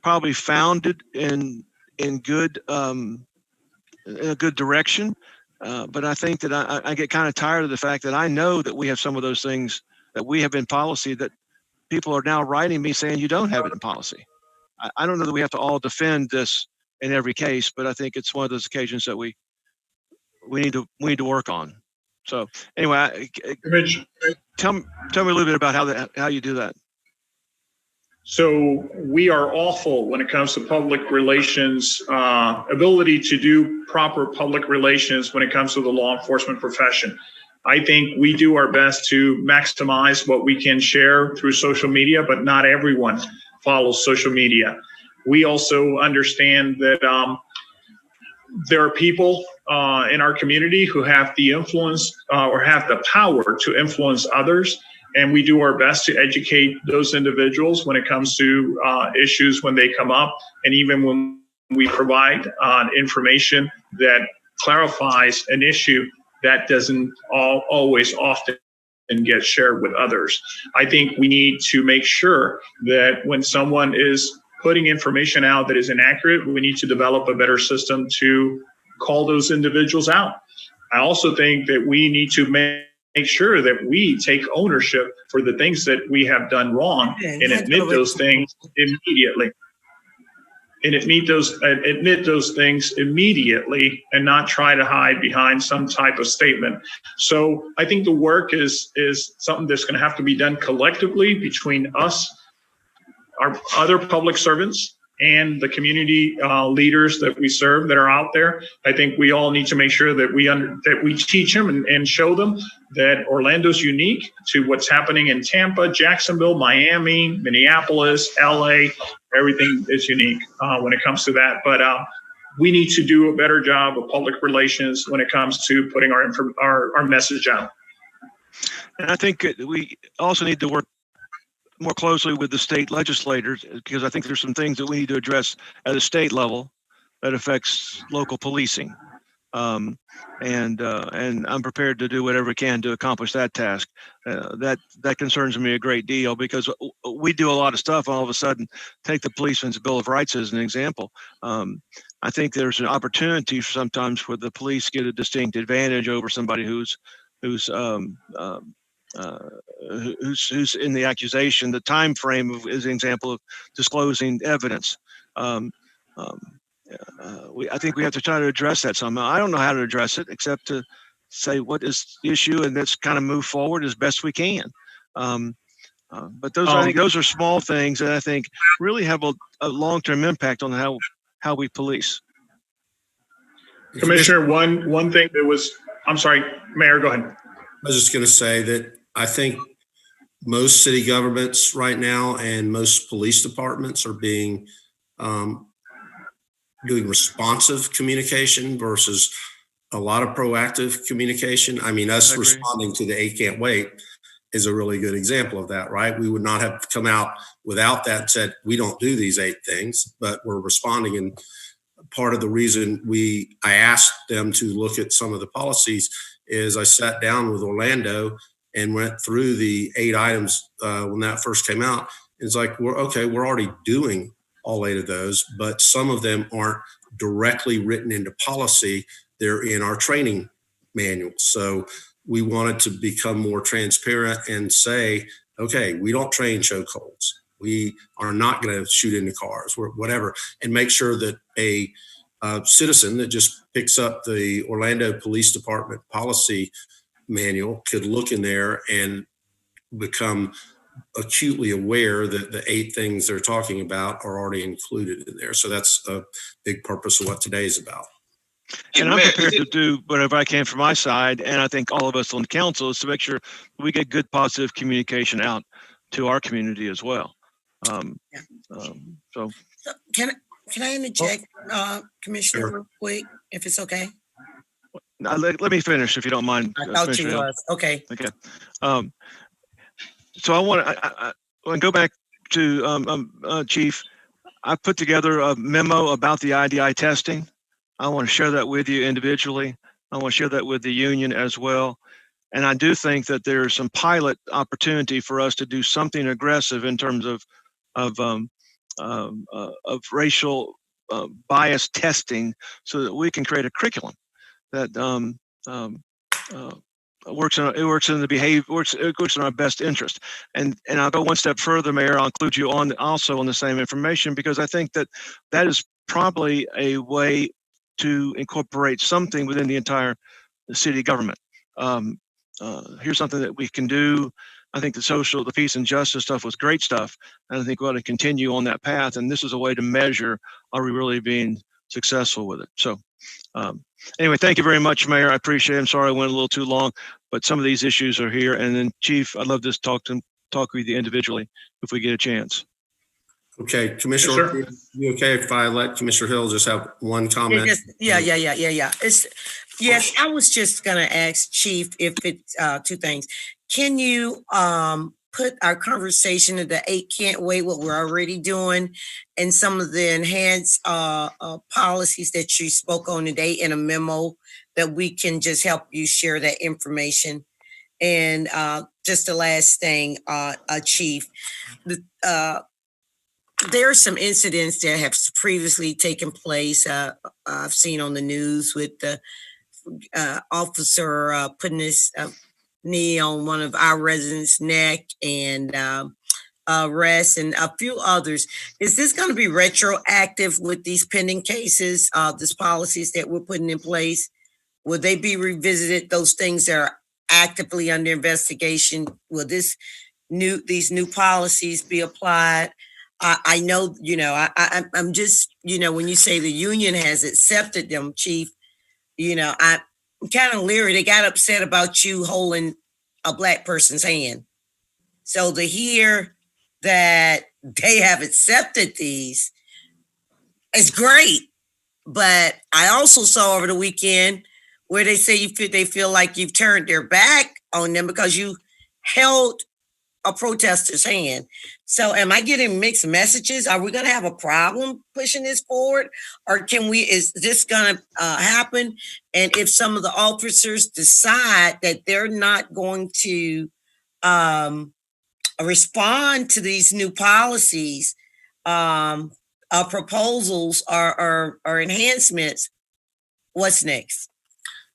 probably founded in good, in a good direction. But I think that I get kind of tired of the fact that I know that we have some of those things that we have in policy that people are now writing me saying you don't have it in policy. I don't know that we have to all defend this in every case, but I think it's one of those occasions that we need to work on. So anyway, tell me a little bit about how you do that. So we are awful when it comes to public relations, ability to do proper public relations when it comes to the law enforcement profession. I think we do our best to maximize what we can share through social media, but not everyone follows social media. We also understand that there are people in our community who have the influence or have the power to influence others. And we do our best to educate those individuals when it comes to issues when they come up. And even when we provide information that clarifies an issue, that doesn't always often get shared with others. I think we need to make sure that when someone is putting information out that is inaccurate, we need to develop a better system to call those individuals out. I also think that we need to make sure that we take ownership for the things that we have done wrong and admit those things immediately. And admit those things immediately and not try to hide behind some type of statement. So I think the work is something that's going to have to be done collectively between us, our other public servants, and the community leaders that we serve that are out there. I think we all need to make sure that we teach them and show them that Orlando's unique to what's happening in Tampa, Jacksonville, Miami, Minneapolis, LA. Everything is unique when it comes to that. But we need to do a better job of public relations when it comes to putting our message out. And I think we also need to work more closely with the state legislators, because I think there's some things that we need to address at a state level that affects local policing. And I'm prepared to do whatever we can to accomplish that task. That concerns me a great deal, because we do a lot of stuff. All of a sudden, take the Policeman's Bill of Rights as an example. I think there's an opportunity sometimes for the police get a distinct advantage over somebody who's in the accusation. The time frame is an example of disclosing evidence. I think we have to try to address that somehow. I don't know how to address it except to say what is the issue, and let's kind of move forward as best we can. But those, I think those are small things that I think really have a long-term impact on how we police. Commissioner, one thing that was, I'm sorry, Mayor, go ahead. I was just going to say that I think most city governments right now and most police departments are doing responsive communication versus a lot of proactive communication. I mean, us responding to the 8 Can't Wait is a really good example of that, right? We would not have come out without that and said, we don't do these 8 things, but we're responding in part of the reason I asked them to look at some of the policies is I sat down with Orlando and went through the 8 items when that first came out. It's like, we're already doing all 8 of those, but some of them aren't directly written into policy. They're in our training manual. So we wanted to become more transparent and say, okay, we don't train chokeholds. We are not going to shoot into cars, whatever, and make sure that a citizen that just picks up the Orlando Police Department policy manual could look in there and become acutely aware that the 8 things they're talking about are already included in there. So that's a big purpose of what today is about. And I'm prepared to do whatever I can from my side, and I think all of us on the council, is to make sure we get good positive communication out to our community as well. So can I interject, Commissioner, Sure. real quick, if it's okay? let me finish if you don't mind. I thought you Commissioner Hill. was. Okay. Okay. So I want to go back to Chief. I put together a memo about the IDI testing. I want to share that with you individually. I want to share that with the union as well. And I do think that there's some pilot opportunity for us to do something aggressive in terms of racial bias testing, so that we can create a curriculum that works in the behavior, it works in our best interest. And I'll go one step further, Mayor. I'll include you also on the same information, because I think that is probably a way to incorporate something within the entire city government. Here's something that we can do. I think the peace and justice stuff was great stuff, and I think we ought to continue on that path. And this is a way to measure, are we really being successful with it? So anyway, thank you very much, Mayor. I appreciate it. I'm sorry I went a little too long, but some of these issues are here. And then Chief, I'd love to talk with you individually if we get a chance. Okay, Commissioner, Yes, you okay if I let Commissioner Hill just have one comment? Yeah. Yes, I was just gonna ask Chief if it's 2 things. Can you put our conversation into 8 can't wait, what we're already doing, and some of the enhanced policies that you spoke on today in a memo that we can just help you share that information? And just the last thing, Chief, there are some incidents that have previously taken place. I've seen on the news with the officer putting his knee on one of our residents' neck and arrest and a few others. Is this going to be retroactive with these pending cases, these policies that we're putting in place? Will they be revisited? Those things that are actively under investigation, will these new policies be applied? I know, I'm just, when you say the union has accepted them, Chief, I'm kind of leery. They got upset about you holding a Black person's hand. So to hear that they have accepted these is great. But I also saw over the weekend where they say they feel like you've turned their back on them because you held a protester's hand. So am I getting mixed messages? Are we going to have a problem pushing this forward? Or is this going to happen? And if some of the officers decide that they're not going to respond to these new policies, proposals or enhancements, what's next?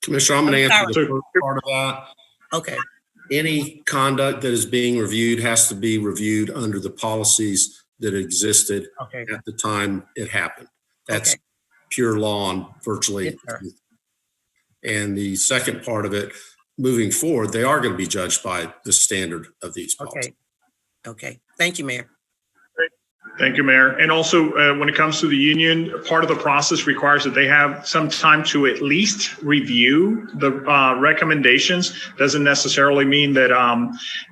Commissioner, I'm going to answer the first part of that. Okay. Any conduct that is being reviewed has to be reviewed under the policies that existed at the time it happened. That's pure law on virtually. Yes, and the second part of it, moving forward, they are going to be judged by the standard of these policies. Okay. Thank you, Mayor. Thank you, Mayor. And also, when it comes to the union, part of the process requires that they have some time to at least review the recommendations. Doesn't necessarily mean that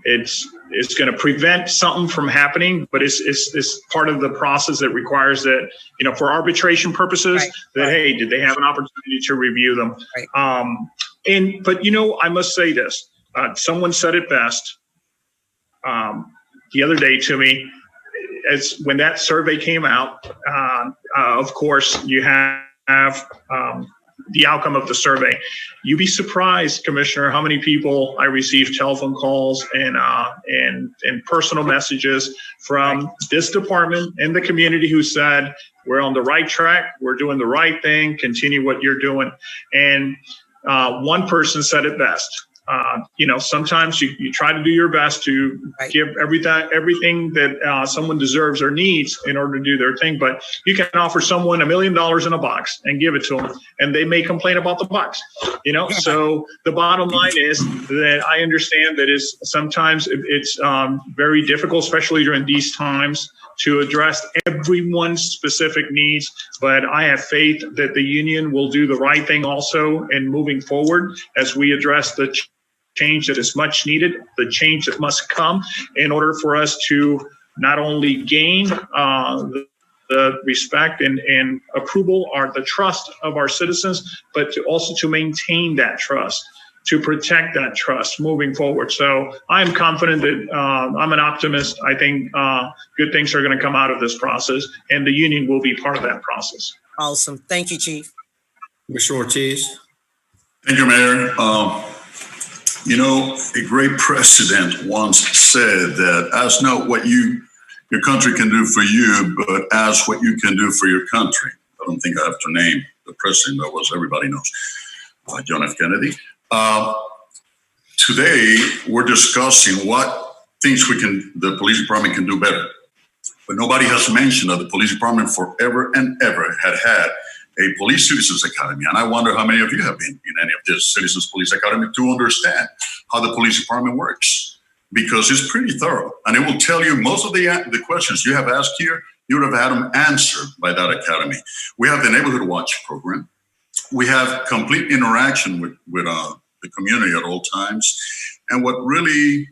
it's going to prevent something from happening, but it's part of the process that requires that, for arbitration purposes, hey, did they have an opportunity to review them? Right. But I must say this. Someone said it best the other day to me. As when that survey came out, of course, you had have the outcome of the survey. You'd be surprised, Commissioner, how many people I receive telephone calls and personal messages from this department and the community who said, we're on the right track, we're doing the right thing, continue what you're doing. And one person said it best. Sometimes you try to do your best to give everything that someone deserves or needs in order to do their thing. But you can offer someone $1 million in a box and give it to them, and they may complain about the box. So the bottom line is that I understand that sometimes it's very difficult, especially during these times, to address everyone's specific needs. But I have faith that the union will do the right thing also in moving forward as we address the change that is much needed, the change that must come in order for us to not only gain the respect and approval or the trust of our citizens, but to maintain that trust, to protect that trust moving forward. So I'm confident that I'm an optimist. I think good things are going to come out of this process, and the union will be part of that process. Awesome. Thank you, Chief. Commissioner Ortiz. Thank you, Mayor. A great president once said that ask not what your country can do for you, but ask what you can do for your country. I don't think I have to name the president, that was everybody knows, John F. Kennedy. Today, we're discussing what things the police department can do better. But nobody has mentioned that the police department forever and ever had a police citizens academy. And I wonder how many of you have been in any of this citizens police academy to understand how the police department works, because it's pretty thorough. And it will tell you most of the questions you have asked here, you would have had them answered by that academy. We have the Neighborhood Watch program. We have complete interaction with the community at all times. And what really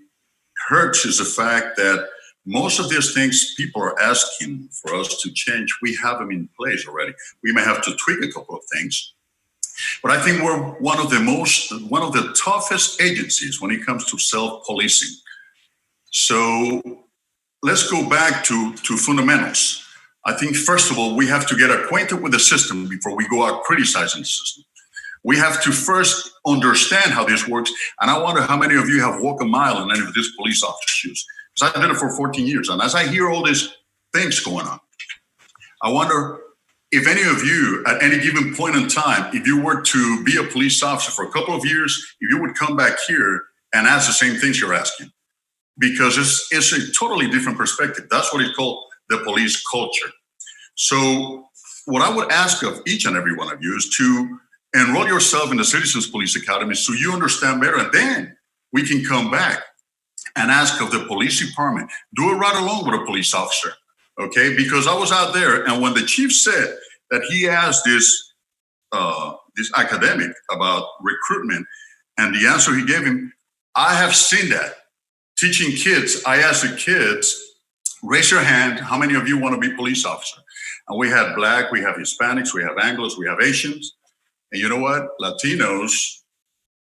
hurts is the fact that most of these things people are asking for us to change, we have them in place already. We may have to tweak a couple of things, but I think we're one of the toughest agencies when it comes to self-policing. So let's go back to fundamentals. I think, first of all, we have to get acquainted with the system before we go out criticizing the system. We have to first understand how this works. And I wonder how many of you have walked a mile in any of these police officer shoes. Because I did it for 14 years. And as I hear all these things going on, I wonder if any of you at any given point in time, if you were to be a police officer for a couple of years, if you would come back here and ask the same things you're asking. Because it's a totally different perspective. That's what it's called, the police culture. So what I would ask of each and every one of you is to enroll yourself in the Citizens Police Academy so you understand better. And then we can come back and ask of the police department, do it right along with a police officer, okay? Because I was out there, and when the chief said that he asked this academic about recruitment, and the answer he gave him, I have seen that. Teaching kids, I asked the kids, raise your hand, how many of you want to be police officer? And we had Black, we have Hispanics, we have Anglos, we have Asians, and you know what? Latinos,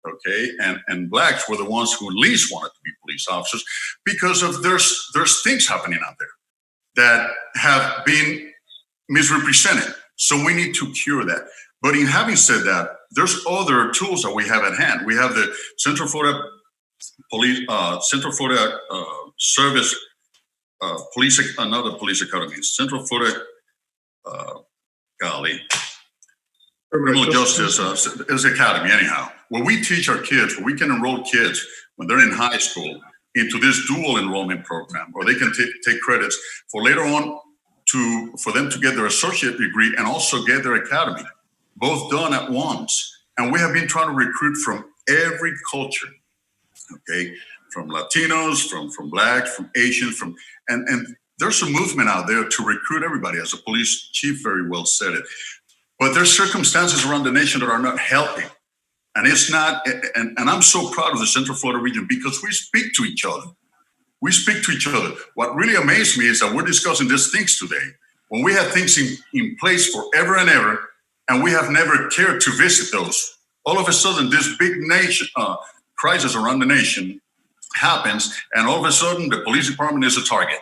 okay, and Blacks were the ones who least wanted to be police officers because of there's things happening out there that have been misrepresented. So we need to cure that. But in having said that, there's other tools that we have at hand. We have the Central Florida Police, Service Police, another police academy, Central Florida, Criminal Justice is academy anyhow, where we teach our kids, where we can enroll kids when they're in high school into this dual enrollment program, or they can take credits for later on for them to get their associate degree and also get their academy, both done at once. And we have been trying to recruit from every culture, okay, from Latinos, from Blacks, from Asians, and there's a movement out there to recruit everybody, as the police chief very well said it. But there's circumstances around the nation that are not helping. And it's not, and I'm so proud of the Central Florida region because we speak to each other. We speak to each other. What really amazed me is that we're discussing these things today when we have things in place forever and ever, and we have never cared to visit those. All of a sudden, this big nation crisis around the nation happens, and all of a sudden, the police department is a target.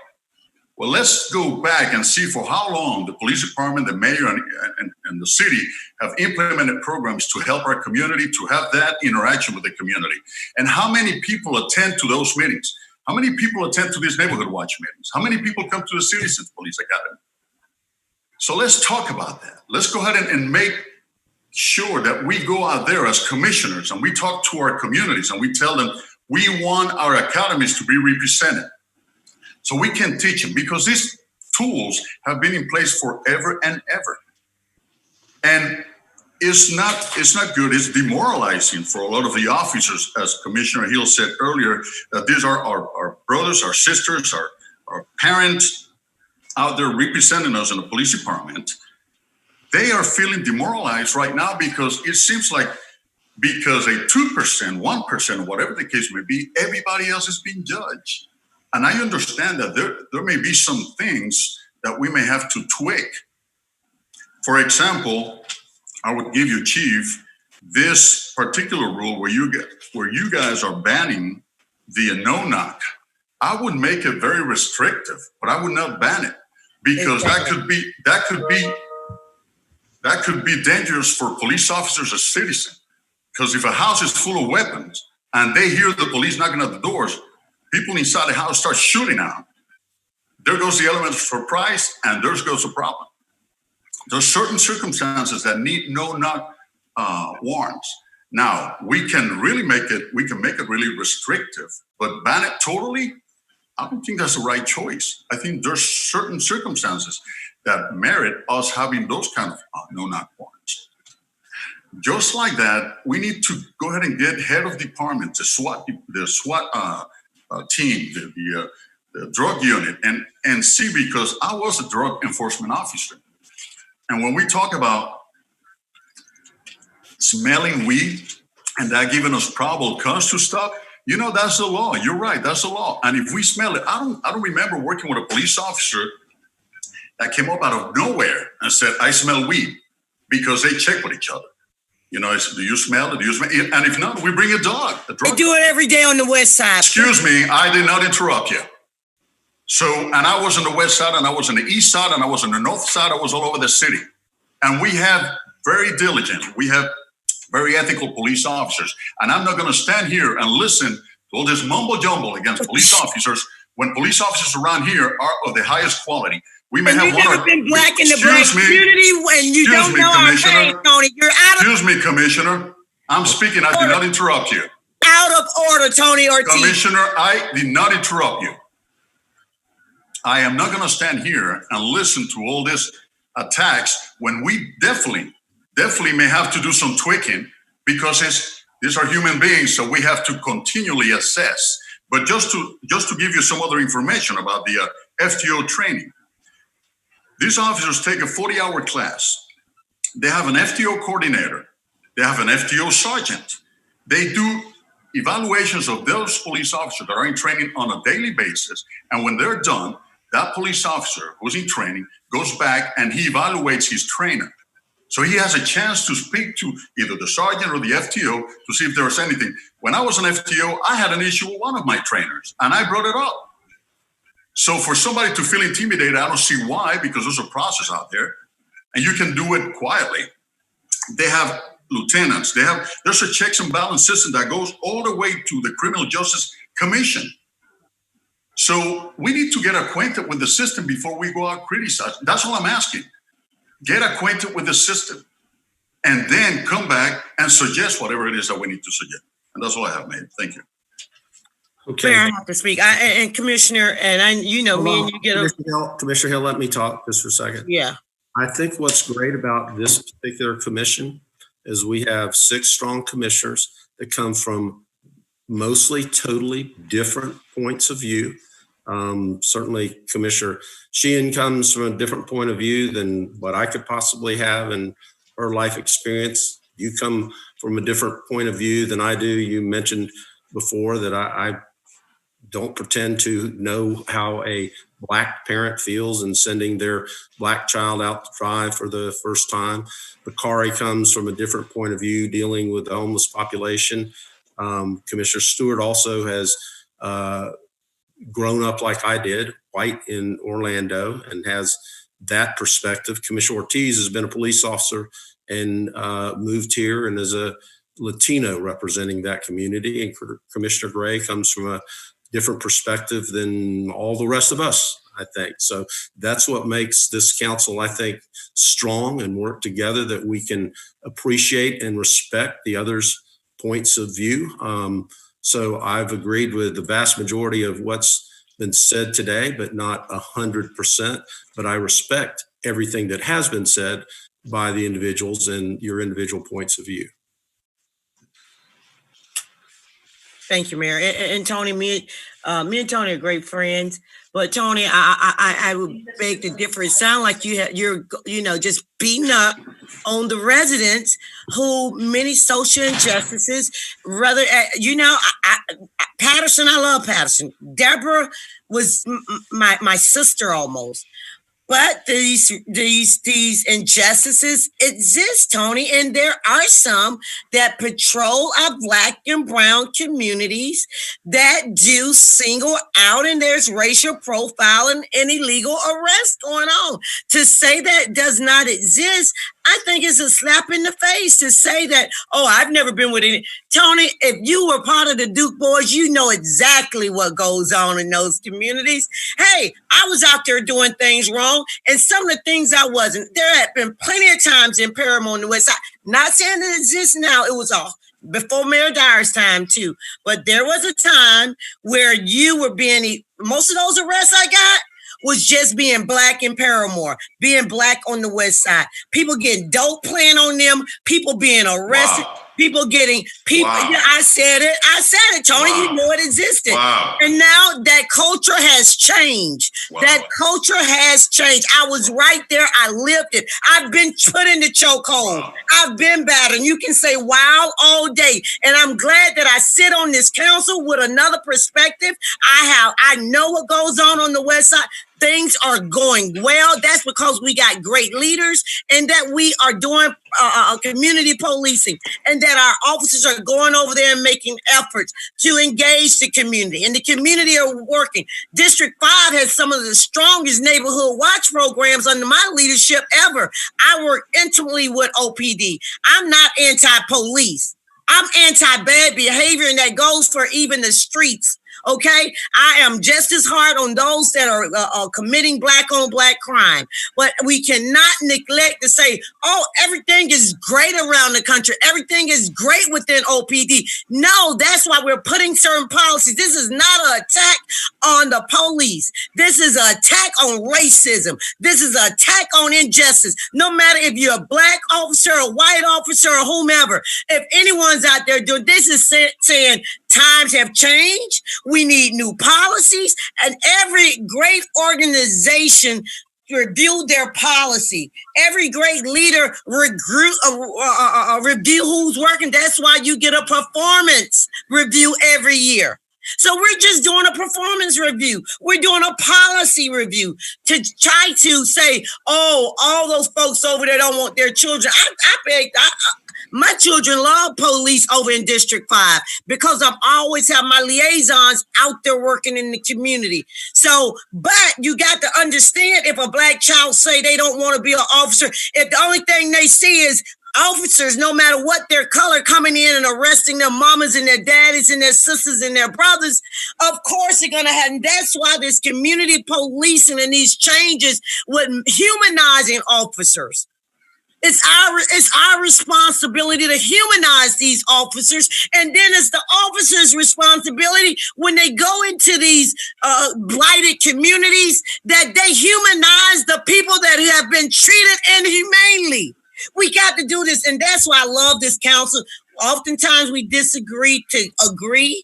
Well, let's go back and see for how long the police department, the mayor, and and the city have implemented programs to help our community, to have that interaction with the community. And how many people attend to those meetings? How many people attend to these neighborhood watch meetings? How many people come to the Citizens Police Academy? So let's talk about that. Let's go ahead and make sure that we go out there as commissioners and we talk to our communities and we tell them we want our academies to be represented. So we can teach them, because these tools have been in place forever and ever. And it's not good. It's demoralizing for a lot of the officers, as Commissioner Hill said earlier, that these are our brothers, our sisters, our parents out there representing us in the police department. They are feeling demoralized right now because it seems like because a 2%, 1%, whatever the case may be, everybody else is being judged. And I understand that there may be some things that we may have to tweak. For example, I would give you, Chief, this particular rule where you guys are banning the no-knock. I would make it very restrictive, but I would not ban it, because that could be dangerous for police officers as citizens. Because if a house is full of weapons and they hear the police knocking at the doors, people inside the house start shooting out. There goes the element of surprise, and there goes the problem. There's certain circumstances that need no-knock warrants. Now, we can make it really restrictive, but ban it totally, I don't think that's the right choice. I think there's certain circumstances that merit us having those kind of no-knock warrants. Just like that, we need to go ahead and get head of department, the SWAT team, the drug unit, and see, because I was a drug enforcement officer. And when we talk about smelling weed and that giving us probable cause to stop, that's the law. You're right, that's the law. And if we smell it, I don't remember working with a police officer that came up out of nowhere and said, I smell weed, because they check with each other. Do you smell it? Do you smell it? And if not, we bring a dog. They do it every day on the west side. Excuse me, I did not interrupt you. So, and I was on the west side, and I was on the east side, and I was on the north side. I was all over the city. And we have very diligent, we have very ethical police officers. And I'm not going to stand here and listen to all this mumbo jumbo against police officers when police officers around here are of the highest quality. We may have never been black in the black community when you don't know our pain, Tony. You're out of. Excuse me, Commissioner. I'm speaking. I did not interrupt you. Out of order, Tony Ortiz. Commissioner, I did not interrupt you. I am not going to stand here and listen to all this attacks when we definitely may have to do some tweaking, because these are human beings, so we have to continually assess. But just to give you some other information about the FTO training. These officers take a 40-hour class. They have an FTO coordinator. They have an FTO sergeant. They do evaluations of those police officers that are in training on a daily basis. And when they're done, that police officer who's in training goes back and he evaluates his trainer. So he has a chance to speak to either the sergeant or the FTO to see if there was anything. When I was an FTO, I had an issue with one of my trainers, and I brought it up. So for somebody to feel intimidated, I don't see why, because there's a process out there, and you can do it quietly. They have lieutenants. There's a checks and balance system that goes all the way to the Criminal Justice Commission. So we need to get acquainted with the system before we go out criticizing. That's all I'm asking. Get acquainted with the system, and then come back and suggest whatever it is that we need to suggest. And that's all I have, made. Thank you. Okay. Fair, I have to speak. And Commissioner, and me and you get Commissioner Hill, let me talk just for a second. Yeah. I think what's great about this particular commission is we have 6 strong commissioners that come from mostly totally different points of view. Certainly Commissioner Sheehan comes from a different point of view than what I could possibly have in her life experience. You come from a different point of view than I do. You mentioned before that I don't pretend to know how a Black parent feels in sending their Black child out to drive for the first time. Bakari comes from a different point of view, dealing with the homeless population. Commissioner Stewart also has grown up like I did, white in Orlando, and has that perspective. Commissioner Ortiz has been a police officer and moved here and is a Latino representing that community. And Commissioner Gray comes from a different perspective than all the rest of us, I think. So that's what makes this council, I think, strong and work together, that we can appreciate and respect the others' points of view. So I've agreed with the vast majority of what's been said today, but not 100%. But I respect everything that has been said by the individuals and your individual points of view. Thank you, Mayor. And Tony, me and Tony are great friends. But Tony, I would beg to differ. It sounds like you're just beating up on the residents who many social injustices. Rather, Patterson, I love Patterson. Deborah was my sister almost. But these injustices exist, Tony, and there are some that patrol our Black and brown communities that do single out, and there's racial profiling and illegal arrest going on. To say that does not exist, I think it's a slap in the face to say that, oh, I've never been with any. Tony, if you were part of the Duke Boys, you know exactly what goes on in those communities. Hey, I was out there doing things wrong, and some of the things I wasn't. There had been plenty of times in Paramount on the West Side. Not saying it exists now. It was all before Mayor Dyer's time too. But there was a time where you were being, most of those arrests I got was just being Black in Paramore, being Black on the West Side. People getting dope playing on them, people being arrested. Wow. People getting people. Wow. Yeah, I said it, Tony. Wow. You know it existed. Wow. And now that culture has changed. Wow. That culture has changed. I was right there. I lived it. I've been put in the chokehold. Wow. I've been battered. You can say wow all day. And I'm glad that I sit on this council with another perspective. I know what goes on the West Side. Things are going well. That's because we got great leaders and that we are doing community policing and that our officers are going over there and making efforts to engage the community, and the community are working. District 5 has some of the strongest neighborhood watch programs under my leadership ever. I work intimately with OPD. I'm not anti-police. I'm anti-bad behavior, and that goes for even the streets. Okay, I am just as hard on those that are committing Black on Black crime. But we cannot neglect to say, oh, everything is great around the country. Everything is great within OPD. No, that's why we're putting certain policies. This is not an attack on the police. This is an attack on racism. This is an attack on injustice. No matter if you're a Black officer, a white officer, or whomever, if anyone's out there doing this, is saying times have changed. We need new policies, and every great organization review their policy. Every great leader review who's working. That's why you get a performance review every year. So we're just doing a performance review. We're doing a policy review to try to say, oh, all those folks over there don't want their children. My children love police over in District 5 because I always have my liaisons out there working in the community. So, but you got to understand, if a Black child say they don't want to be an officer, if the only thing they see is officers, no matter what their color, coming in and arresting their mamas and their daddies and their sisters and their brothers, of course they're going to have, and that's why this community policing and these changes with humanizing officers. It's our responsibility to humanize these officers, and then it's the officers' responsibility when they go into these blighted communities that they humanize the people that have been treated inhumanely. We got to do this, and that's why I love this council. Oftentimes we disagree to agree.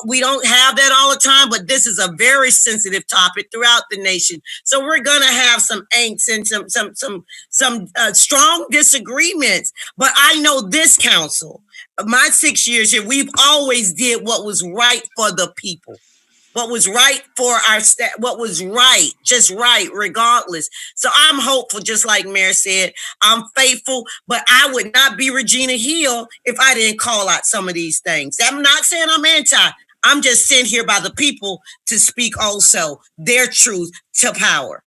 We don't have that all the time, but this is a very sensitive topic throughout the nation. So we're going to have some angst and some strong disagreements. But I know this council, my 6 years here, we've always did what was right for the people. What was right for our staff, what was right, just right, regardless. So I'm hopeful, just like Mayor said, I'm faithful, but I would not be Regina Hill if I didn't call out some of these things. I'm not saying I'm anti. I'm just sent here by the people to speak also their truth to power.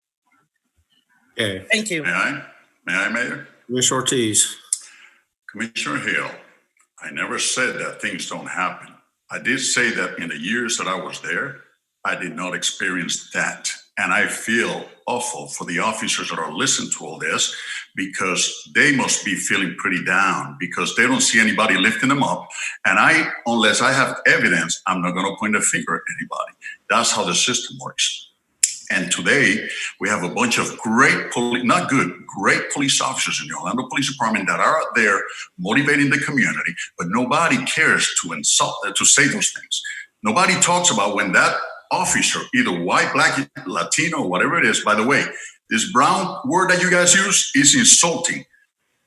Okay. Thank you. May I? May I, Mayor? Commissioner Ortiz. Commissioner Hill, I never said that things don't happen. I did say that in the years that I was there, I did not experience that. And I feel awful for the officers that are listening to all this because they must be feeling pretty down because they don't see anybody lifting them up. And unless I have evidence, I'm not going to point a finger at anybody. That's how the system works. And today we have a bunch of great police officers in the Orlando Police Department that are out there motivating the community, but nobody cares to say those things. Nobody talks about when that officer, either white, black, Latino, whatever it is. By the way, this brown word that you guys use is insulting.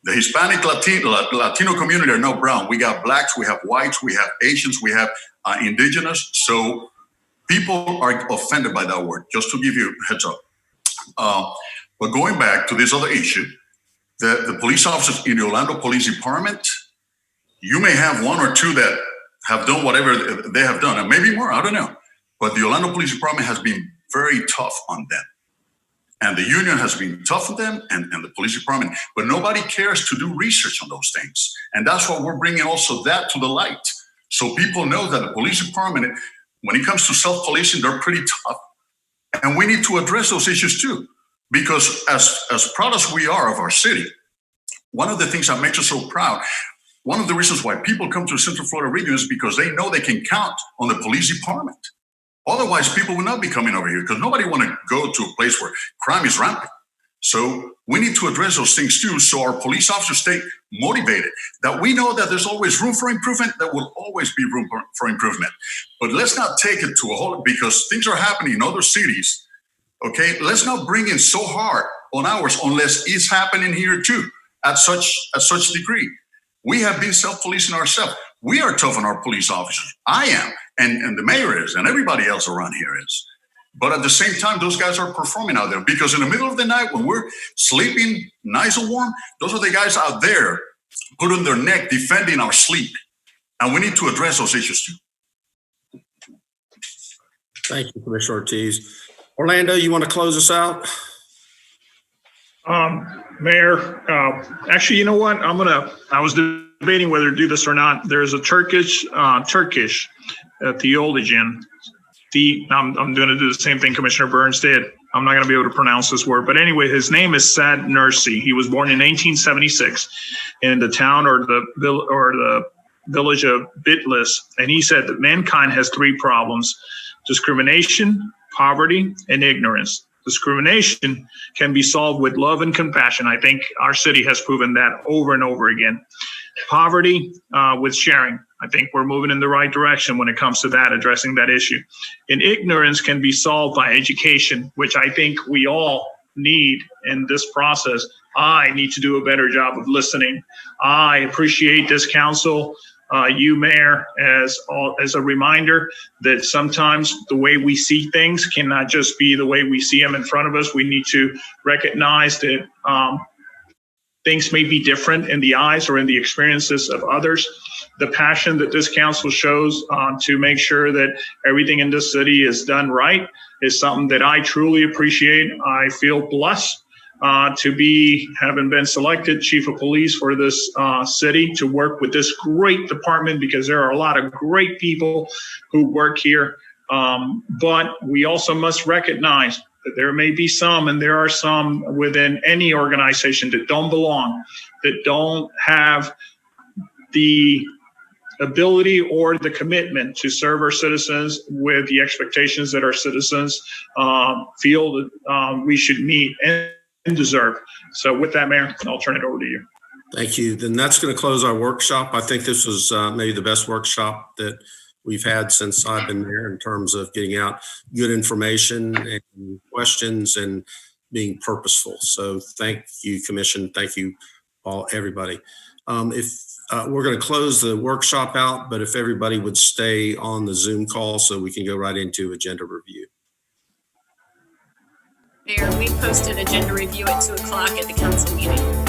The Hispanic Latino community are not brown. We got blacks, we have whites, we have Asians, we have indigenous. So people are offended by that word, just to give you a heads up. But going back to this other issue, the police officers in the Orlando Police Department, you may have one or two that have done whatever they have done, and maybe more, I don't know. But the Orlando Police Department has been very tough on them. And the union has been tough on them and the police department. But nobody cares to do research on those things. And that's why we're bringing also that to the light. So people know that the police department, when it comes to self-policing, they're pretty tough. And we need to address those issues too. Because as proud as we are of our city, one of the things that makes us so proud, one of the reasons why people come to the Central Florida region is because they know they can count on the police department. Otherwise, people will not be coming over here because nobody want to go to a place where crime is rampant. So we need to address those things too, so our police officers stay motivated, that we know that there's always room for improvement, there will always be room for improvement. But let's not take it to a whole, because things are happening in other cities, okay? Let's not bring in so hard on ours unless it's happening here too, at such degree. We have been self-policing ourselves. We are tough on our police officers. I am, and the mayor is, and everybody else around here is. But at the same time, those guys are performing out there because in the middle of the night when we're sleeping nice and warm, those are the guys out there putting their neck defending our sleep. And we need to address those issues too. Thank you, Commissioner Ortiz. Orlando, you want to close us out? Mayor, actually, you know what? I was debating whether to do this or not. There's a Turkish theologian. I'm going to do the same thing Commissioner Burns did. I'm not going to be able to pronounce this word. But anyway, his name is Sad Nursi. He was born in 1876 in the town or the village of Bitlis. And he said that mankind has three problems: discrimination, poverty, and ignorance. Discrimination can be solved with love and compassion. I think our city has proven that over and over again. Poverty with sharing. I think we're moving in the right direction when it comes to that, addressing that issue. And ignorance can be solved by education, which I think we all need in this process. I need to do a better job of listening. I appreciate this council, you, Mayor, as a reminder that sometimes the way we see things cannot just be the way we see them in front of us. We need to recognize that things may be different in the eyes or in the experiences of others. The passion that this council shows to make sure that everything in this city is done right is something that I truly appreciate. I feel blessed to be having been selected chief of police for this city to work with this great department, because there are a lot of great people who work here. But we also must recognize that there may be some, and there are some within any organization that don't belong, that don't have the ability or the commitment to serve our citizens with the expectations that our citizens feel that we should meet and deserve. So with that, Mayor, I'll turn it over to you. Thank you. Then that's going to close our workshop. I think this was maybe the best workshop that we've had since I've been there in terms of getting out good information and questions and being purposeful. So thank you, Commission. Thank you all, everybody. We're going to close the workshop out, but if everybody would stay on the Zoom call so we can go right into agenda review. Mayor, we posted agenda review at 2:00 at the council meeting.